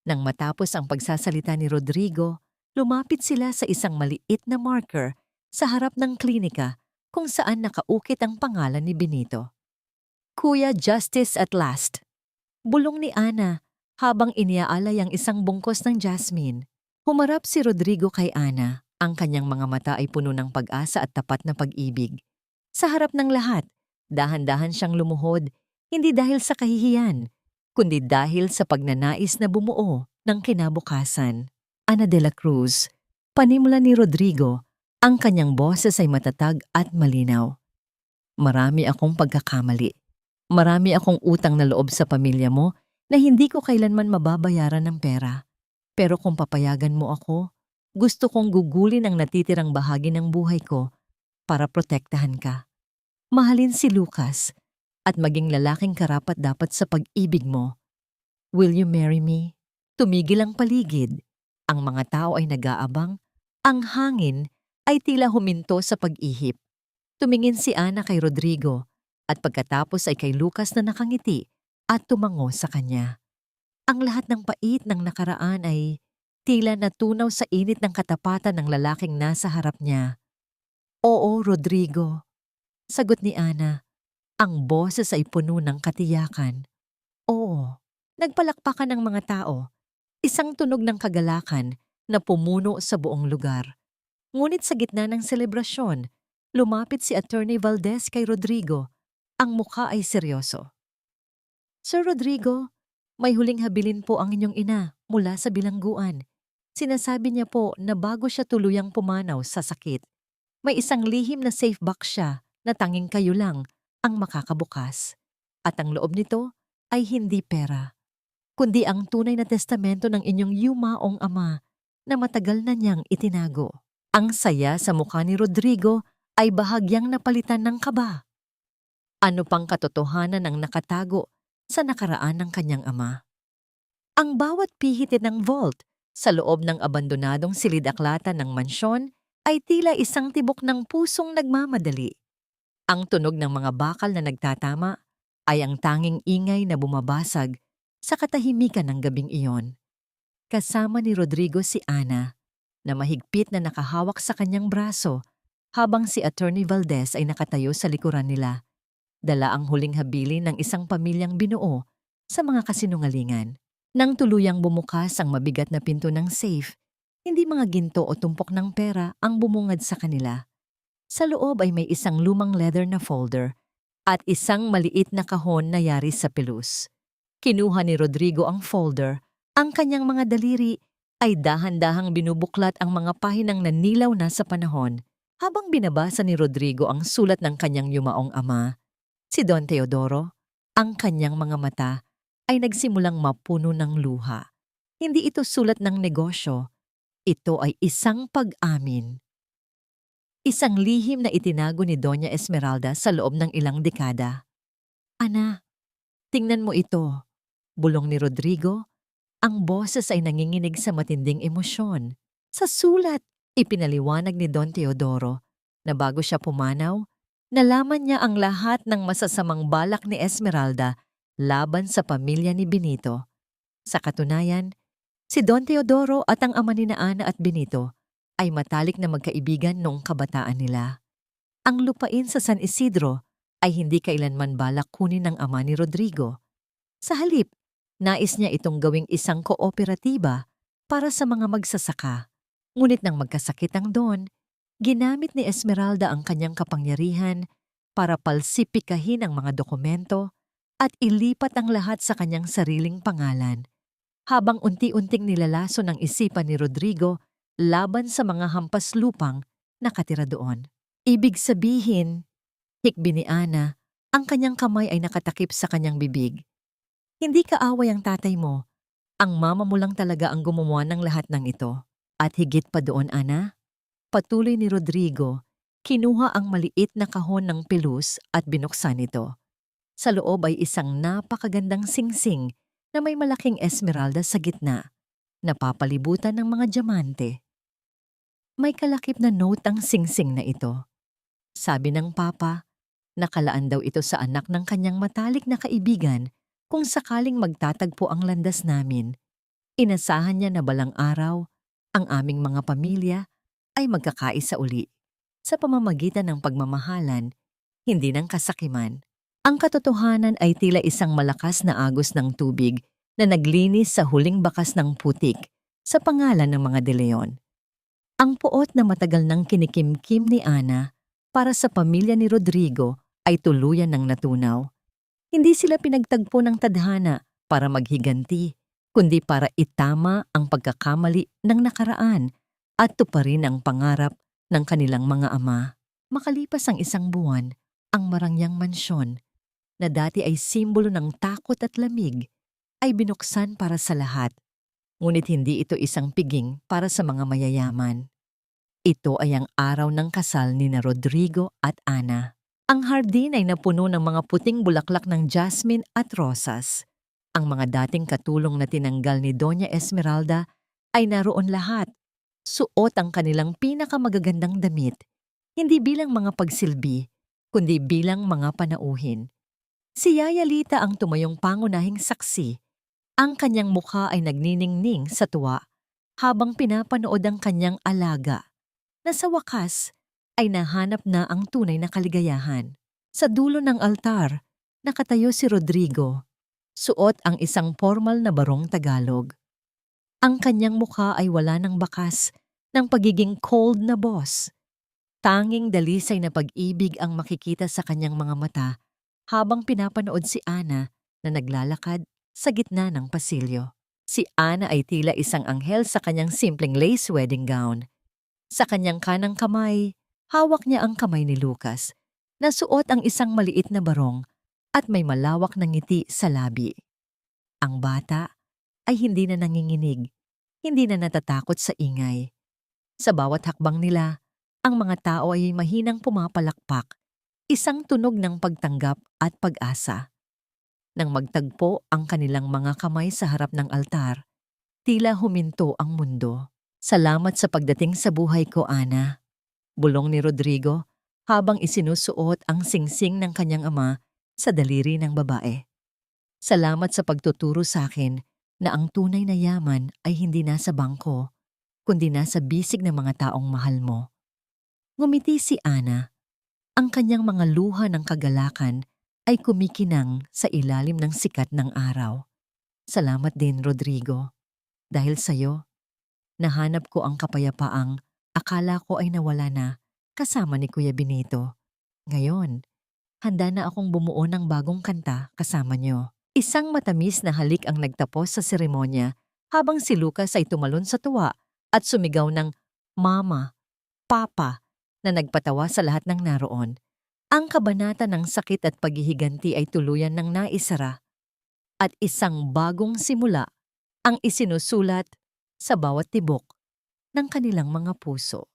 Speaker 1: Nang matapos ang pagsasalita ni Rodrigo, lumapit sila sa isang maliit na marker sa harap ng klinika kung saan nakaukit ang pangalan ni Benito. Kuya, justice at last. Bulong ni Ana habang iniaalay ang isang bungkos ng jasmine. Humarap si Rodrigo kay Ana. Ang kanyang mga mata ay puno ng pag-asa at tapat na pag-ibig. Sa harap ng lahat, dahan-dahan siyang lumuhod, hindi dahil sa kahihiyan, kundi dahil sa pagnanais na bumuo ng kinabukasan. Ana de la Cruz, panimula ni Rodrigo, ang kanyang boses ay matatag at malinaw. Marami akong pagkakamali. Marami akong utang na loob sa pamilya mo na hindi ko kailanman mababayaran ng pera. Pero kung papayagan mo ako, gusto kong gugulin ang natitirang bahagi ng buhay ko para protektahan ka. Mahalin si Lucas at maging lalaking karapat-dapat sa pag-ibig mo. Will you marry me? Tumigil ang paligid. Ang mga tao ay nag-aabang. Ang hangin ay tila huminto sa pag-ihip. Tumingin si Ana kay Rodrigo at pagkatapos ay kay Lucas na nakangiti at tumango sa kanya. Ang lahat ng pait ng nakaraan ay tila natunaw sa init ng katapatan ng lalaking nasa harap niya. Oo, Rodrigo. Sagot ni Ana. Ang boses ay puno ng katiyakan. Oo. Nagpalakpakan ng mga tao. Isang tunog ng kagalakan na pumuno sa buong lugar. Ngunit sa gitna ng selebrasyon, lumapit si Attorney Valdez kay Rodrigo. Ang mukha ay seryoso. Sir Rodrigo, may huling habilin po ang inyong ina mula sa bilangguan. Sinasabi niya po na bago siya tuluyang pumanaw sa sakit, may isang lihim na safe box siya na tanging kayo lang ang makakabukas. At ang loob nito ay hindi pera, kundi ang tunay na testamento ng inyong yumaong ama na matagal na niyang itinago. Ang saya sa mukha ni Rodrigo ay bahagyang napalitan ng kaba. Ano pang katotohanan ang nakatago sa nakaraan ng kanyang ama? Ang bawat pihitin ng vault sa loob ng abandonadong silid-aklatan ng mansyon ay tila isang tibok ng pusong nagmamadali. Ang tunog ng mga bakal na nagtatama ay ang tanging ingay na bumabasag sa katahimikan ng gabing iyon. Kasama ni Rodrigo si Ana na mahigpit na nakahawak sa kanyang braso habang si Attorney Valdez ay nakatayo sa likuran nila. Dala ang huling habilin ng isang pamilyang binuo sa mga kasinungalingan. Nang tuluyang bumukas ang mabigat na pinto ng safe, hindi mga ginto o tumpok ng pera ang bumungad sa kanila. Sa loob ay may isang lumang leather na folder at isang maliit na kahon na yari sa pelus. Kinuha ni Rodrigo ang folder, ang kanyang mga daliri ay dahan-dahang binubuklat ang mga pahinang nanilaw na sa panahon. Habang binabasa ni Rodrigo ang sulat ng kanyang yumaong ama, si Don Teodoro, ang kanyang mga mata ay nagsimulang mapuno ng luha. Hindi ito sulat ng negosyo, ito ay isang pag-amin. Isang lihim na itinago ni Doña Esmeralda sa loob ng ilang dekada. "Ana, tingnan mo ito," bulong ni Rodrigo. Ang boses ay nanginginig sa matinding emosyon. Sa sulat, ipinaliwanag ni Don Teodoro na bago siya pumanaw, nalaman niya ang lahat ng masasamang balak ni Esmeralda laban sa pamilya ni Benito. Sa katunayan, si Don Teodoro at ang ama ni na Ana at Benito ay matalik na magkaibigan noong kabataan nila. Ang lupain sa San Isidro ay hindi kailanman balak kunin ng ama ni Rodrigo. Sa halip, nais niya itong gawing isang kooperatiba para sa mga magsasaka. Ngunit nang magkasakit ang Don, ginamit ni Esmeralda ang kanyang kapangyarihan para palsipikahin ang mga dokumento at ilipat ang lahat sa kanyang sariling pangalan, habang unti-unting nilalaso ng isipan ni Rodrigo laban sa mga hampas lupang nakatira doon. Ibig sabihin, hikbi ni Ana, ang kanyang kamay ay nakatakip sa kanyang bibig. Hindi kaaway ang tatay mo. Ang mama mo lang talaga ang gumawa ng lahat ng ito. At higit pa doon, Ana, patuloy ni Rodrigo, kinuha ang maliit na kahon ng pilus at binuksan ito. Sa loob ay isang napakagandang singsing na may malaking esmeralda sa gitna, napapalibutan ng mga diamante. May kalakip na note ang singsing na ito. Sabi ng papa, nakalaan daw ito sa anak ng kanyang matalik na kaibigan kung sakaling magtatagpo ang landas namin. Inasahan niya na balang araw, ang aming mga pamilya ay magkakaisa uli sa pamamagitan ng pagmamahalan, hindi ng kasakiman. Ang katotohanan ay tila isang malakas na agos ng tubig na naglinis sa huling bakas ng putik sa pangalan ng mga De Leon. Ang puot na matagal nang kinikimkim ni Ana para sa pamilya ni Rodrigo ay tuluyan ng natunaw. Hindi sila pinagtagpo ng tadhana para maghiganti, kundi para itama ang pagkakamali ng nakaraan at tuparin ang pangarap ng kanilang mga ama. Makalipas ang isang buwan, ang marangyang mansyon, na dati ay simbolo ng takot at lamig, ay binuksan para sa lahat. Ngunit hindi ito isang piging para sa mga mayayaman. Ito ay ang araw ng kasal ni na Rodrigo at Ana. Ang hardin ay napuno ng mga puting bulaklak ng jasmine at rosas. Ang mga dating katulong na tinanggal ni Doña Esmeralda ay naroon lahat. Suot ang kanilang pinakamagagandang damit, hindi bilang mga pagsilbi, kundi bilang mga panauhin. Si Yaya Lita ang tumayong pangunahing saksi. Ang kanyang mukha ay nagniningning sa tuwa habang pinapanood ang kanyang alaga, na sa wakas ay nahanap na ang tunay na kaligayahan. Sa dulo ng altar, nakatayo si Rodrigo. Suot ang isang formal na barong Tagalog. Ang kanyang mukha ay wala ng bakas ng pagiging cold na boss. Tanging dalisay na pag-ibig ang makikita sa kanyang mga mata habang pinapanood si Ana na naglalakad sa gitna ng pasilyo. Si Ana ay tila isang anghel sa kanyang simpleng lace wedding gown. Sa kanyang kanang kamay, hawak niya ang kamay ni Lucas, na suot ang isang maliit na barong at may malawak na ngiti sa labi. Ang bata ay hindi na nanginginig, hindi na natatakot sa ingay. Sa bawat hakbang nila, ang mga tao ay mahinang pumapalakpak, isang tunog ng pagtanggap at pag-asa. Nang magtagpo ang kanilang mga kamay sa harap ng altar, tila huminto ang mundo. Salamat sa pagdating sa buhay ko, Ana, bulong ni Rodrigo habang isinusuot ang singsing ng kanyang ama sa daliri ng babae. Salamat sa pagtuturo sa akin na ang tunay na yaman ay hindi nasa bangko, kundi nasa bisig ng mga taong mahal mo. Ngumiti si Ana. Ang kanyang mga luha ng kagalakan ay kumikinang sa ilalim ng sikat ng araw. Salamat din, Rodrigo. Dahil sa'yo, nahanap ko ang kapayapaang akala ko ay nawala na kasama ni Kuya Benito. Ngayon, handa na akong bumuo ng bagong kanta kasama niyo. Isang matamis na halik ang nagtapos sa seremonya habang si Lucas ay tumalon sa tuwa at sumigaw ng Mama, Papa na nagpatawa sa lahat ng naroon. Ang kabanata ng sakit at paghihiganti ay tuluyan ng naisara at isang bagong simula ang isinusulat sa bawat tibok ng kanilang mga puso.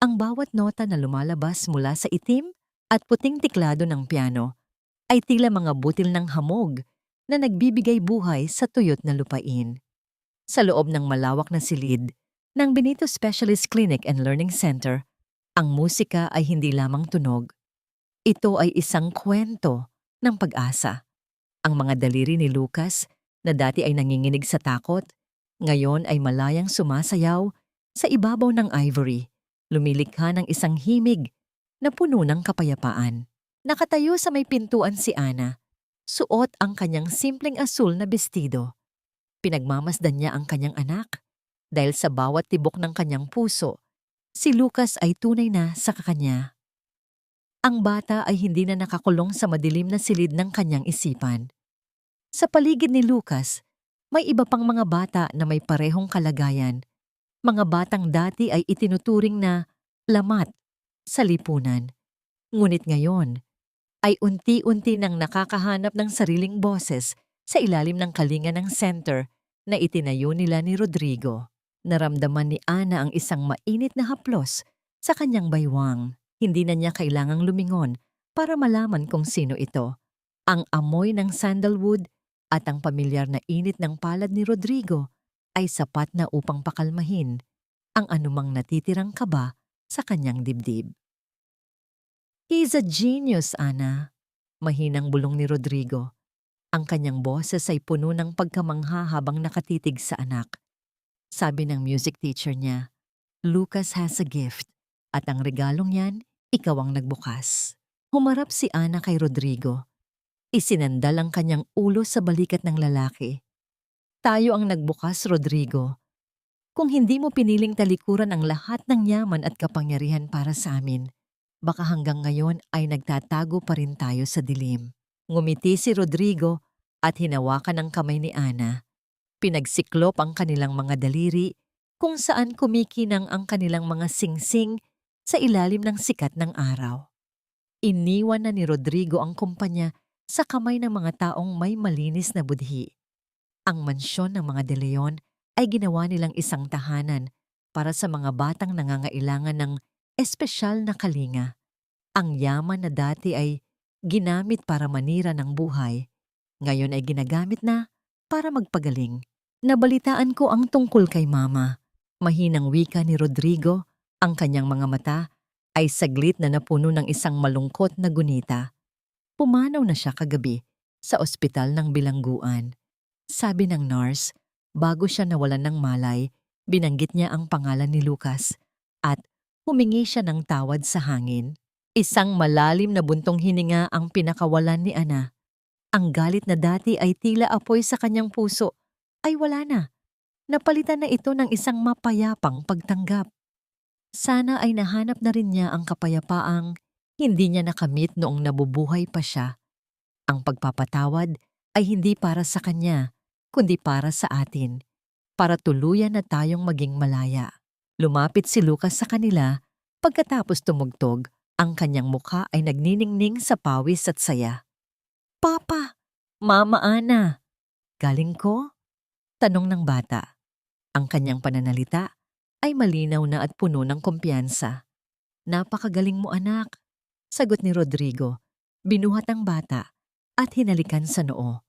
Speaker 1: Ang bawat nota na lumalabas mula sa itim at puting tiklado ng piano ay tila mga butil ng hamog na nagbibigay buhay sa tuyot na lupain. Sa loob ng malawak na silid ng Benito Specialist Clinic and Learning Center, ang musika ay hindi lamang tunog. Ito ay isang kwento ng pag-asa. Ang mga daliri ni Lucas na dati ay nanginginig sa takot, ngayon ay malayang sumasayaw sa ibabaw ng ivory, lumilikha ng isang himig na puno ng kapayapaan. Nakatayo sa may pintuan si Ana, suot ang kanyang simpleng asul na bestido. Pinagmamasdan niya ang kanyang anak dahil sa bawat tibok ng kanyang puso, si Lucas ay tunay na sa kakanya. Ang bata ay hindi na nakakulong sa madilim na silid ng kanyang isipan. Sa paligid ni Lucas, may iba pang mga bata na may parehong kalagayan. Mga batang dati ay itinuturing na lamat sa lipunan. Ngunit ngayon, ay unti-unti nang nakakahanap ng sariling boses sa ilalim ng kalinga ng center na itinayo nila ni Rodrigo. Naramdaman ni Ana ang isang mainit na haplos sa kanyang baywang. Hindi na niya kailangang lumingon para malaman kung sino ito. Ang amoy ng sandalwood at ang pamilyar na init ng palad ni Rodrigo ay sapat na upang pakalmahin ang anumang natitirang kaba sa kanyang dibdib. "He's a genius, Ana," mahinang bulong ni Rodrigo. Ang kanyang boses ay puno ng pagkamangha habang nakatitig sa anak. Sabi ng music teacher niya, "Lucas has a gift at ang regalong yan, ikaw ang nagbukas." Humarap si Ana kay Rodrigo. Isinandal ang kanyang ulo sa balikat ng lalaki. "Tayo ang nagbukas, Rodrigo. Kung hindi mo piniling talikuran ang lahat ng yaman at kapangyarihan para sa amin, baka hanggang ngayon ay nagtatago pa rin tayo sa dilim." Ngumiti si Rodrigo at hinawakan ang kamay ni Ana. Pinagsiklop ang kanilang mga daliri kung saan kumikinang ang kanilang mga singsing sa ilalim ng sikat ng araw. Iniwan na ni Rodrigo ang kumpanya sa kamay ng mga taong may malinis na budhi. Ang mansyon ng mga De Leon ay ginawa nilang isang tahanan para sa mga batang nangangailangan ng espesyal na kalinga. Ang yaman na dati ay ginamit para manira ng buhay, ngayon ay ginagamit na para magpagaling. "Nabalitaan ko ang tungkol kay Mama," mahinang wika ni Rodrigo. Ang kanyang mga mata ay saglit na napuno ng isang malungkot na gunita. Pumanaw na siya kagabi sa ospital ng bilangguan. Sabi ng nurse, bago siya nawalan ng malay, binanggit niya ang pangalan ni Lucas at humingi siya ng tawad sa hangin. Isang malalim na buntong hininga ang pinakawalan ni Ana. Ang galit na dati ay tila apoy sa kanyang puso ay wala na. Napalitan na ito ng isang mapayapang pagtanggap. Sana ay nahanap na rin niya ang kapayapaang hindi niya nakamit noong nabubuhay pa siya. Ang pagpapatawad ay hindi para sa kanya, kundi para sa atin, para tuluyan na tayong maging malaya. Lumapit si Lucas sa kanila pagkatapos tumugtog. Ang kanyang mukha ay nagniningning sa pawis at saya. "Papa, Mama Ana, galing ko?" tanong ng bata. Ang kanyang pananalita ay malinaw na at puno ng kumpiyansa. "Napakagaling mo, anak," sagot ni Rodrigo. Binuhat ang bata at hinalikan sa noo.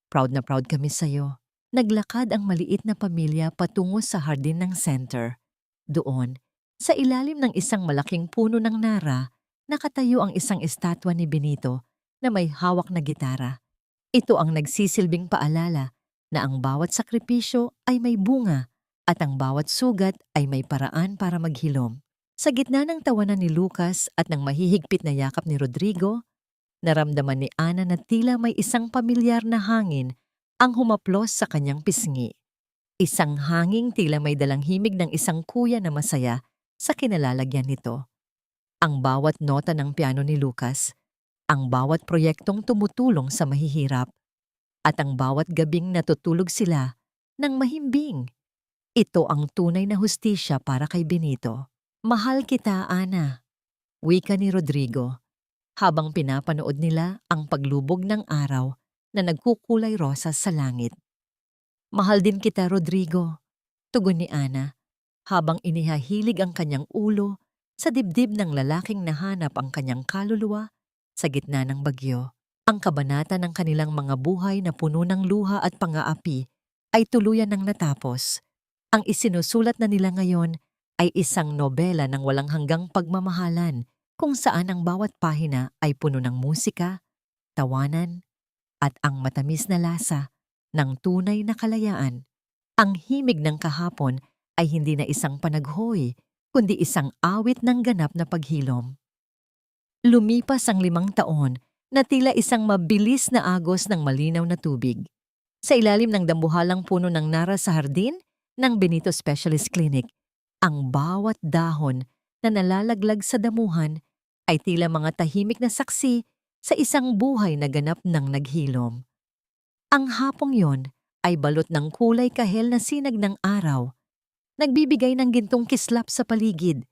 Speaker 1: "Proud na proud kami sa'yo." Naglakad ang maliit na pamilya patungo sa hardin ng center. Doon, sa ilalim ng isang malaking puno ng nara, nakatayo ang isang estatwa ni Benito na may hawak na gitara. Ito ang nagsisilbing paalala na ang bawat sakripisyo ay may bunga at ang bawat sugat ay may paraan para maghilom. Sa gitna ng tawanan ni Lucas at ng mahihigpit na yakap ni Rodrigo, naramdaman ni Ana na tila may isang pamilyar na hangin ang humaplos sa kanyang pisngi. Isang hanging tila may dalang himig ng isang kuya na masaya sa kinalalagyan nito. Ang bawat nota ng piano ni Lucas, ang bawat proyektong tumutulong sa mahihirap, at ang bawat gabing natutulog sila ng mahimbing. Ito ang tunay na hustisya para kay Benito. "Mahal kita, Ana," wika ni Rodrigo, habang pinapanood nila ang paglubog ng araw na nagkukulay rosas sa langit. "Mahal din kita, Rodrigo," tugon ni Ana, habang inihahilig ang kanyang ulo Sa dibdib ng lalaking nahanap ang kanyang kaluluwa sa gitna ng bagyo. Ang kabanata ng kanilang mga buhay na puno ng luha at pang-aapi ay tuluyan ng natapos. Ang isinusulat na nila ngayon ay isang nobela ng walang hanggang pagmamahalan kung saan ang bawat pahina ay puno ng musika, tawanan, at ang matamis na lasa ng tunay na kalayaan. Ang himig ng kahapon ay hindi na isang panaghoy, kundi isang awit ng ganap na paghilom. Lumipas ang 5 taon na tila isang mabilis na agos ng malinaw na tubig. Sa ilalim ng dambuhalang puno ng nara sa hardin ng Benito Specialist Clinic, ang bawat dahon na nalalaglag sa damuhan ay tila mga tahimik na saksi sa isang buhay na ganap ng naghilom. Ang hapong yon ay balot ng kulay kahel na sinag ng araw, nagbibigay ng gintong kislap sa paligid,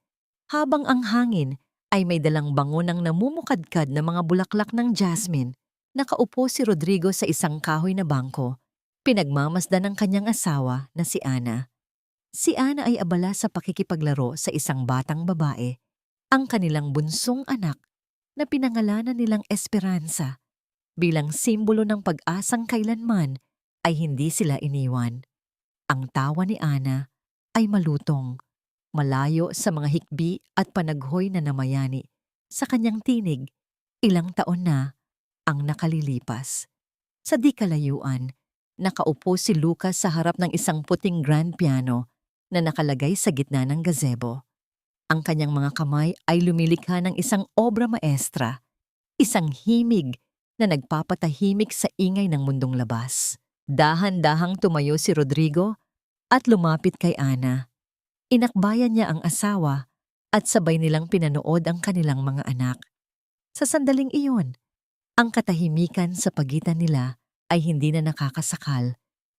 Speaker 1: habang ang hangin ay may dalang bango ng namumukadkad na mga bulaklak ng jasmine. Nakaupo si Rodrigo sa isang kahoy na bangko, pinagmamasdan ng kanyang asawa na si Ana. Si Ana ay abala sa pakikipaglaro sa isang batang babae, ang kanilang bunsong anak na pinangalanan nilang Esperanza, bilang simbolo ng pag-asang kailanman ay hindi sila iniwan. Ang tawa ni Ana ay malutong, malayo sa mga hikbi at panaghoy na namayani. Sa kanyang tinig, ilang taon na ang nakalilipas. Sa di kalayuan, nakaupo si Lucas sa harap ng isang puting grand piano na nakalagay sa gitna ng gazebo. Ang kanyang mga kamay ay lumilikha ng isang obra maestra, isang himig na nagpapatahimik sa ingay ng mundong labas. Dahan-dahang tumayo si Rodrigo at lumapit kay Ana. Inakbayan niya ang asawa at sabay nilang pinanood ang kanilang mga anak. Sa sandaling iyon, ang katahimikan sa pagitan nila ay hindi na nakakasakal.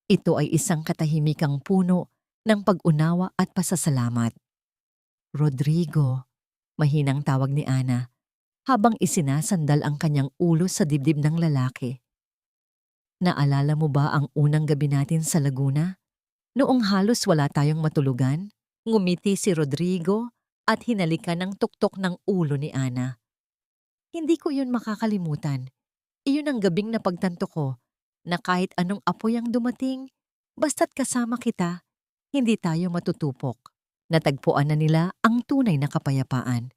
Speaker 1: Ito ay isang katahimikang puno ng pag-unawa at pasasalamat. Rodrigo, mahinang tawag ni Ana, habang isinasandal ang kanyang ulo sa dibdib ng lalaki. Naalala mo ba ang unang gabi natin sa Laguna? Noong halos wala tayong matulugan, ngumiti si Rodrigo at hinalikan ng tuktok ng ulo ni Ana. Hindi ko yun makakalimutan. Iyon ang gabing napagtanto ko na kahit anong apoy ang dumating, basta't kasama kita, hindi tayo matutupok. Natagpuan na nila ang tunay na kapayapaan.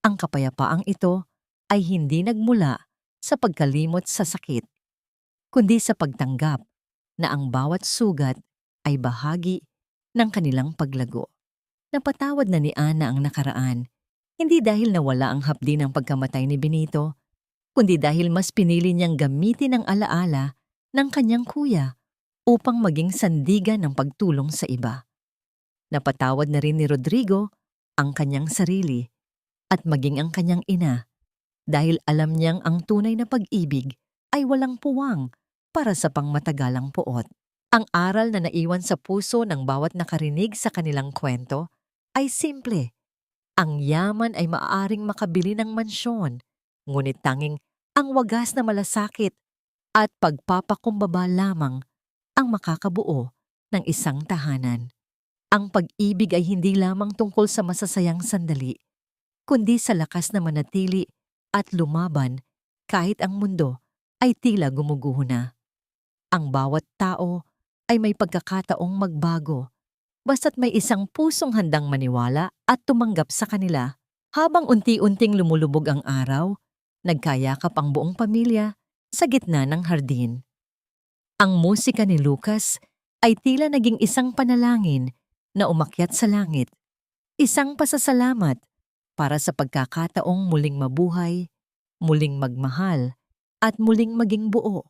Speaker 1: Ang kapayapaang ito ay hindi nagmula sa pagkalimot sa sakit, kundi sa pagtanggap na ang bawat sugat ay bahagi ng kanilang paglago. Napatawad na ni Ana ang nakaraan, hindi dahil nawala ang hapdi ng pagkamatay ni Benito, kundi dahil mas pinili niyang gamitin ang alaala ng kanyang kuya upang maging sandigan ng pagtulong sa iba. Napatawad na rin ni Rodrigo ang kanyang sarili at maging ang kanyang ina dahil alam niyang ang tunay na pag-ibig ay walang puwang para sa pangmatagalang puot. Ang aral na naiwan sa puso ng bawat nakarinig sa kanilang kwento ay simple. Ang yaman ay maaaring makabili ng mansyon, ngunit tanging ang wagas na malasakit at pagpapakumbaba lamang ang makakabuo ng isang tahanan. Ang pag-ibig ay hindi lamang tungkol sa masasayang sandali, kundi sa lakas na manatili at lumaban kahit ang mundo ay tila gumuguho na. Ang bawat tao ay may pagkakataong magbago, basta't may isang pusong handang maniwala at tumanggap sa kanila. Habang unti-unting lumulubog ang araw, nagkayakap ang buong pamilya sa gitna ng hardin. Ang musika ni Lucas ay tila naging isang panalangin na umakyat sa langit, isang pasasalamat para sa pagkakataong muling mabuhay, muling magmahal, at muling maging buo.